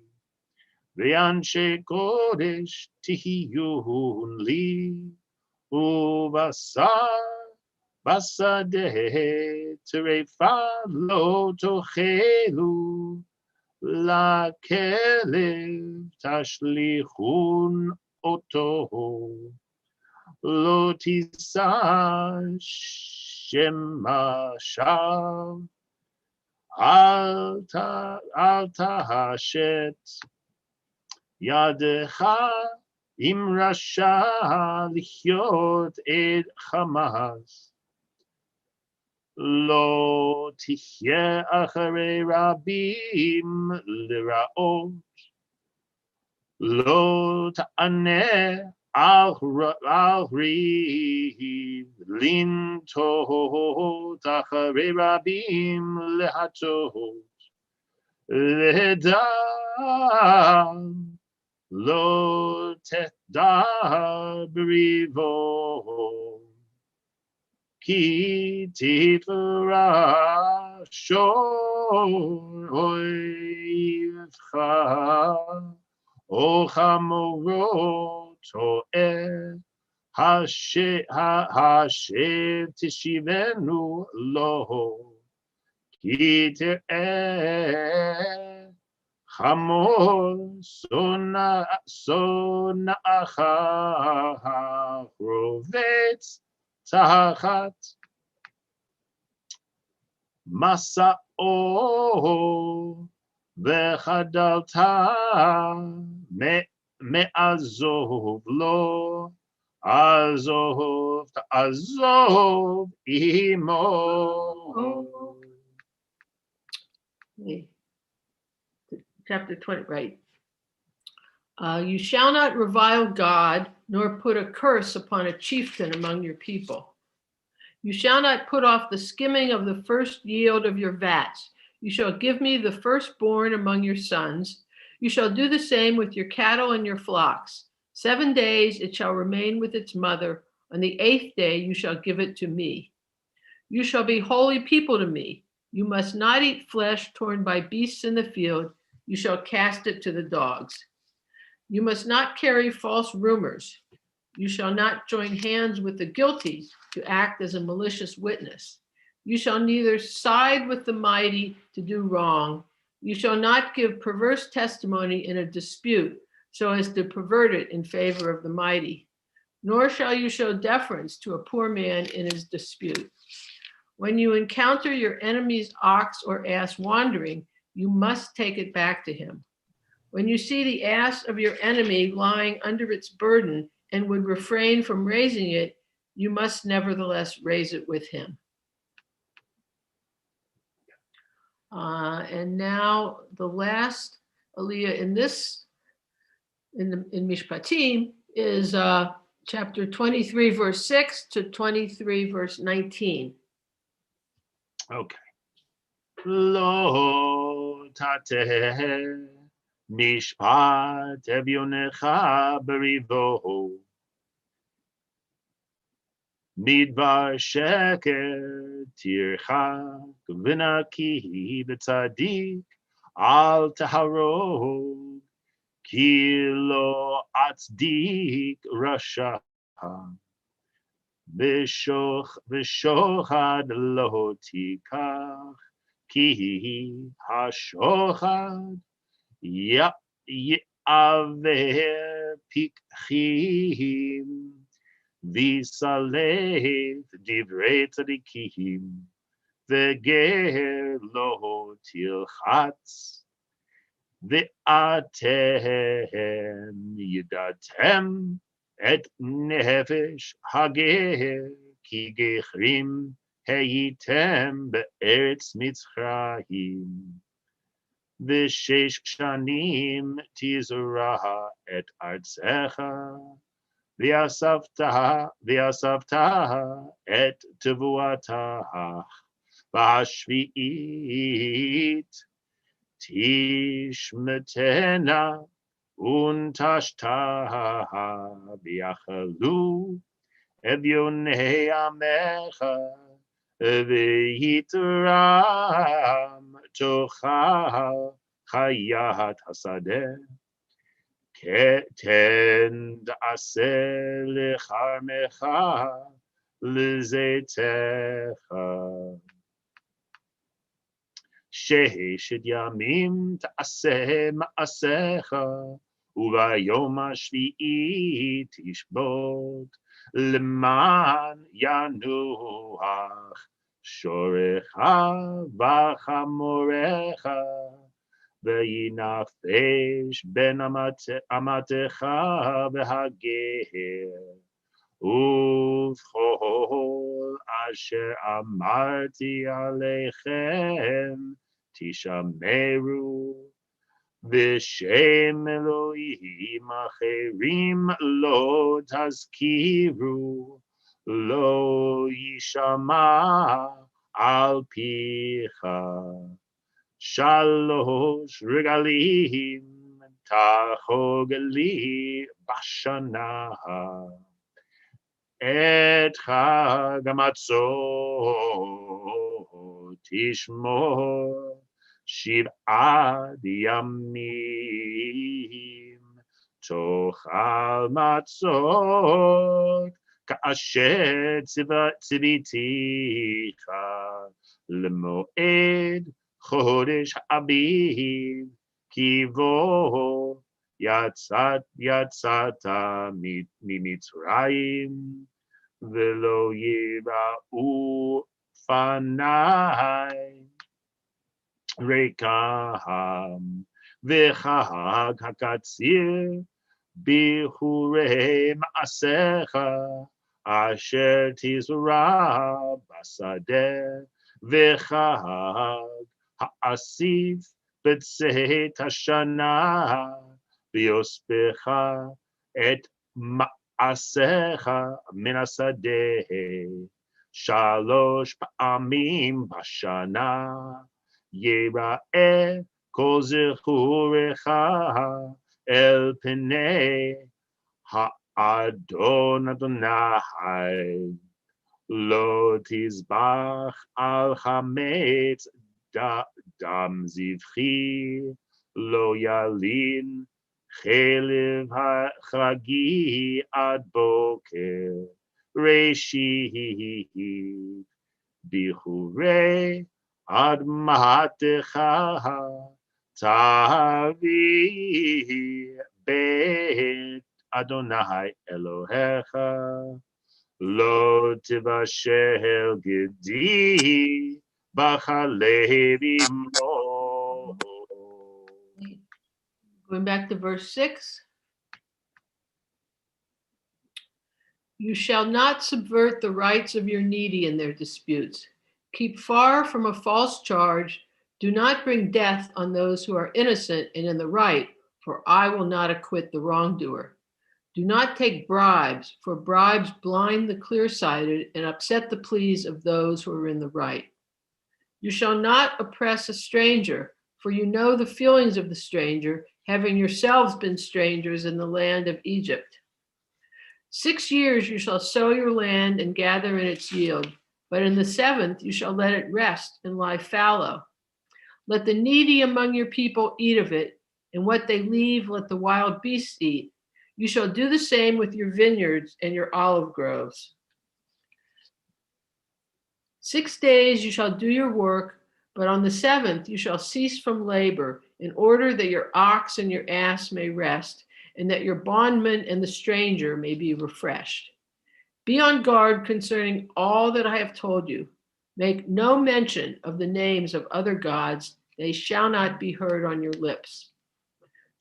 B: ואנשי קודש תהיון לי, ובשר בשדה טרפה לא תאכלו, לכלב תשליכון אותו, לא תישא שמה שווא, אל תהשת ידך אם רשע לחיות את חמאס. לא תחיה אחרי רבים לרעות, לא תענה על ריב לנטות אחרי רבים להטות. לדם לא תחדר בריבו, כי תפרש אויבך, או חמורו טועה, השב תשיבנו לו, כי תראה חמור שונאך רובץ תחת מסעו, וחדלת מעזוב לו, עזוב עמו.
G: Chapter 20, right. You shall not revile God, nor put a curse upon a chieftain among your people. You shall not put off the skimming of the first yield of your vats. You shall give me the firstborn among your sons. You shall do the same with your cattle and your flocks. 7 days it shall remain with its mother. On the 8th day you shall give it to me. You shall be holy people to me. You must not eat flesh torn by beasts in the field. You shall cast it to the dogs. You must not carry false rumors. You shall not join hands with the guilty to act as a malicious witness. You shall neither side with the mighty to do wrong. You shall not give perverse testimony in a dispute so as to pervert it in favor of the mighty. Nor shall you show deference to a poor man in his dispute. When you encounter your enemy's ox or ass wandering, you must take it back to him. When you see the ass of your enemy lying under its burden and would refrain from raising it, you must nevertheless raise it with him. And now the last aliyah in this, in Mishpatim, is chapter 23, verse 6 to 23, verse 19.
B: Okay. Lo tateh mishpat evyonecha berivo midbar sheker tirchak v'naki b'tzadik al taharog ki lo atzdik rasha v'shochad lo tikach ki hashochad ya'aveh pikchim v'salef divrei tzadikim v'ger lo tilchatz v'atem yidatem et nefesh hager ki gechrim הייתם בארץ מצרים, ושש שנים תזרע את ארצך, ואספת את תבואתך, והשביעית תשמטנה ונטשתה, ויאכלו אביוני עמך, ויתרם תאכל חיית השדה, תן תעשה לכרמך לזיתך. ששת ימים תעשה מעשיך, וביום השביעי תשבות, למען ינוח שורך וחמורך, וינפש בין אמתך והגר, ובכל אשר אמרתי עליכם תשמרו, בשם אלוהים אחרים לא תזכירו, לא יישמע על פיך. שלוש רגלים תחוג לי בשנה, את חג המצות תשמור 7 ימים, תאכל מצות כאשר ציוויתיך, למועד חודש אביב, כי בו יצאת ממצרים, ולא יראו פניי ריקם, וחג הקציר בחורי מעשיך, אשר תזרע בשדה, וחג האסיף בצאת השנה, ויוספך את מעשיך מן השדה, 3 פעמים בשנה, יראה כל זכורך אל פני האדון אדוני, לא תזבח על חמץ דם זבחי, לא ילין חלב חגי עד בוקר, ראשית בחורי אדמתך תביא בית אדוני אלוהיך, לא תבשל גדי בחלב אמו.
G: Going back to verse 6. You shall not subvert the rights of your needy in their disputes. Keep far from a false charge. Do not bring death on those who are innocent and in the right, for I will not acquit the wrongdoer. Do not take bribes, for bribes blind the clear-sighted and upset the pleas of those who are in the right. You shall not oppress a stranger, for you know the feelings of the stranger, having yourselves been strangers in the land of Egypt. 6 years you shall sow your land and gather in its yield, but in the 7th you shall let it rest and lie fallow. Let the needy among your people eat of it, and what they leave let the wild beasts eat. You shall do the same with your vineyards and your olive groves. 6 days you shall do your work, but on the 7th you shall cease from labor, in order that your ox and your ass may rest, and that your bondman and the stranger may be refreshed. Be on guard concerning all that I have told you. Make no mention of the names of other gods. They shall not be heard on your lips.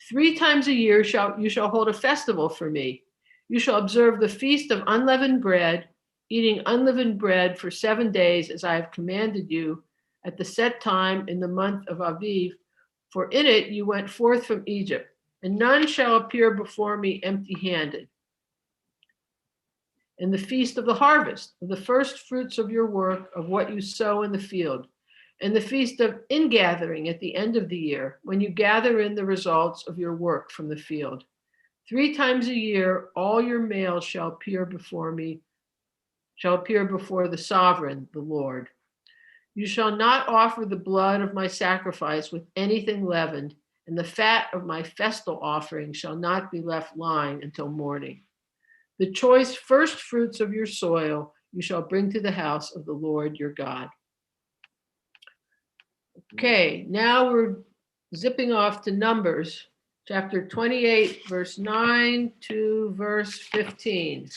G: 3 times a year you shall hold a festival for me. You shall observe the feast of unleavened bread, eating unleavened bread for 7 days, as I have commanded you, at the set time in the month of Aviv, for in it you went forth from Egypt, and none shall appear before me empty-handed. And the feast of the harvest, of the first fruits of your work, of what you sow in the field, and the feast of ingathering at the end of the year, when you gather in the results of your work from the field. 3 times a year, all your males shall appear before me, shall appear before the sovereign, the Lord. You shall not offer the blood of my sacrifice with anything leavened, and the fat of my festal offering shall not be left lying until morning. The choice first fruits of your soil you shall bring to the house of the Lord your God. Okay, now we're zipping off to Numbers, chapter 28, verse 9 to verse 15.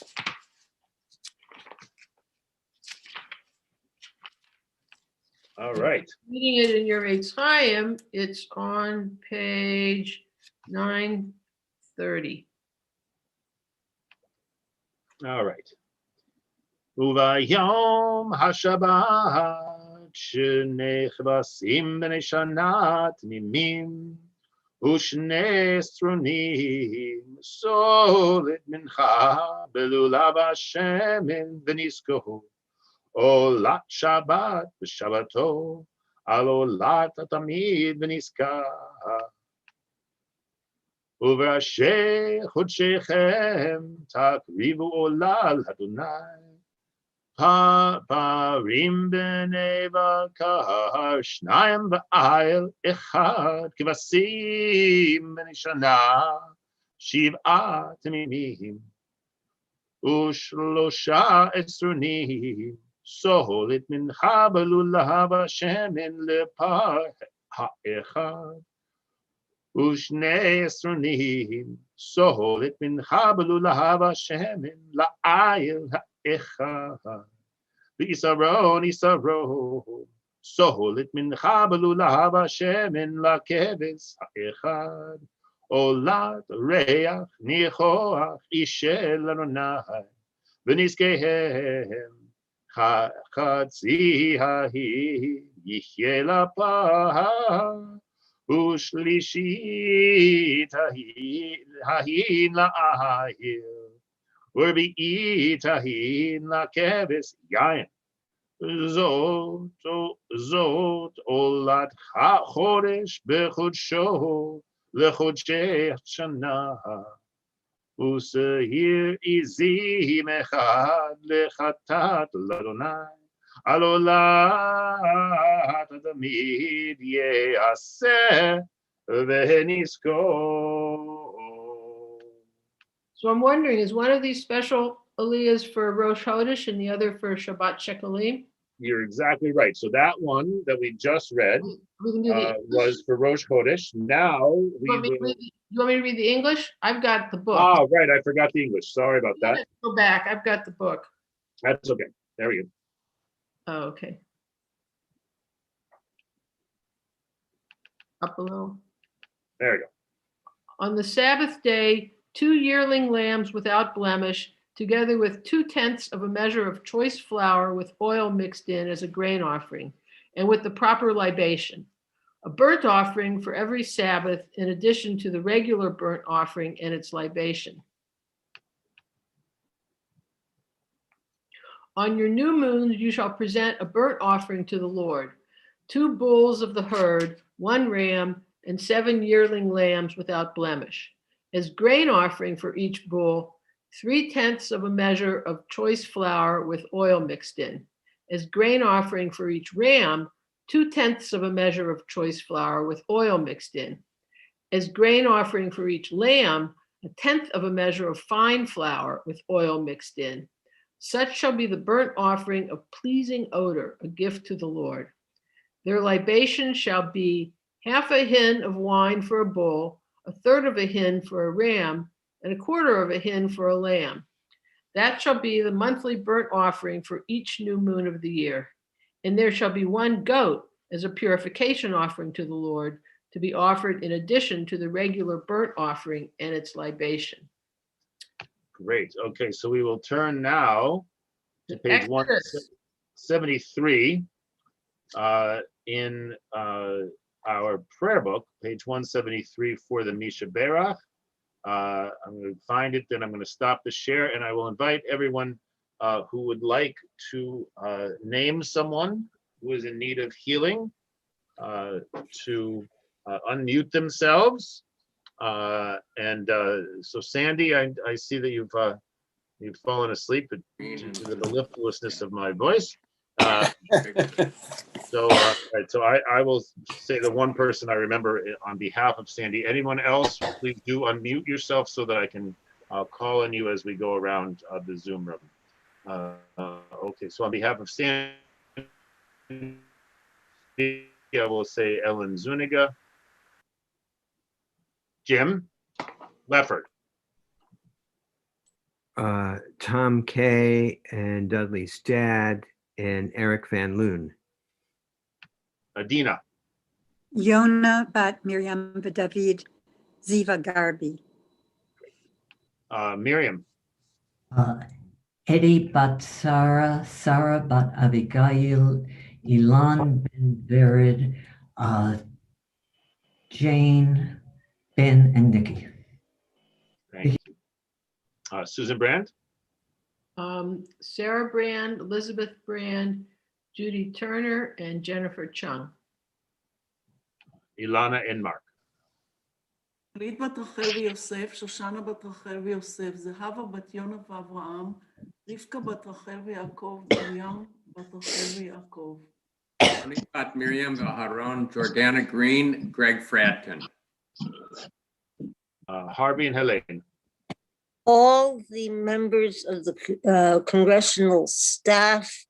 B: All right.
G: Reading it in your Eitz Chaim, it's on page 930.
B: All right. Uvayom hashabat shnei chvasim b'nei shana tmimim u'shnei strunim solet mincha belulav hashemen v'niskohu olat shabbat b'shabbato al olat tamid v'niskah ובראשי חודשיכם תקריבו עולה לאדוני. פערים בני בקר, 2 ואיל 1, כבשים בני שנה, 7 תמימים, ו13 עשרונים, סולת מנחה בלולב השמן לפר האחד. ושני עשרונים, סולת מנחה בלולב השמן לעיל האחד. ויסרון יסרון, סולת מנחה בלולב השמן לכבש האחד. עולת ריח ניחוח אישל אדוני, ונזקיהם חצי ההיא יחיה לפר. ושלישית ההין לעיל, ורביעית ההין לכבש יין. זאת עולת חודש בחודשו לחודשי שנה. ושעיר עזים אחד לחטאת לאדוני. על עולת תמיד יעשה ונזכור.
G: So I'm wondering, is one of these special aliyahs for Rosh Chodesh and the other for Shabbat Shekalim?
B: You're exactly right. So that one that we just read was for Rosh Chodesh. Now we will...
G: You want me to read the English? I've got the book.
B: Oh, right. I forgot the English. Sorry about that.
G: Go back. I've got the book.
B: That's okay. There we go.
G: Oh, okay. Up a little.
B: There you go.
G: On the Sabbath day, 2 yearling lambs without blemish, together with 2/10 of a measure of choice flour with oil mixed in as a grain offering, and with the proper libation. A burnt offering for every Sabbath, in addition to the regular burnt offering and its libation. On your new moons, you shall present a burnt offering to the Lord, 2 bulls of the herd, 1 ram, and 7 yearling lambs without blemish. As grain offering for each bull, 3/10 of a measure of choice flour with oil mixed in. As grain offering for each ram, 2/10 of a measure of choice flour with oil mixed in. As grain offering for each lamb, 1/10 of a measure of fine flour with oil mixed in. Such shall be the burnt offering of pleasing odor, a gift to the Lord. Their libation shall be 1/2 hin of wine for a bull, 1/3 of a hin for a ram, and 1/4 of a hin for a lamb. That shall be the monthly burnt offering for each new moon of the year. And there shall be 1 goat as a purification offering to the Lord, to be offered in addition to the regular burnt offering and its libation.
B: Great. Okay, so we will turn now to page
G: Exodus.
B: 173 in our prayer book, page 173 for the Misha Berach. I'm going to find it, then I'm going to stop the share, and I will invite everyone who would like to name someone who is in need of healing to unmute themselves. So Sandy, I see that you've fallen asleep due to the mellifluousness of my voice. So I will say the one person I remember on behalf of Sandy. Anyone else, please do unmute yourself so that I can call on you as we go around the Zoom room. Okay, so on behalf of Sandy, I will say Ellen Zuniga, Jim Leffert,
F: Tom Kay and Dudley Stad and Eric Van Loon.
B: Adina,
I: Yona Bat Miriam David Ziva Garbi.
B: Miriam,
J: Eddie Bat Sarah, Sarah Bat Abigail, Ilan Ben Vered, Jane, Ben, and Nikki.
B: thank you. Susan Brand,
G: Sarah Brand, Elizabeth Brand, Judy Turner, and Jennifer Chung.
B: Ilana Enmark,
K: כלית בת רחל ויוסף, שושנה בת רחל ויוסף, זהבה בת יונה ואברהם, רבקה בת רחל ויעקב, מרים בת רחל ויעקב.
H: Bat Miriam Aharon, Jordana Green, Greg Fratton.
B: Harvey and Helene,
L: all the members of the congressional staff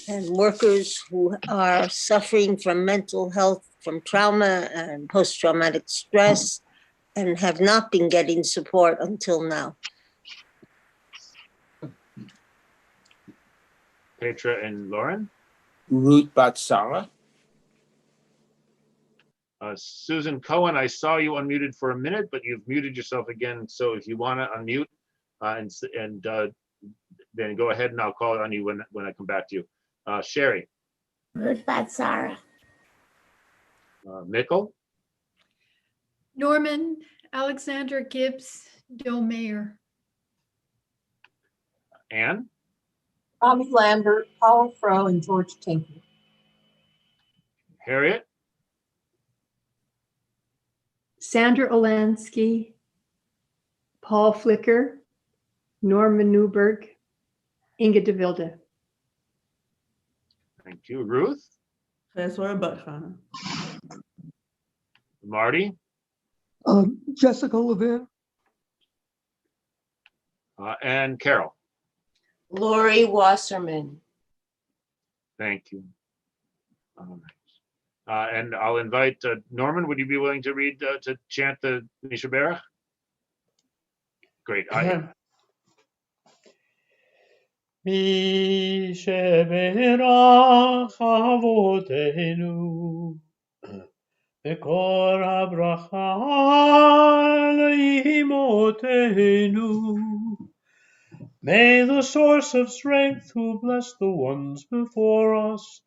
L: and workers who are suffering from mental health, from trauma and post-traumatic stress, and have not been getting support until now.
B: Petra and Lauren,
M: Ruth Bat Sarah,
B: Susan Cohen, I saw you unmuted for a minute, but you've muted yourself again. So if you want to unmute and then go ahead and I'll call on you when I come back to you. Sherry.
C: Ruth Bat Sarah.
B: Mikkel.
N: Norman Alexander Gibbs Domayer.
B: Anne.
O: Tommy Lambert, Paula Froh, and George Tinker.
B: Harriet.
P: Sandra Olansky, Paul Flicker, Norman Newberg, Inga de Wilde.
B: Thank you. Ruth. Marty.
Q: Jessica Levin.
B: And Carol.
O: Lori Wasserman.
B: Thank you. All right. And I'll invite Norman. Would you be willing to read, to chant the Misha Berach? Great.
A: Misha Berach Avoteinu V'kol habracha leimotenu May the source of strength who bless the ones before us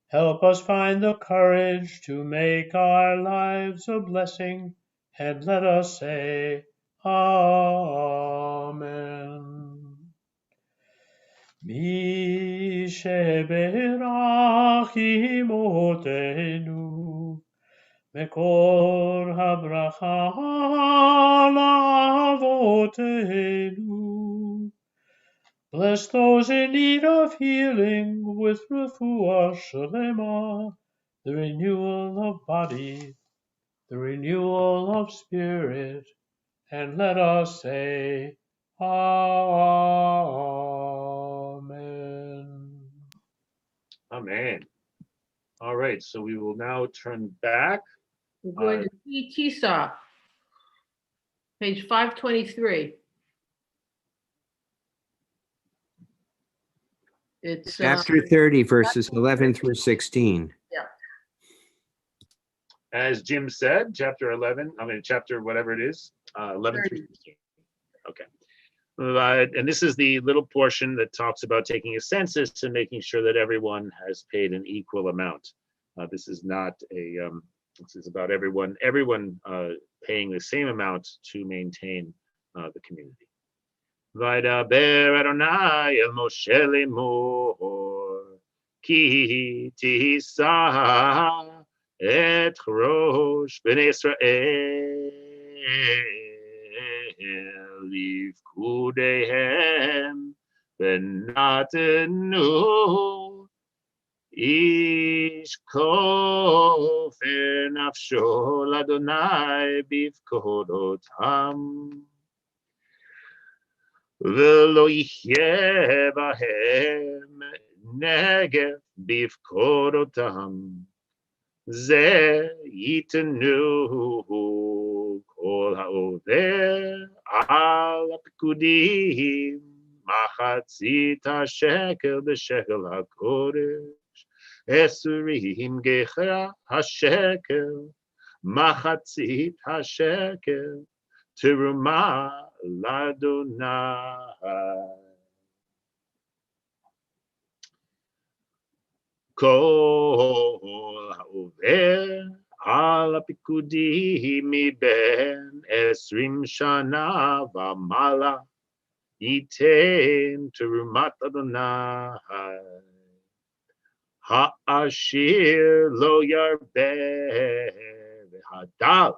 A: help us find the courage to make our lives a blessing, and let us say, Amen. Mi sheberach imotenu, mekor habracha lavotenu. Bless those in need of healing with refuah shalema, the renewal of body, the renewal of spirit, and let us say, Amen.
B: Amen. All right, so we will now turn back.
G: We're going to see Tisa, page 523. It's
F: Chapter 30, verses 11 through 16.
G: Yeah.
B: As Jim said, chapter whatever it is, 11 through 16. Okay. And this is the little portion that talks about taking a census and making sure that everyone has paid an equal amount. This is not a, this is about everyone paying the same amount to maintain the community. Vaydaber Adonai el Moshe lemor, ki tisa et rosh bnei Israel lifkudehem v'natenu ish kofer nafsho l'Adonai bivkodotam. V'lo yihye bahem negev bivkodotam. Ze yitenu kol ha'over al ha'pekudim machatzit ha'shekel b'shekel ha'kodesh esrim gechra ha'shekel machatzit ha'shekel teruma l'Adonai. Kol ha'over al ha'pekudim miben esrim shana v'mala yitem terumat Adonai. Ha'ashir lo yarbeh v'hadal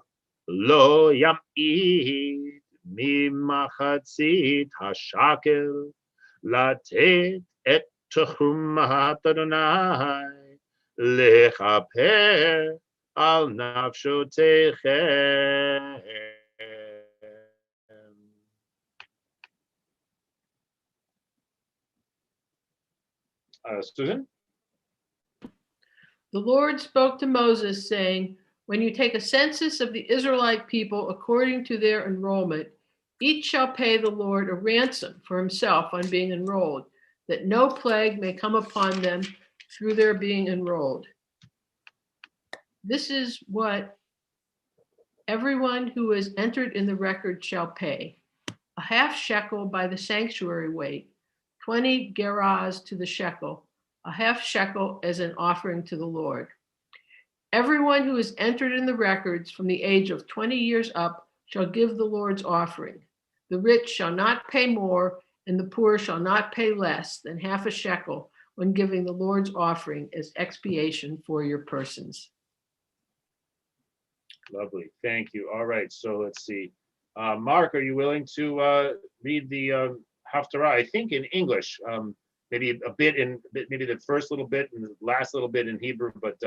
B: lo yam'id mimachatzit ha'shakel latet et terumat Adonai lechaper al nafshotechem. Susan?
G: The Lord spoke to Moses, saying, when you take a census of the Israelite people according to their enrollment, each shall pay the Lord a ransom for himself on being enrolled, that no plague may come upon them through their being enrolled. This is what everyone who is entered in the record shall pay: a half shekel by the sanctuary weight, 20 gerahs to the shekel, a half shekel as an offering to the Lord. Everyone who is entered in the records from the age of 20 years up shall give the Lord's offering. The rich shall not pay more, and the poor shall not pay less than half a shekel when giving the Lord's offering as expiation for your persons.
B: Lovely, thank you. All right, so let's see. Mark, are you willing to read the Haftarah? I think in English, maybe a bit in, maybe the first little bit and the last little bit in Hebrew, but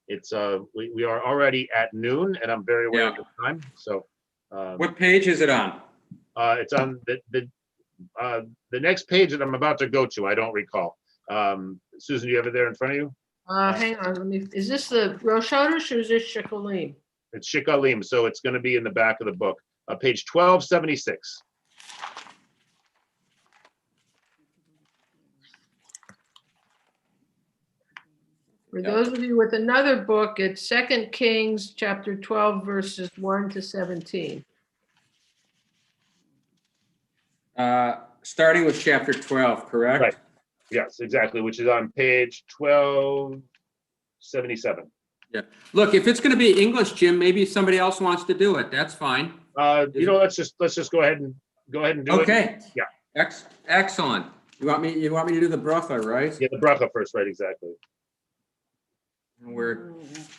B: it's we are already at noon, and I'm very aware of the time. So,
H: what page is it on?
B: It's on the next page that I'm about to go to. I don't recall. Susan, do you have it there in front of you?
G: Hang on, let me. Is this the Rosh Chodesh or is this Shekalim?
B: It's Shekalim, so it's going to be in the back of the book, page 1276.
G: For those of you with another book, it's 2 Kings chapter 12, verses 1 to 17.
H: starting with chapter 12, correct?
B: Right. Yes, exactly, which is on page 1277.
H: Yeah. Look, if it's going to be English, Jim, maybe somebody else wants to do it. That's fine.
B: Let's just go ahead and do it.
H: Okay.
B: Yeah.
H: Excellent. You want me to do the bracha, right?
B: Yeah, the bracha first, right? Exactly.
H: We're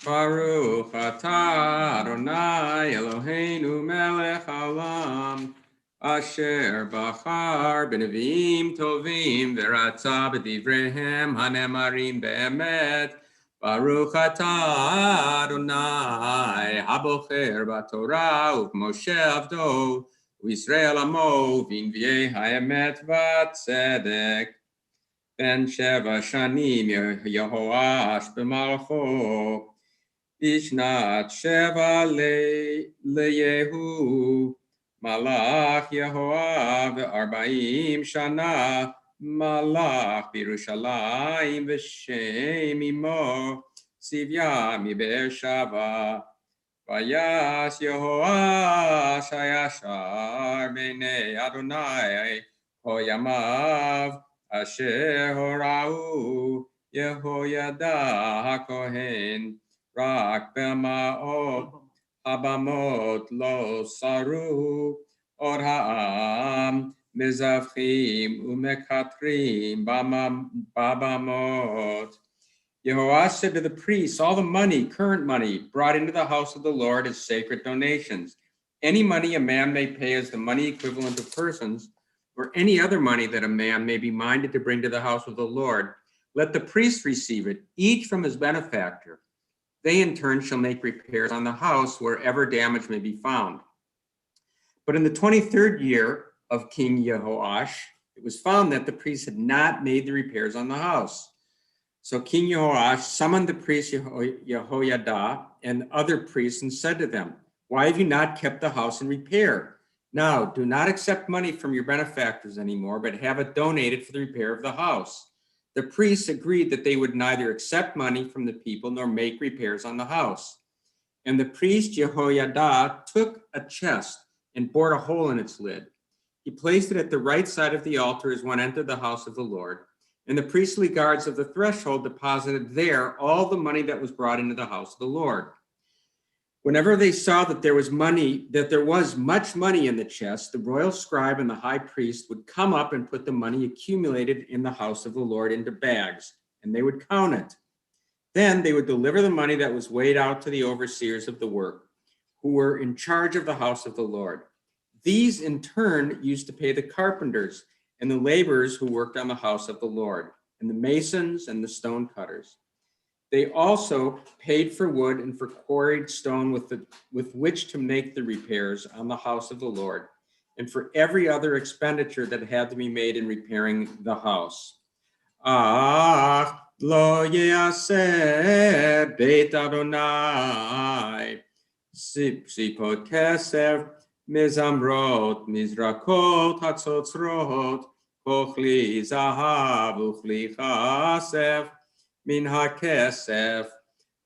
H: Baruch atah Adonai Eloheinu melech haolam asher bachar b'neviim tovim v'ratza b'divrehem hanemarim be'emet Baruch atah Adonai habocher b'torah u'moshe avdo u'Yisrael amo v'nviei ha'emet v'tzedek Ben Sheva Shanim Yehoash b'malcho Bishnat Sheva leYehu Malach Yehoah v'arbaim Shana Malach b'Yerushalayim v'Shem imo Sivya miBe'er Shava Vayas Yehoash hayashar b'nei Adonai Hoyamav Asher horau Yehoyada HaKohen Rak b'ma'ot habamot lo saru Or ha'am mezavchim umekatrim babamot. Yehoash said to the priests, all the money, current money, brought into the house of the Lord is sacred donations. Any money a man may pay as the money equivalent of persons, or any other money that a man may be minded to bring to the house of the Lord, let the priest receive it, each from his benefactor. They in turn shall make repairs on the house wherever damage may be found. But in the 23rd year of King Yehoash, it was found that the priests had not made the repairs on the house. So King Yehoash summoned the priest Yehoyada and other priests and said to them, why have you not kept the house in repair? Now, do not accept money from your benefactors anymore, but have it donated for the repair of the house. The priests agreed that they would neither accept money from the people nor make repairs on the house. And the priest Jehoiada took a chest and bored a hole in its lid. He placed it at the right side of the altar as one entered the house of the Lord. And the priestly guards of the threshold deposited there all the money that was brought into the house of the Lord. Whenever they saw that there was much money in the chest, the royal scribe and the high priest would come up and put the money accumulated in the house of the Lord into bags, and they would count it. Then they would deliver the money that was weighed out to the overseers of the work, who were in charge of the house of the Lord. These in turn used to pay the carpenters and the laborers who worked on the house of the Lord, and the masons and the stone cutters. They also paid for wood and for quarried stone with which to make the repairs on the house of the Lord, and for every other expenditure that had to be made in repairing the house. Lo yaseh beit Adonai sipsipot keser mizamrot mizrakot hatzotzrot kochli zahav uchli chasef Min hakesef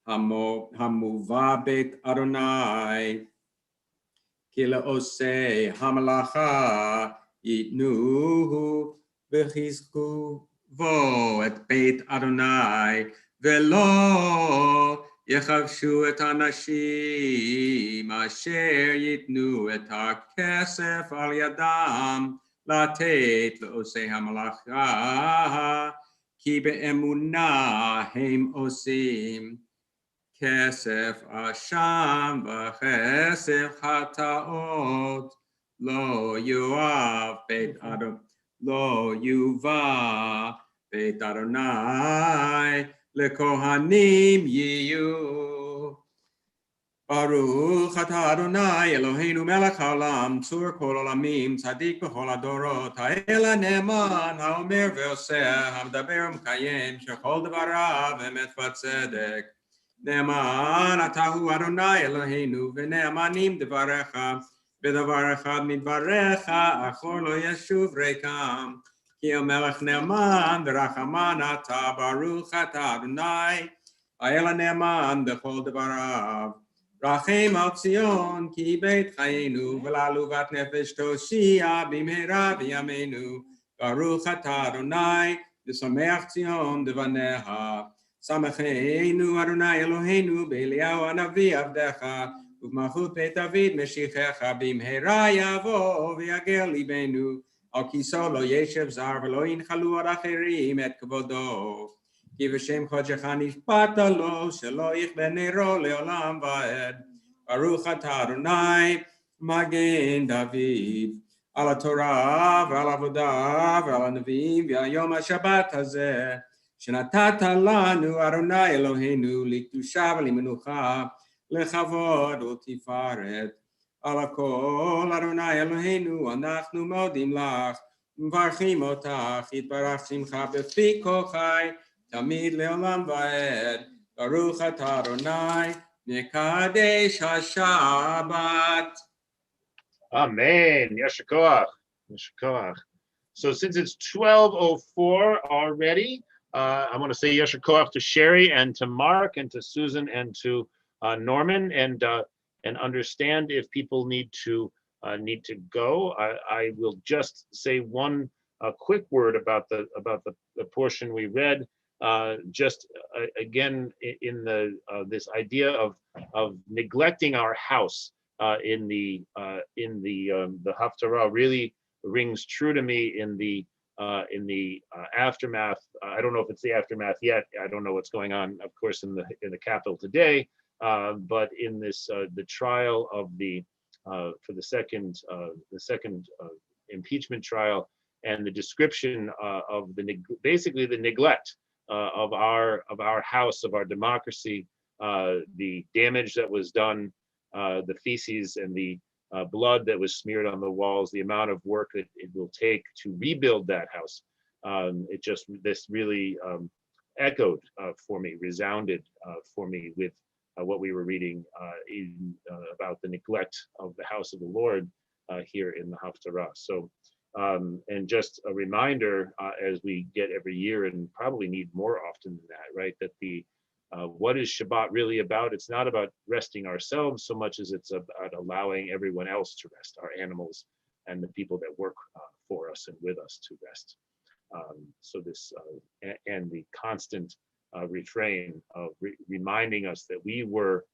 H: hamuva beit Adonai kila osei hamalacha yitnuhu v'chizku vo et beit Adonai velo yechavshu et anashim asher yitnu et hakesef al yadam latet leosei hamalacha Ki be'emunah heim osim kesef asham v'chesef hataot lo yuav beit Adonai lo yuva beit Adonai lekohanim yiyu Baruch atah Adonai Eloheinu melech haolam tzur kol olamim tzadik b'chol hadorot ha'ela ne'eman ha'omer ve'oseh ha'medaber u'mekayem shechol devarav emet v'tzedek ne'eman atahu Adonai Eloheinu v'ne'emanim devarecha v'davar echad midvarecha achor lo yeshuv rekam ki el-melech ne'eman v'rachaman atah Baruch atah Adonai ha'ela ne'eman b'chol devarav רחם על ציון כי בית חיינו ולעלובת נפש תושיע במהרה בימינו. ברוך אתה אדוני ושמח ציון דבניה. שמחנו אדוני אלוהינו באליהו הנביא עבדך ובמלכות בית דוד משיחך במהרה יבוא ויגר ליבנו. על כיסו לא ישב זר ולא ינחלו על אחרים את כבודו. כי בשם קודשך נשבעת לו שלא יכבה נרו לעולם ועד. ברוך אתה אדוני מגן דוד. על התורה ועל העבודה ועל הנביאים ועל יום השבת הזה שנתת לנו אדוני אלוהינו לקדושה ולמנוחה לכבוד ותפארת. על הכל אדוני אלוהינו אנחנו מודים לך ומברכים אותך יתברך שמך בפי כל חי תמיד לעולם ועד. ברוך אתה אדוני מקדש השבת.
B: Amen. Yesher koach. Yesher koach. So since it's 12:04 already, I want to say Yesher koach to Sherry and to Mark and to Susan and to Norman and understand if people need to go. I will just say one quick word about the portion we read. Just again in the this idea of neglecting our house in the Haftarah really rings true to me in the aftermath. I don't know if it's the aftermath yet. I don't know what's going on, of course, in the capital today. But in this the trial of for the second impeachment trial and the description of basically the neglect of our house, of our democracy, the damage that was done, the feces and the blood that was smeared on the walls, the amount of work that it will take to rebuild that house. This really echoed for me, resounded for me with what we were reading about the neglect of the house of the Lord here in the Haftarah. So, and just a reminder, as we get every year, and probably need more often than that, right? That what is Shabbat really about? It's not about resting ourselves so much as it's about allowing everyone else to rest, our animals and the people that work for us and with us to rest. So this and the constant refrain of reminding us that we were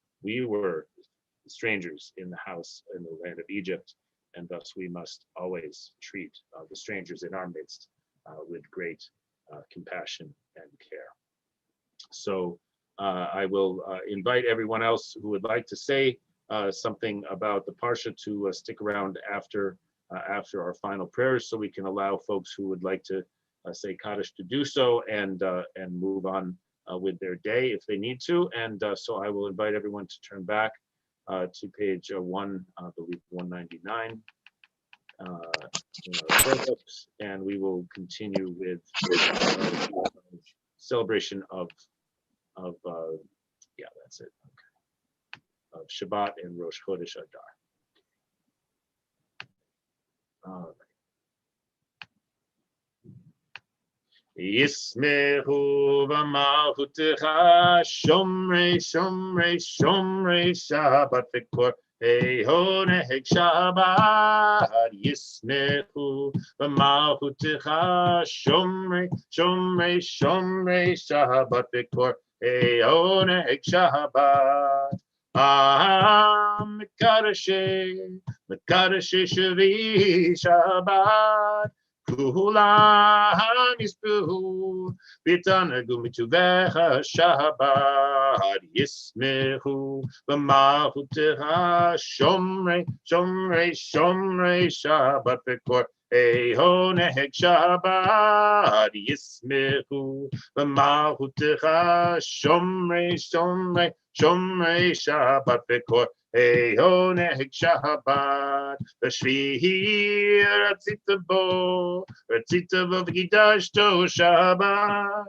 B: strangers in the house in the land of Egypt, and thus we must always treat the strangers in our midst with great compassion and care. So I will invite everyone else who would like to say something about the Parsha to stick around after our final prayers, so we can allow folks who would like to say Kaddish to do so and move on with their day if they need to. And so I will invite everyone to turn back to page 199 in our prayer books, and we will continue with celebration of yeah, that's it. Okay. Of Shabbat and Rosh Chodesh Adar. All right. Yismechu v'malchutecha shomrei shomrei shomrei Shabbat v'kor honeg Shabbat. Yismechu v'malchutecha shomrei shomrei shomrei Shabbat v'kor honeg Shabbat. Mekadashei Shvi Shabbat. Kulan yispehu b'tanagu mituvecha Shabbat. Yismechu b'malchutecha shomrei shomrei shomrei Shabbat v'kor honeg Shabbat. Yismechu b'malchutecha shomrei shomrei shomrei Shabbat v'kor honeg Shabbat. V'shvihi ratzita bo v'kidashto Shabbat.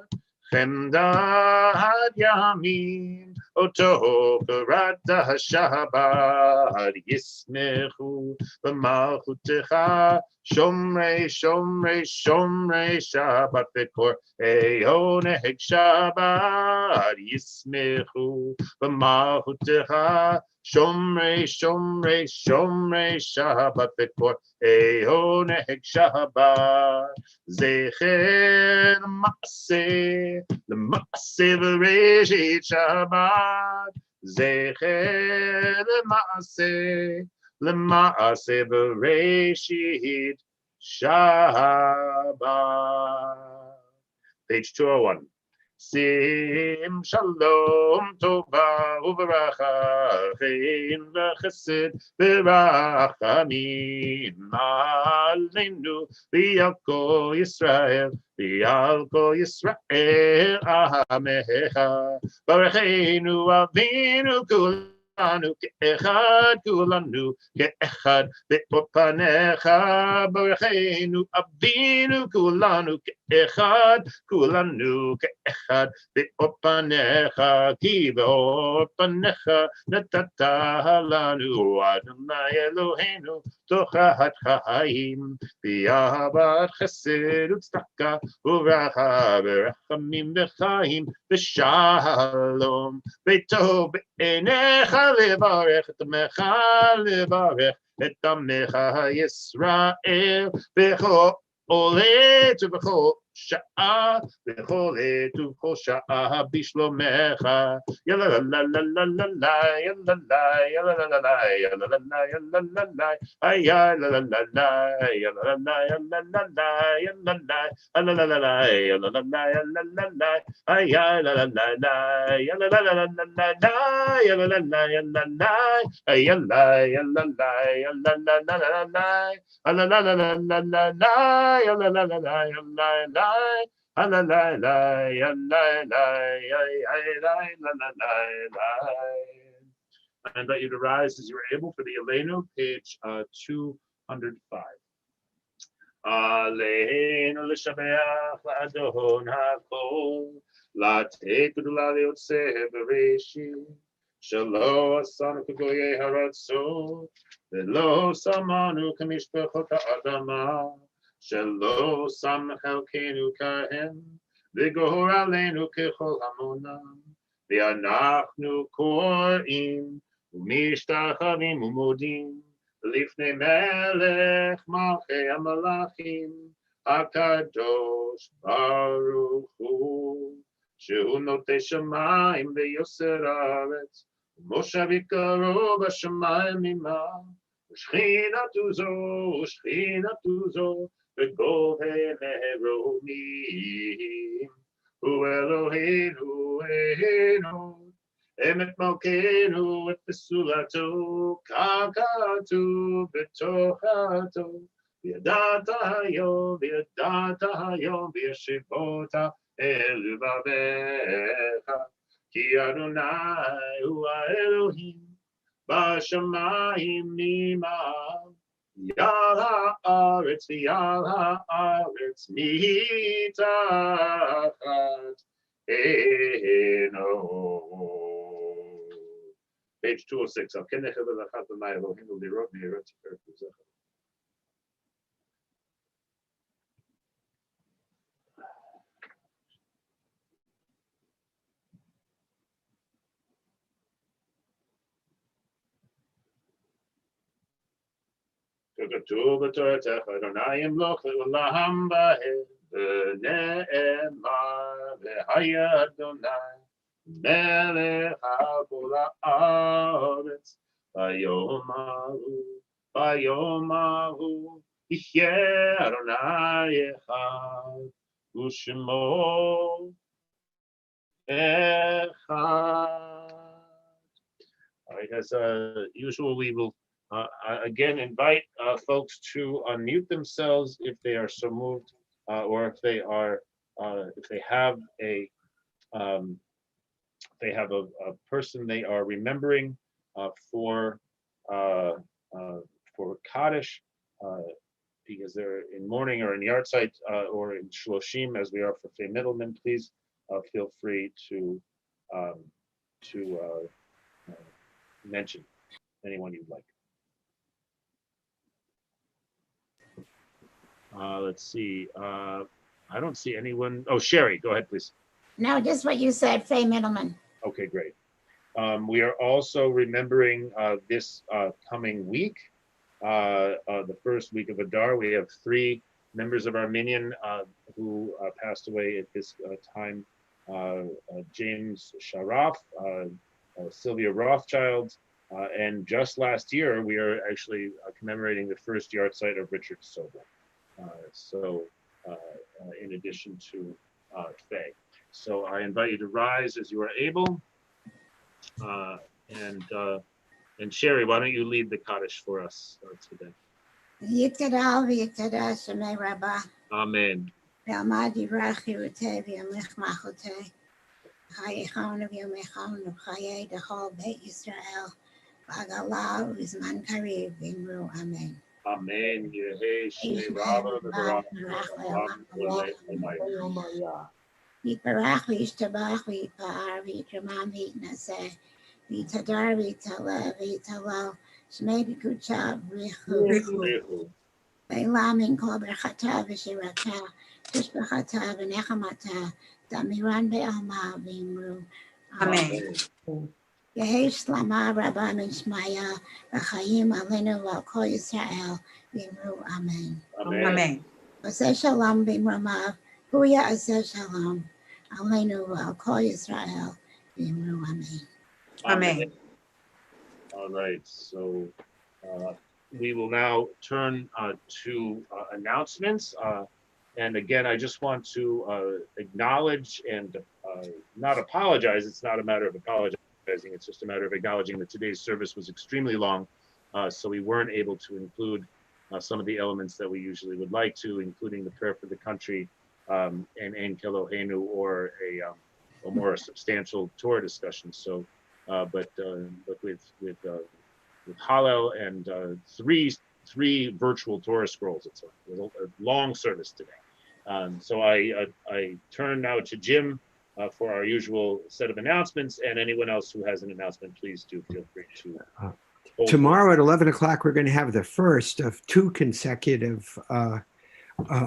B: Chemdad yamim oto karata Shabbat. Yismechu b'malchutecha shomrei shomrei shomrei Shabbat v'kor honeg Shabbat. Yismechu b'malchutecha Shomrei, Shomrei, Shomrei Shabbat Vekor Eoneg Shabbat. Zecher L'Maaseh V'Reshit Shabbat. Zecher L'Maaseh V'Reshit Shabbat. Page 201. Sim Shalom Tova Uveracha Chein V'Chesed V'Rachamim Aleinu V'Al Kol Yisrael V'Al Kol Yisrael Amecha Barecheinu Avinu Kulanu Ke'echad Kulanu Ke'echad Be'opanecha Barecheinu Avinu Kulanu Ke'echad Kulanu Ke'echad Be'opanecha Ki Be'opanecha Natata Lanu Adonai Eloheinu Tochat Chaim V'Ahavat Chesed U'Tzedaka U'Racha V'Rachamim V'Chaim V'Shalom V'Tov B'Einecha Levarech Et Amecha Levarech Et Amecha Yisrael V'Chol Olet V'Chol Sha'ah V'Chol Et V'Chol Sha'ah B'Shlomecha Yalla la la la la la la Yalla la Yalla la la la Yalla la la Yalla la la Ayya la la la la Yalla la la Yalla la la Yalla la la la la la Yalla la la Yalla la la Ayya la la la la Yalla la la la la la Yalla la la Yalla la Ayya la Yalla la Yalla la la la la la la la la la la la Yalla la la la Yalla la La la la la la la la la. I invite you to rise as you are able for the Aleinu, page 205. Aleinu l'shabeach la'adon ha'kol, la'tei gdula liyotzeh b'reishit, shelo asanu k'goyei haratzot, v'lo samanu k'mishpachot ha'adama. Shelo sam chelkenu kahem, v'gohor aleinu kechol hamonam, v'anachnu korim, u'mishtachavim u'modim, lifnei melech malchei hamalachim, hakadosh baruch hu, shehu notei shamayim v'yoser haaretz, u'moshav yikaro b'shamayim imah, u'shchinatu zo, V'govei meromim, Hu Eloheinu, Emet Malkeinu, Et Besulato, Kakatu, Betochato, V'yadata hayom, V'yashivota eluvavecha, Ki Adonai Hu Elohim, B'shamayim nimah. Yal haaretz mitachat eno. Page 206. Al ken nechel v'lachat b'may Eloheinu lirot me'eretz perkuzecha. כתוב בתורתך, אדוני ימלוך לעולם בהם, ונאמר, והיה אדוני מלך על כל הארץ, ביום ההוא, יחיה אדוני אחד, ושמו אחד. All right, as usual, we will again invite folks to unmute themselves if they are so moved, or if they are if they have a person they are remembering for Kaddish, because they're in mourning or in yahrzeit or in shloshim, as we are for Fei Middleman. Please feel free to mention anyone you'd like. Let's see. I don't see anyone. Oh, Sherry, go ahead, please.
C: No, just what you said, Faye Middleman.
B: Okay, great. We are also remembering this coming week, the first week of Adar. We have 3 members of our minyan who passed away at this time. James Sharaf, Sylvia Rothschild, and just last year, we are actually commemorating the first yahrzeit of Richard Sobel. In addition to Faye. So I invite you to rise as you are able. And Sherry, why don't you lead the Kaddish for us today?
C: Yitadal v'yitada shemei Rabbah.
B: Amen.
C: V'almad yivrach yirutei v'yamlich machotei. Chayichon v'yomechon v'chayei d'chol Beit Yisrael. V'agalah v'zman kariv v'imru amen.
B: Amen. Yehei Shnei Rabba v'Barach
C: Yitbarach v'yishtabach v'yipa'ar v'yitramam v'yitnaseh. V'yitadar v'yitaleh v'yitalel. Shmei b'kuchav v'richu. Ve'la min kol berchata v'shirata. Tishbachata v'nechamata. Damiran be'alma v'imru.
I: Amen.
C: Yehi shlama rabba min shmaya. V'chayim alenu v'al kol Yisrael. V'imru amen.
I: Amen.
C: Aseh shalom b'imramav. Huya aseh shalom. Alenu v'al kol Yisrael. V'imru amen.
I: Amen.
B: All right, so we will now turn to announcements. And again, I just want to acknowledge and not apologize. It's not a matter of apologizing. It's just a matter of acknowledging that today's service was extremely long. So we weren't able to include some of the elements that we usually would like to, including the prayer for the country and Ein Kelohenu, or a more substantial Torah discussion. So, but with Hallel and three virtual Torah scrolls, it was a long service today. So I turn now to Jim for our usual set of announcements, and anyone else who has an announcement, please do feel free to.
F: Tomorrow at 11 o'clock, we're going to have the first of 2 consecutive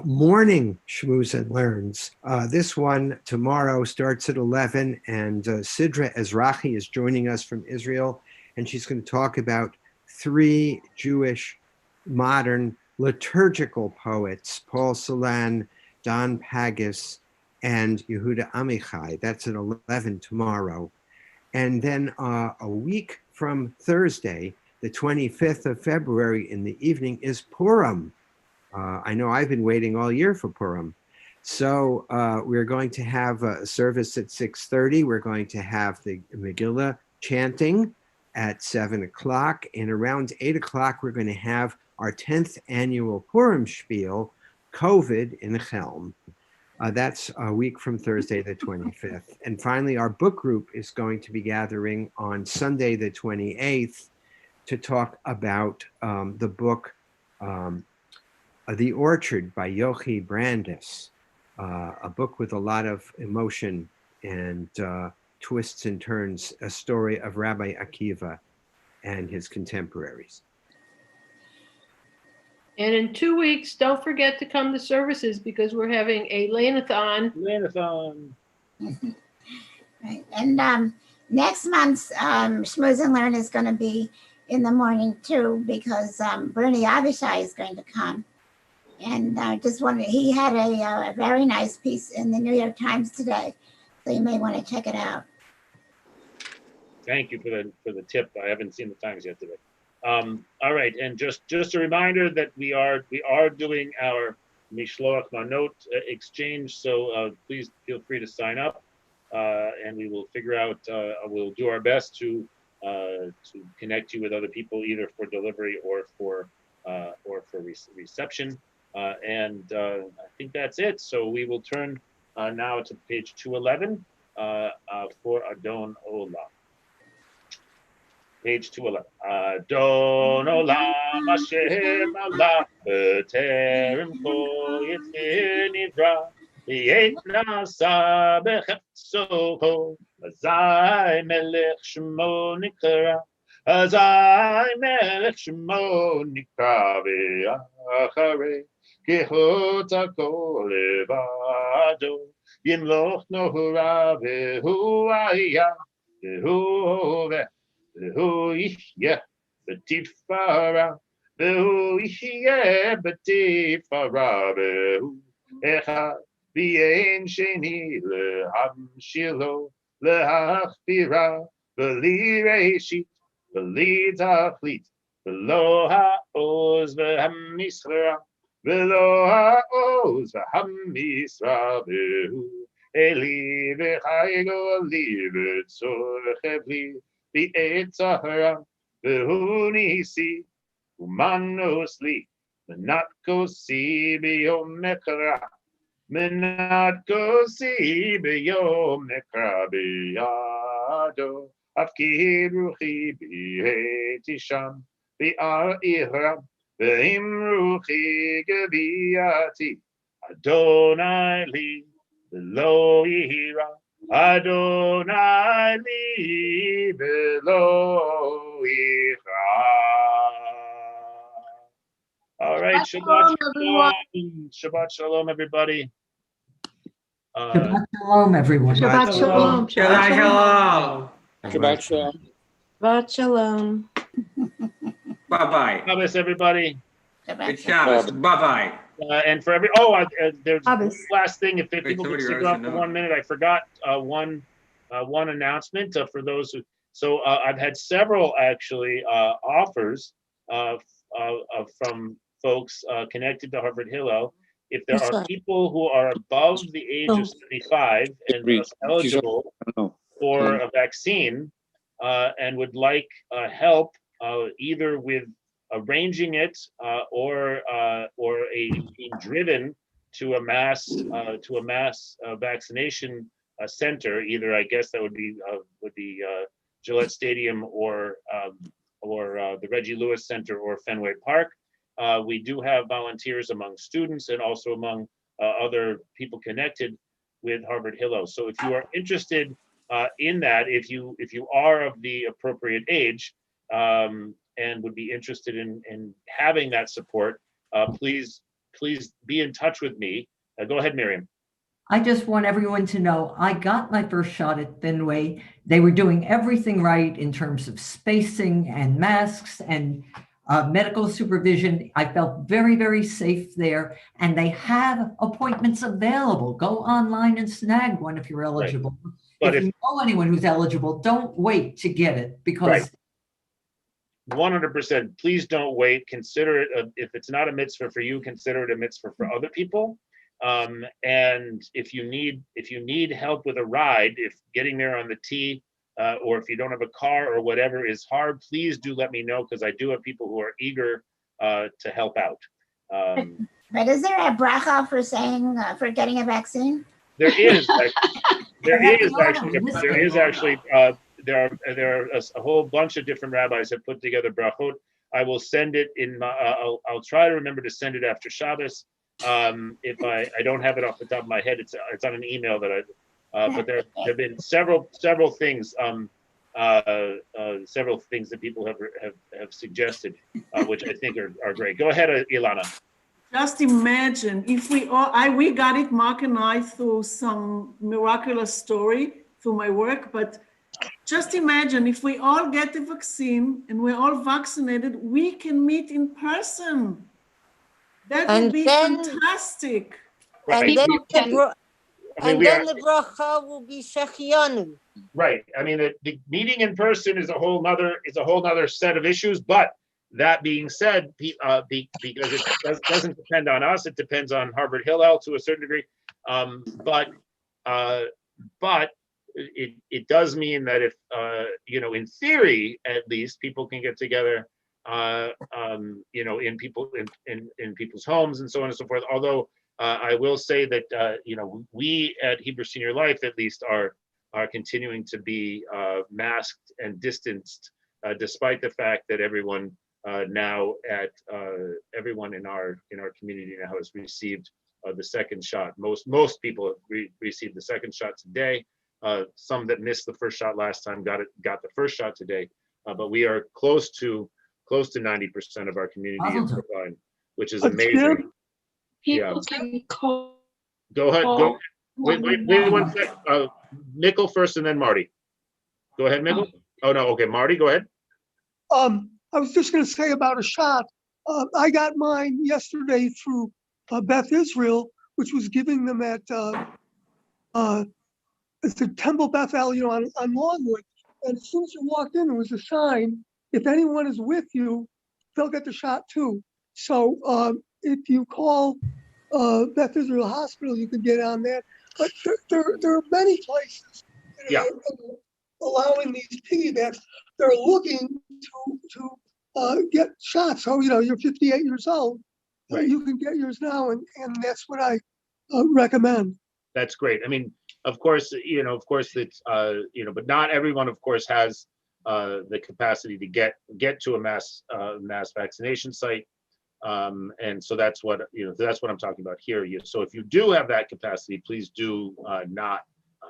F: morning Shmooze and Learns. This one tomorrow starts at 11, and Sidra Ezrahi is joining us from Israel, and she's going to talk about 3 Jewish modern liturgical poets, Paul Celan, Don Pagis, and Yehuda Amichai. That's at 11 tomorrow. And then a week from Thursday, the 25th of February in the evening, is Purim. I know I've been waiting all year for Purim. So we're going to have a service at 6:30. We're going to have the Megillah chanting at 7 o'clock. And around 8 o'clock, we're going to have our 10th annual Purim Spiel, COVID in Chelm. That's a week from Thursday, the 25th. And finally, our book group is going to be gathering on Sunday, the 28th, to talk about the book, The Orchard by Yochi Brandis, a book with a lot of emotion and twists and turns, a story of Rabbi Akiva and his contemporaries.
G: And in 2 weeks, don't forget to come to services because we're having a Lane-a-thon.
C: Right. And next month's Shmooze and Learn is going to be in the morning too, because Bernie Avishai is going to come. And I just wanted, he had a very nice piece in the New York Times today, so you may want to check it out.
B: Thank you for the tip. I haven't seen the Times yet today. All right, and just a reminder that we are doing our Mishloach Manot exchange, so please feel free to sign up, and we will figure out. We'll do our best to connect you with other people, either for delivery or for reception. And I think that's it. So we will turn now to page 211 for Adon Olam. Page 211. Adon Olam Hashem Allah B'terem Kol Yitzir Nivra V'yet Nasa B'chefso Azai Melech Shemo Nikra Azai Melech Shemo Nikra V'acharei Kehot HaKol Levado Yimloch Nohura V'hu Ayah Behu Yihye Betifara, Behu Yihye Betifara, Behu Echad V'yein Sheni Lehamshilo Lehachbira, B'li Reshit, B'li Tachlit, V'lo ha'oz v'hamisra, V'lo ha'oz v'hamisra, Behu Eli v'chaygo li v'tzorchevli v'etzahara v'hu nisi umanos li menat kosi b'yom mekra menat kosi b'yom mekra b'yado afki ruchi b'hetisham b'ar'ira v'im ruchi geviyati Adonai li Below Yira, Adonai li below Yira. All right, Shabbat Shalom. Shabbat Shalom, everybody.
J: Shabbat Shalom, everyone.
P: Shabbat Shalom.
H: Shabbat Shalom.
M: Shabbat Shalom.
I: Shabbat Shalom.
H: Bye-bye.
B: Shabbos, everybody.
H: Good Shabbos. Bye-bye.
B: And for every, there's one last thing. If people could stick around for 1 minute, I forgot one announcement for those who. So I've had several actually offers from folks connected to Harvard Hillel. If there are people who are above the age of 75 and thus eligible for a vaccine and would like help either with arranging it or being driven to a mass vaccination center, either I guess that would be Gillette Stadium or the Reggie Lewis Center or Fenway Park. We do have volunteers among students and also among other people connected with Harvard Hillel. So if you are interested in that, if you are of the appropriate age, and would be interested in having that support, please be in touch with me. Go ahead, Miriam.
J: I just want everyone to know I got my first shot at Fenway. They were doing everything right in terms of spacing and masks and medical supervision. I felt very, very safe there. And they have appointments available. Go online and snag one if you're eligible. Right. But if you know anyone who's eligible, don't wait to get it because
B: right. 100%. Please don't wait. Consider it, if it's not a mitzvah for you, consider it a mitzvah for other people. And if you need help with a ride, if getting there on the T, or if you don't have a car or whatever is hard, please do let me know, because I do have people who are eager to help out.
C: But is there a bracha for saying for getting a vaccine?
B: There is. There are a whole bunch of different rabbis have put together brachot. I will send it in my, I'll try to remember to send it after Shabbos. If I don't have it off the top of my head, it's on an email that but there have been several things, several things that people have suggested, which I think are great. Go ahead, Ilana.
K: Just imagine if we got it, Mark and I, through some miraculous story through my work, but just imagine if we all get the vaccine and we're all vaccinated, we can meet in person. That would be fantastic.
B: Right.
L: And then the bracha will be Shechianu.
B: Right. I mean, the meeting in person is a whole nother set of issues. But that being said, because it doesn't depend on us, it depends on Harvard Hillel to a certain degree. But it does mean that if in theory at least, people can get together in people's homes and so on and so forth. Although I will say that we at Hebrew Senior Life at least are continuing to be masked and distanced, despite the fact that everyone everyone in our community now has received the second shot. Most people have received the second shot today. Some that missed the first shot last time got the first shot today, but we are close to 90% of our community in Brookline, which is amazing.
O: People can call.
B: Go ahead. Wait 1 sec. Mikkel first, and then Marty. Go ahead, Miguel. Oh, no. Okay, Marty, go ahead.
Q: I was just going to say about a shot. I got mine yesterday through Beth Israel, which was giving them at it's the Temple Bethel, on Longwood. And as soon as you walked in, there was a sign: if anyone is with you, they'll get the shot too. So if you call Beth Israel Hospital, you can get on that. But there are many places that are allowing these piggybacks. They're looking to get shots. So you're 58 years old,
B: Right.
Q: You can get yours now, and that's what I recommend.
B: That's great. I mean, of course, it's but not everyone, of course, has the capacity to get to a mass vaccination site. And so that's what I'm talking about here. So if you do have that capacity, please do not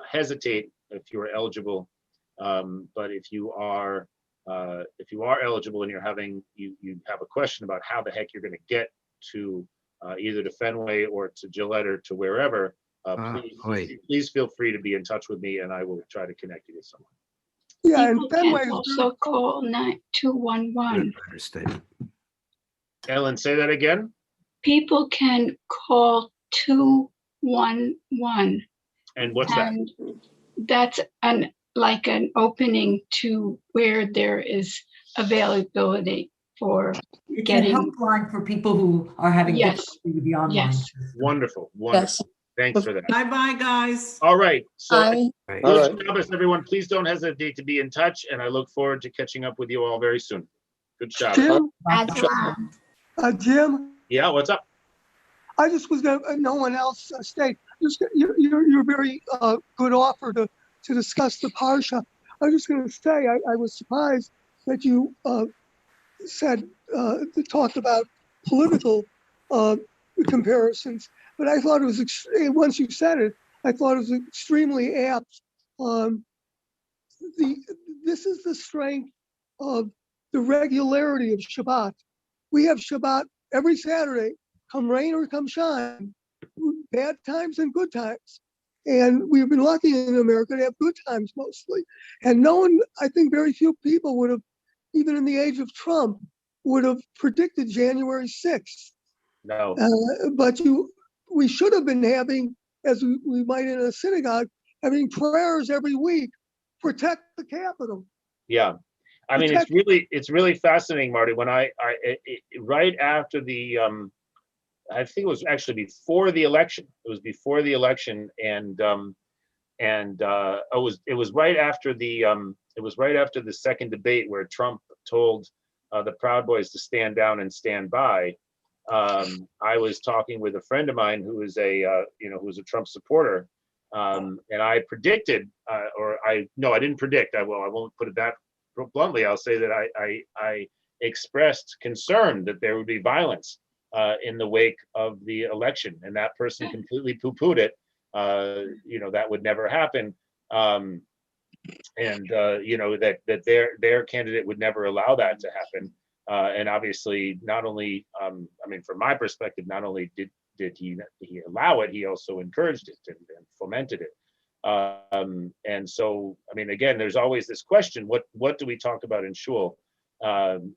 B: hesitate if you are eligible. But if you are eligible and you have a question about how the heck you're going to get to either to Fenway or to Gillette or to wherever, please feel free to be in touch with me, and I will try to connect you with someone.
Q: Yeah,
R: People
Q: and Fenway
R: can also call 9211.
B: Ellen, say that again.
R: People can call 211.
B: And what's that?
R: And that's like an opening to where there is availability for
J: It's
R: getting
J: a helpline for people who are having difficulty with the online.
R: Yes.
B: Wonderful. Thanks for that.
K: Bye-bye, guys.
B: All right. So
K: Bye.
B: good job, everyone. Please don't hesitate to be in touch, and I look forward to catching up with you all very soon. Good job.
Q: Jim?
B: Yeah, what's up?
Q: I just was going to, no one else stayed. Your very good offer to discuss the Parsha. I was just going to say, I was surprised that you talked about political comparisons, but I thought it was, once you said it, I thought it was extremely apt. This is the strength of the regularity of Shabbat. We have Shabbat every Saturday, come rain or come shine, bad times and good times. And we've been lucky in America to have good times mostly. And no one, I think very few people would have, even in the age of Trump, would have predicted January 6th.
B: No.
Q: But we should have been having, as we might in a synagogue, having prayers every week, protect the Capitol.
B: Yeah. I mean, it's really fascinating, Marty. When right after the, I think it was actually before the election. It was before the election, and it was right after the second debate where Trump told the Proud Boys to stand down and stand by. I was talking with a friend of mine who is who's a Trump supporter, and I predicted, I didn't predict. I won't put it that bluntly. I'll say that I expressed concern that there would be violence in the wake of the election, and that person completely poo-pooed it. That would never happen, and that their candidate would never allow that to happen. And obviously, not only, from my perspective, not only did he allow it, he also encouraged it and fomented it. And so, again, there's always this question: what do we talk about in shul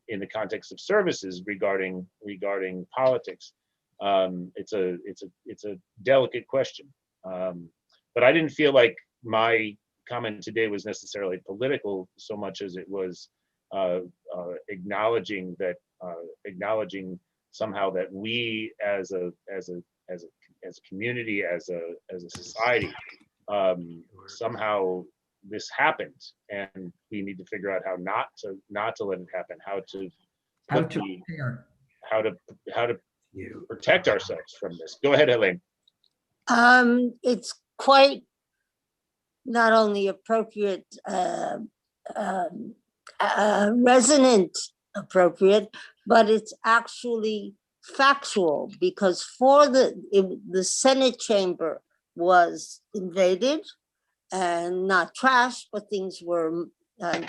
B: in the context of services regarding politics? It's a delicate question, but I didn't feel like my comment today was necessarily political so much as it was acknowledging somehow that we as a community, as a society, somehow this happened, and we need to figure out how not to let it happen, how to protect ourselves from this. Go ahead, Elaine.
L: It's quite not only appropriate, resonant appropriate, but it's actually factual, because the Senate chamber was invaded and not trashed, but things were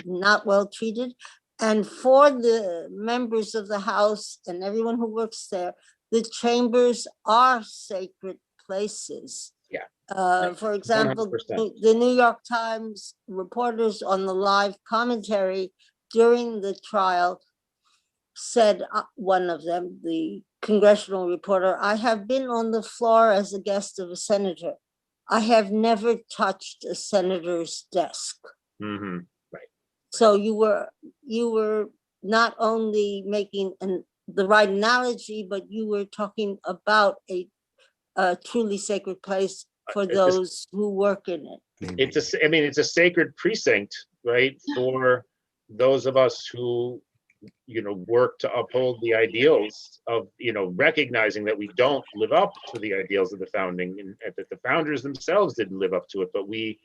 L: not well treated. And for the members of the House and everyone who works there, the chambers are sacred places.
B: Yeah.
L: For example,
B: 100%.
L: the New York Times reporters on the live commentary during the trial said, one of them, the congressional reporter, "I have been on the floor as a guest of a senator. I have never touched a senator's desk."
B: Mm-hmm. Right.
L: So you were not only making the right analogy, but you were talking about a truly sacred place for those who work in it.
B: It's a sacred precinct, right, for those of us who, work to uphold the ideals of, recognizing that we don't live up to the ideals of the founding, and that the founders themselves didn't live up to it. But we,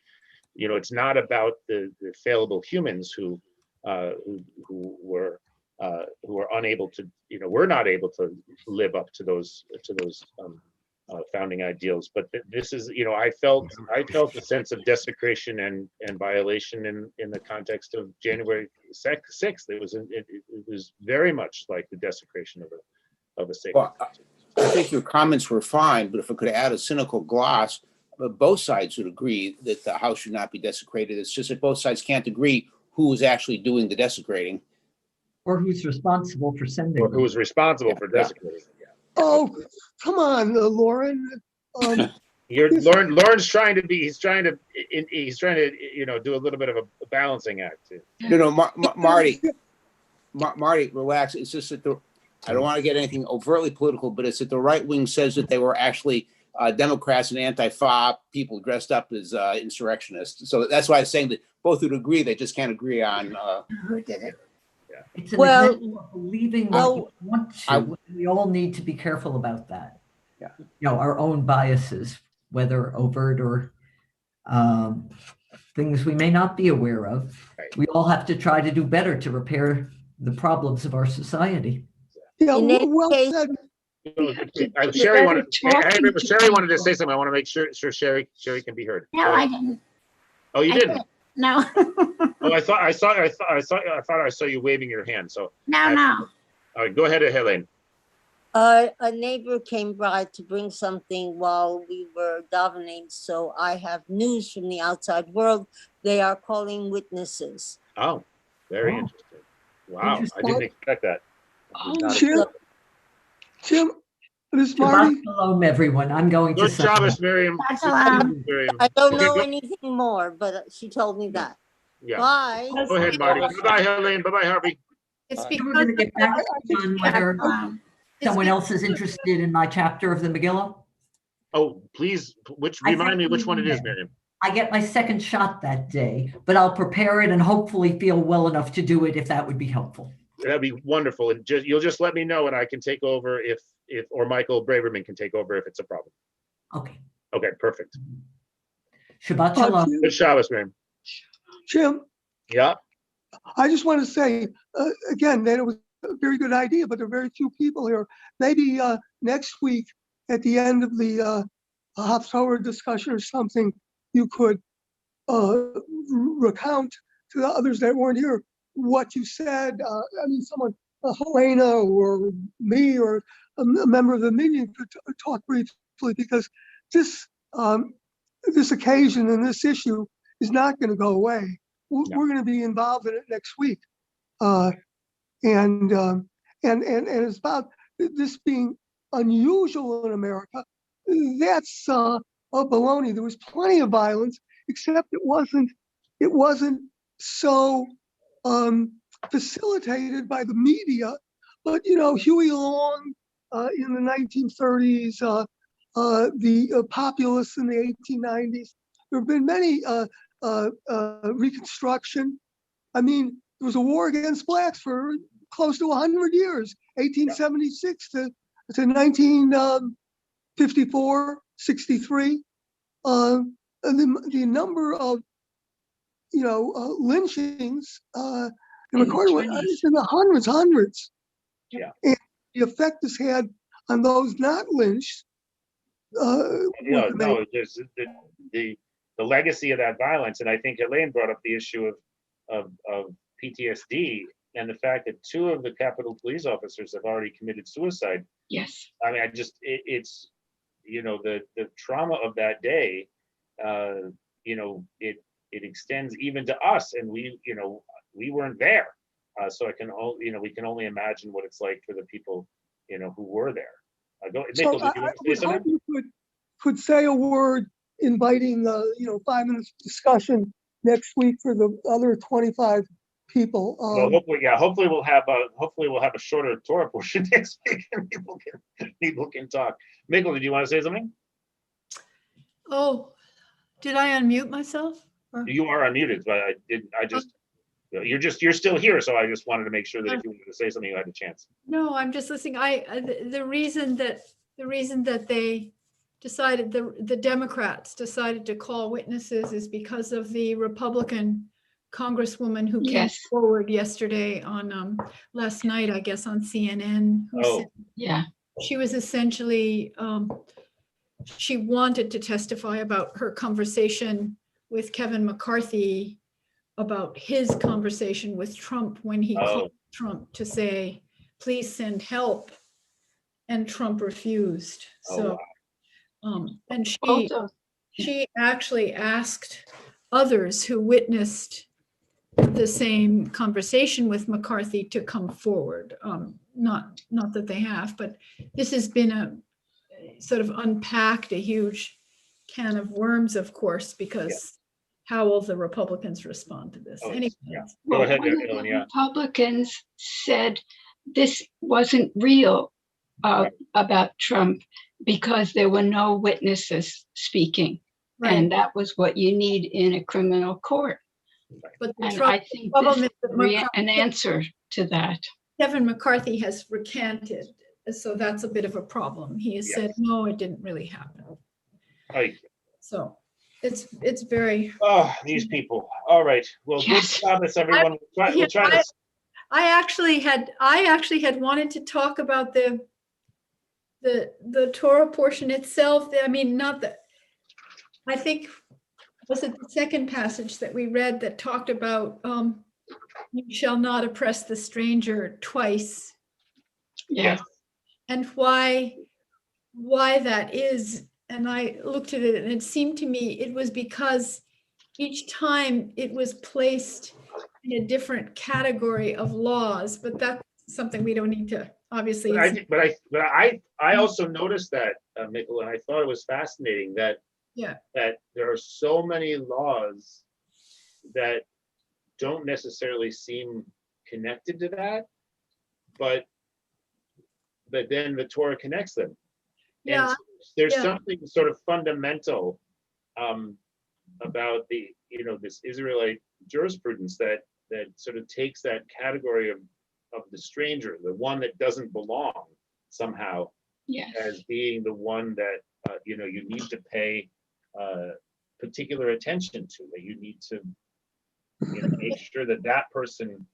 B: it's not about the fallible humans who were unable to, we're not able to live up to those founding ideals. But this is, I felt a sense of desecration and violation in the context of January 6th. It was very much like the desecration of a sacred.
M: Well, I think your comments were fine, but if I could add a cynical gloss, both sides would agree that the house should not be desecrated. It's just that both sides can't agree who is actually doing the desecrating.
J: Or who's responsible for sending them.
B: Who's responsible for desecrating. Yeah.
Q: Oh, come on, Lauren.
B: Lauren's trying to be. He's trying to do a little bit of a balancing act too.
M: Marty, relax. It's just that I don't want to get anything overtly political, but it's that the right wing says that they were actually Democrats and Antifa people dressed up as insurrectionists. So that's why I'm saying that both would agree. They just can't agree on
C: who did it.
J: It's an example of believing what you want to. We all need to be careful about that.
M: Yeah.
J: Our own biases, whether overt or things we may not be aware of. Right. We all have to try to do better to repair the problems of our society.
Q: Yeah, well said.
B: Sherry wanted to say something. I want to make sure Sherry can be heard.
C: No, I didn't.
B: Oh, you didn't?
C: No.
B: Oh, I thought I saw you waving your hand. So
C: no.
B: All right, go ahead, Helene.
L: A neighbor came by to bring something while we were davening, so I have news from the outside world. They are calling witnesses.
B: Oh, very interesting. Wow, I didn't expect that.
Q: Jim, this is Marty.
J: Shabbat shalom, everyone. I'm going to.
B: Good Shabbos, Miriam.
L: I don't know anything more, but she told me that.
B: Yeah.
L: Bye.
B: Go ahead, Marty. Bye-bye, Helene. Bye-bye, Harvey.
N: It's
J: We're going to get back on whether someone else is interested in my chapter of the Megillah.
B: Oh, please, remind me which one it is, Miriam.
J: I get my second shot that day, but I'll prepare it and hopefully feel well enough to do it if that would be helpful.
B: That'd be wonderful. And you'll just let me know and I can take over or Michael Braverman can take over if it's a problem.
J: Okay.
B: Okay, perfect.
J: Shabbat shalom.
B: Good Shabbos, Miriam.
Q: Jim.
B: Yeah.
Q: I just want to say again that it was a very good idea, but there are very few people here. Maybe next week at the end of the Haftorah discussion or something, you could recount to the others that weren't here what you said. I mean, someone, Helena or me or a member of the minion could talk briefly, because this occasion and this issue is not going to go away. We're going to be involved in it next week, and it's about this being unusual in America. That's a baloney. There was plenty of violence, except it wasn't so facilitated by the media. But Huey Long in the 1930s, the populists in the 1890s. There have been many Reconstruction. I mean, there was a war against blacks for close to 100 years, 1876 to 1954, 63. And the number of lynchings recorded is in the hundreds.
B: Yeah.
Q: And the effect this had on those not lynched.
B: There's the legacy of that violence, and I think Elaine brought up the issue of PTSD and the fact that 2 of the Capitol police officers have already committed suicide.
R: Yes.
B: I mean, the trauma of that day, it extends even to us, and we weren't there. So we can only imagine what it's like for the people, who were there.
Q: So
B: Mikkel, did you want to say
Q: would hope
B: something?
Q: you could say a word inviting 5 minutes discussion next week for the other 25 people.
B: Well, hopefully we'll have a shorter Torah portion next week, and people can talk. Mikkel, did you want to say something?
N: Oh, did I unmute myself? Or-
B: You are unmuted, but you're still here, so I just wanted to make sure that if you wanted to say something, you had a chance.
N: No, I'm just listening. The reason that they decided, the Democrats decided to call witnesses is because of the Republican Congresswoman who came
R: Yes.
N: forward yesterday on last night, I guess, on CNN.
R: Yeah.
N: She was essentially she wanted to testify about her conversation with Kevin McCarthy, about his conversation with Trump when he called Trump to say, please send help, and Trump refused. So, and she actually asked others who witnessed the same conversation with McCarthy to come forward. Not that they have, but this has been a sort of unpacked a huge can of worms, of course, because how will the Republicans respond to this? Anyway,
B: Go ahead,
R: one of
B: Ellen,
R: the Republicans said this wasn't real about Trump because there were no witnesses speaking.
N: Right.
R: And that was what you need in a criminal court.
N: But the
R: And I think this is an answer to that.
N: Kevin McCarthy has recanted, so that's a bit of a problem. He has said, no, it didn't really happen.
B: Right.
N: So it's very.
B: Oh, these people. All right. Well, good Shabbos, everyone. We'll try to.
N: I actually had wanted to talk about the Torah portion itself. I mean, not the. I think was it the second passage that we read that talked about you shall not oppress the stranger twice.
R: Yeah.
N: And why that is. And I looked at it and it seemed to me it was because each time it was placed in a different category of laws, but that's something we don't need to obviously.
B: But I also noticed that, Mikkel, and I thought it was fascinating that there are so many laws that don't necessarily seem connected to that, but then the Torah connects them.
N: Yeah.
B: And there's something sort of fundamental about this Israelite jurisprudence that sort of takes that category of the stranger, the one that doesn't belong somehow, as being the one that you need to pay particular attention to, that you need to make sure that person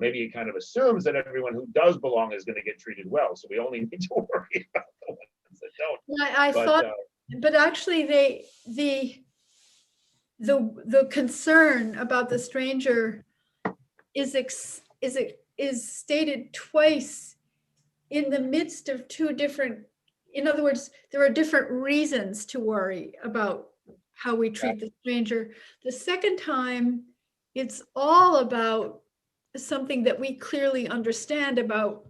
B: maybe it kind of assumes that everyone who does belong is going to get treated well. So we only need to worry about the ones that don't.
N: I thought, but actually the concern about the stranger is stated twice in the midst of two different, in other words, there are different reasons to worry about how we treat the stranger. The second time, it's all about something that we clearly understand about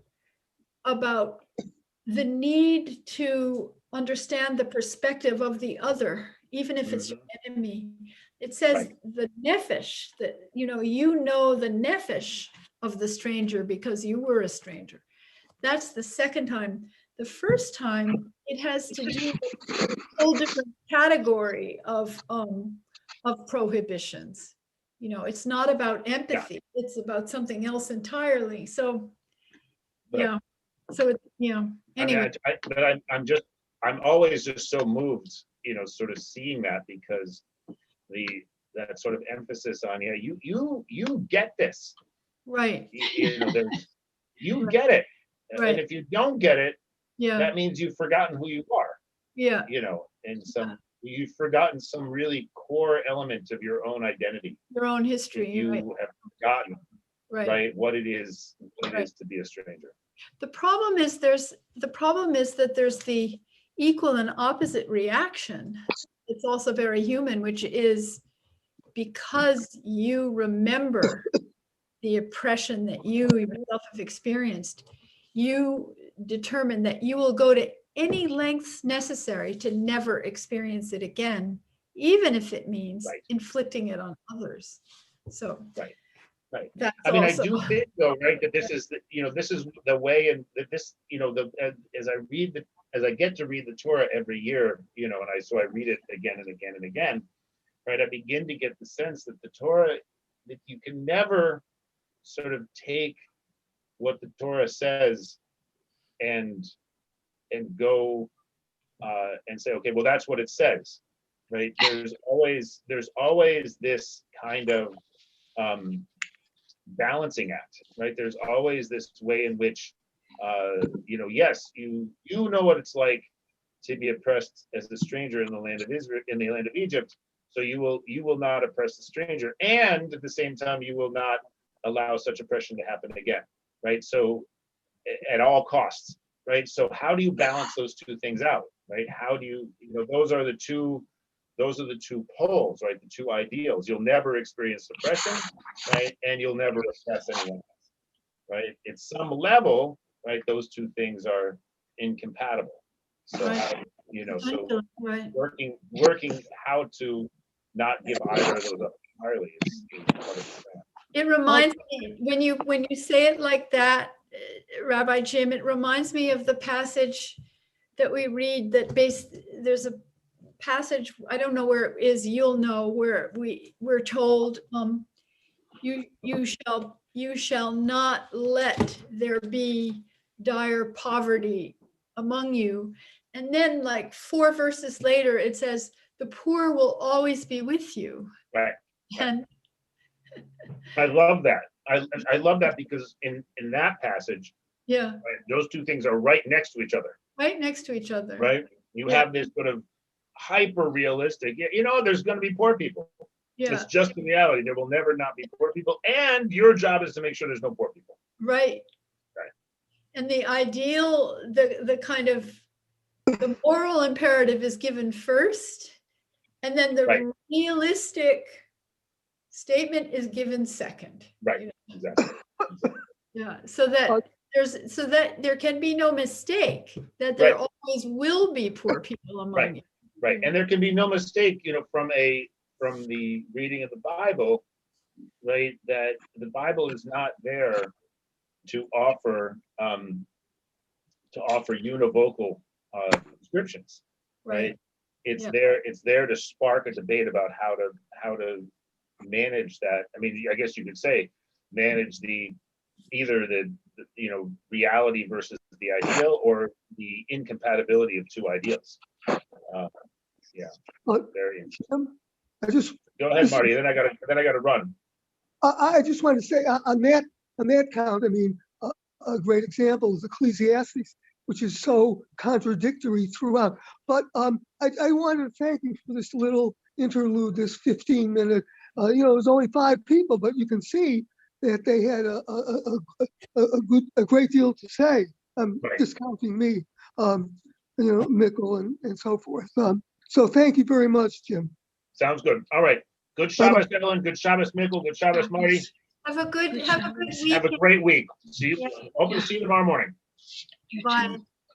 N: the need to understand the perspective of the other, even if it's your enemy. It says the nefesh, that you know the nefesh of the stranger because you were a stranger. That's the second time. The first time, it has to do with a whole different category of prohibitions. It's not about empathy. It's about something else entirely. So, So anyway.
B: I'm always just so moved, sort of seeing that, because that sort of emphasis on you get this,
N: right?
B: You get it, and if you don't get it, that means you've forgotten who you are.
N: Yeah.
B: And you've forgotten some really core element of your own identity,
N: your own history.
B: You have forgotten, right? What it is to be a stranger.
N: The problem is that there's the equal and opposite reaction. It's also very human, which is because you remember the oppression that you yourself have experienced, you determine that you will go to any lengths necessary to never experience it again, even if it means inflicting it on others. So
B: right.
N: That's
B: I mean,
N: also...
B: I do think though, right, that this is this is the way, and that this, as I get to read the Torah every year, and I read it again and again and again, right, I begin to get the sense that the Torah, that you can never sort of take what the Torah says and go and say, okay, well, that's what it says, right? There's always this kind of balancing act, right? There's always this way in which, yes, you know what it's like to be oppressed as a stranger in the land of Israel, in the land of Egypt. So you will not oppress the stranger, and at the same time, you will not allow such oppression to happen again, right? So at all costs, right? So how do you balance those two things out, right? How do you, those are the two poles, right? The two ideals. You'll never experience oppression, right? And you'll never oppress anyone else, right? At some level, right, those two things are incompatible. So, working how to not give either of those up entirely is part of the plan.
N: It reminds me, when you say it like that, Rabbi Jim, it reminds me of the passage that we read there's a passage, I don't know where it is, you'll know, where we're told, you shall not let there be dire poverty among you. And then like 4 verses later, it says, the poor will always be with you.
B: Right.
N: And
B: I love that. I love that because in that passage,
N: yeah,
B: right, those two things are right next to each other.
N: Right next to each other.
B: Right. You have this sort of hyper realistic, there's going to be poor people.
N: Yeah.
B: It's just the reality. There will never not be poor people. And your job is to make sure there's no poor people.
N: Right.
B: Right.
N: And the ideal, the kind of, the moral imperative is given first, and then the realistic statement is given second.
B: Right. Exactly.
N: Yeah. So that there can be no mistake that there always will be poor people among you.
B: Right. And there can be no mistake, from the reading of the Bible, right, that the Bible is not there to offer univocal prescriptions, right? It's there to spark a debate about how to manage that. I mean, I guess you could say manage either the reality versus the ideal, or the incompatibility of two ideals. Very interesting. Go ahead, Marty. Then I gotta run.
Q: I just want to say on that count, I mean, a great example is Ecclesiastes, which is so contradictory throughout. But I wanted to thank you for this little interlude, this 15-minute. It was only 5 people, but you can see that they had a great deal to say. Discounting me, Mikkel and so forth. So thank you very much, Jim.
B: Sounds good. All right. Good Shabbos, Ellen. Good Shabbos, Mikkel. Good Shabbos, Marty.
N: Have a good week.
B: Have a great week. See you. Hope to see you tomorrow morning.
N: Bye.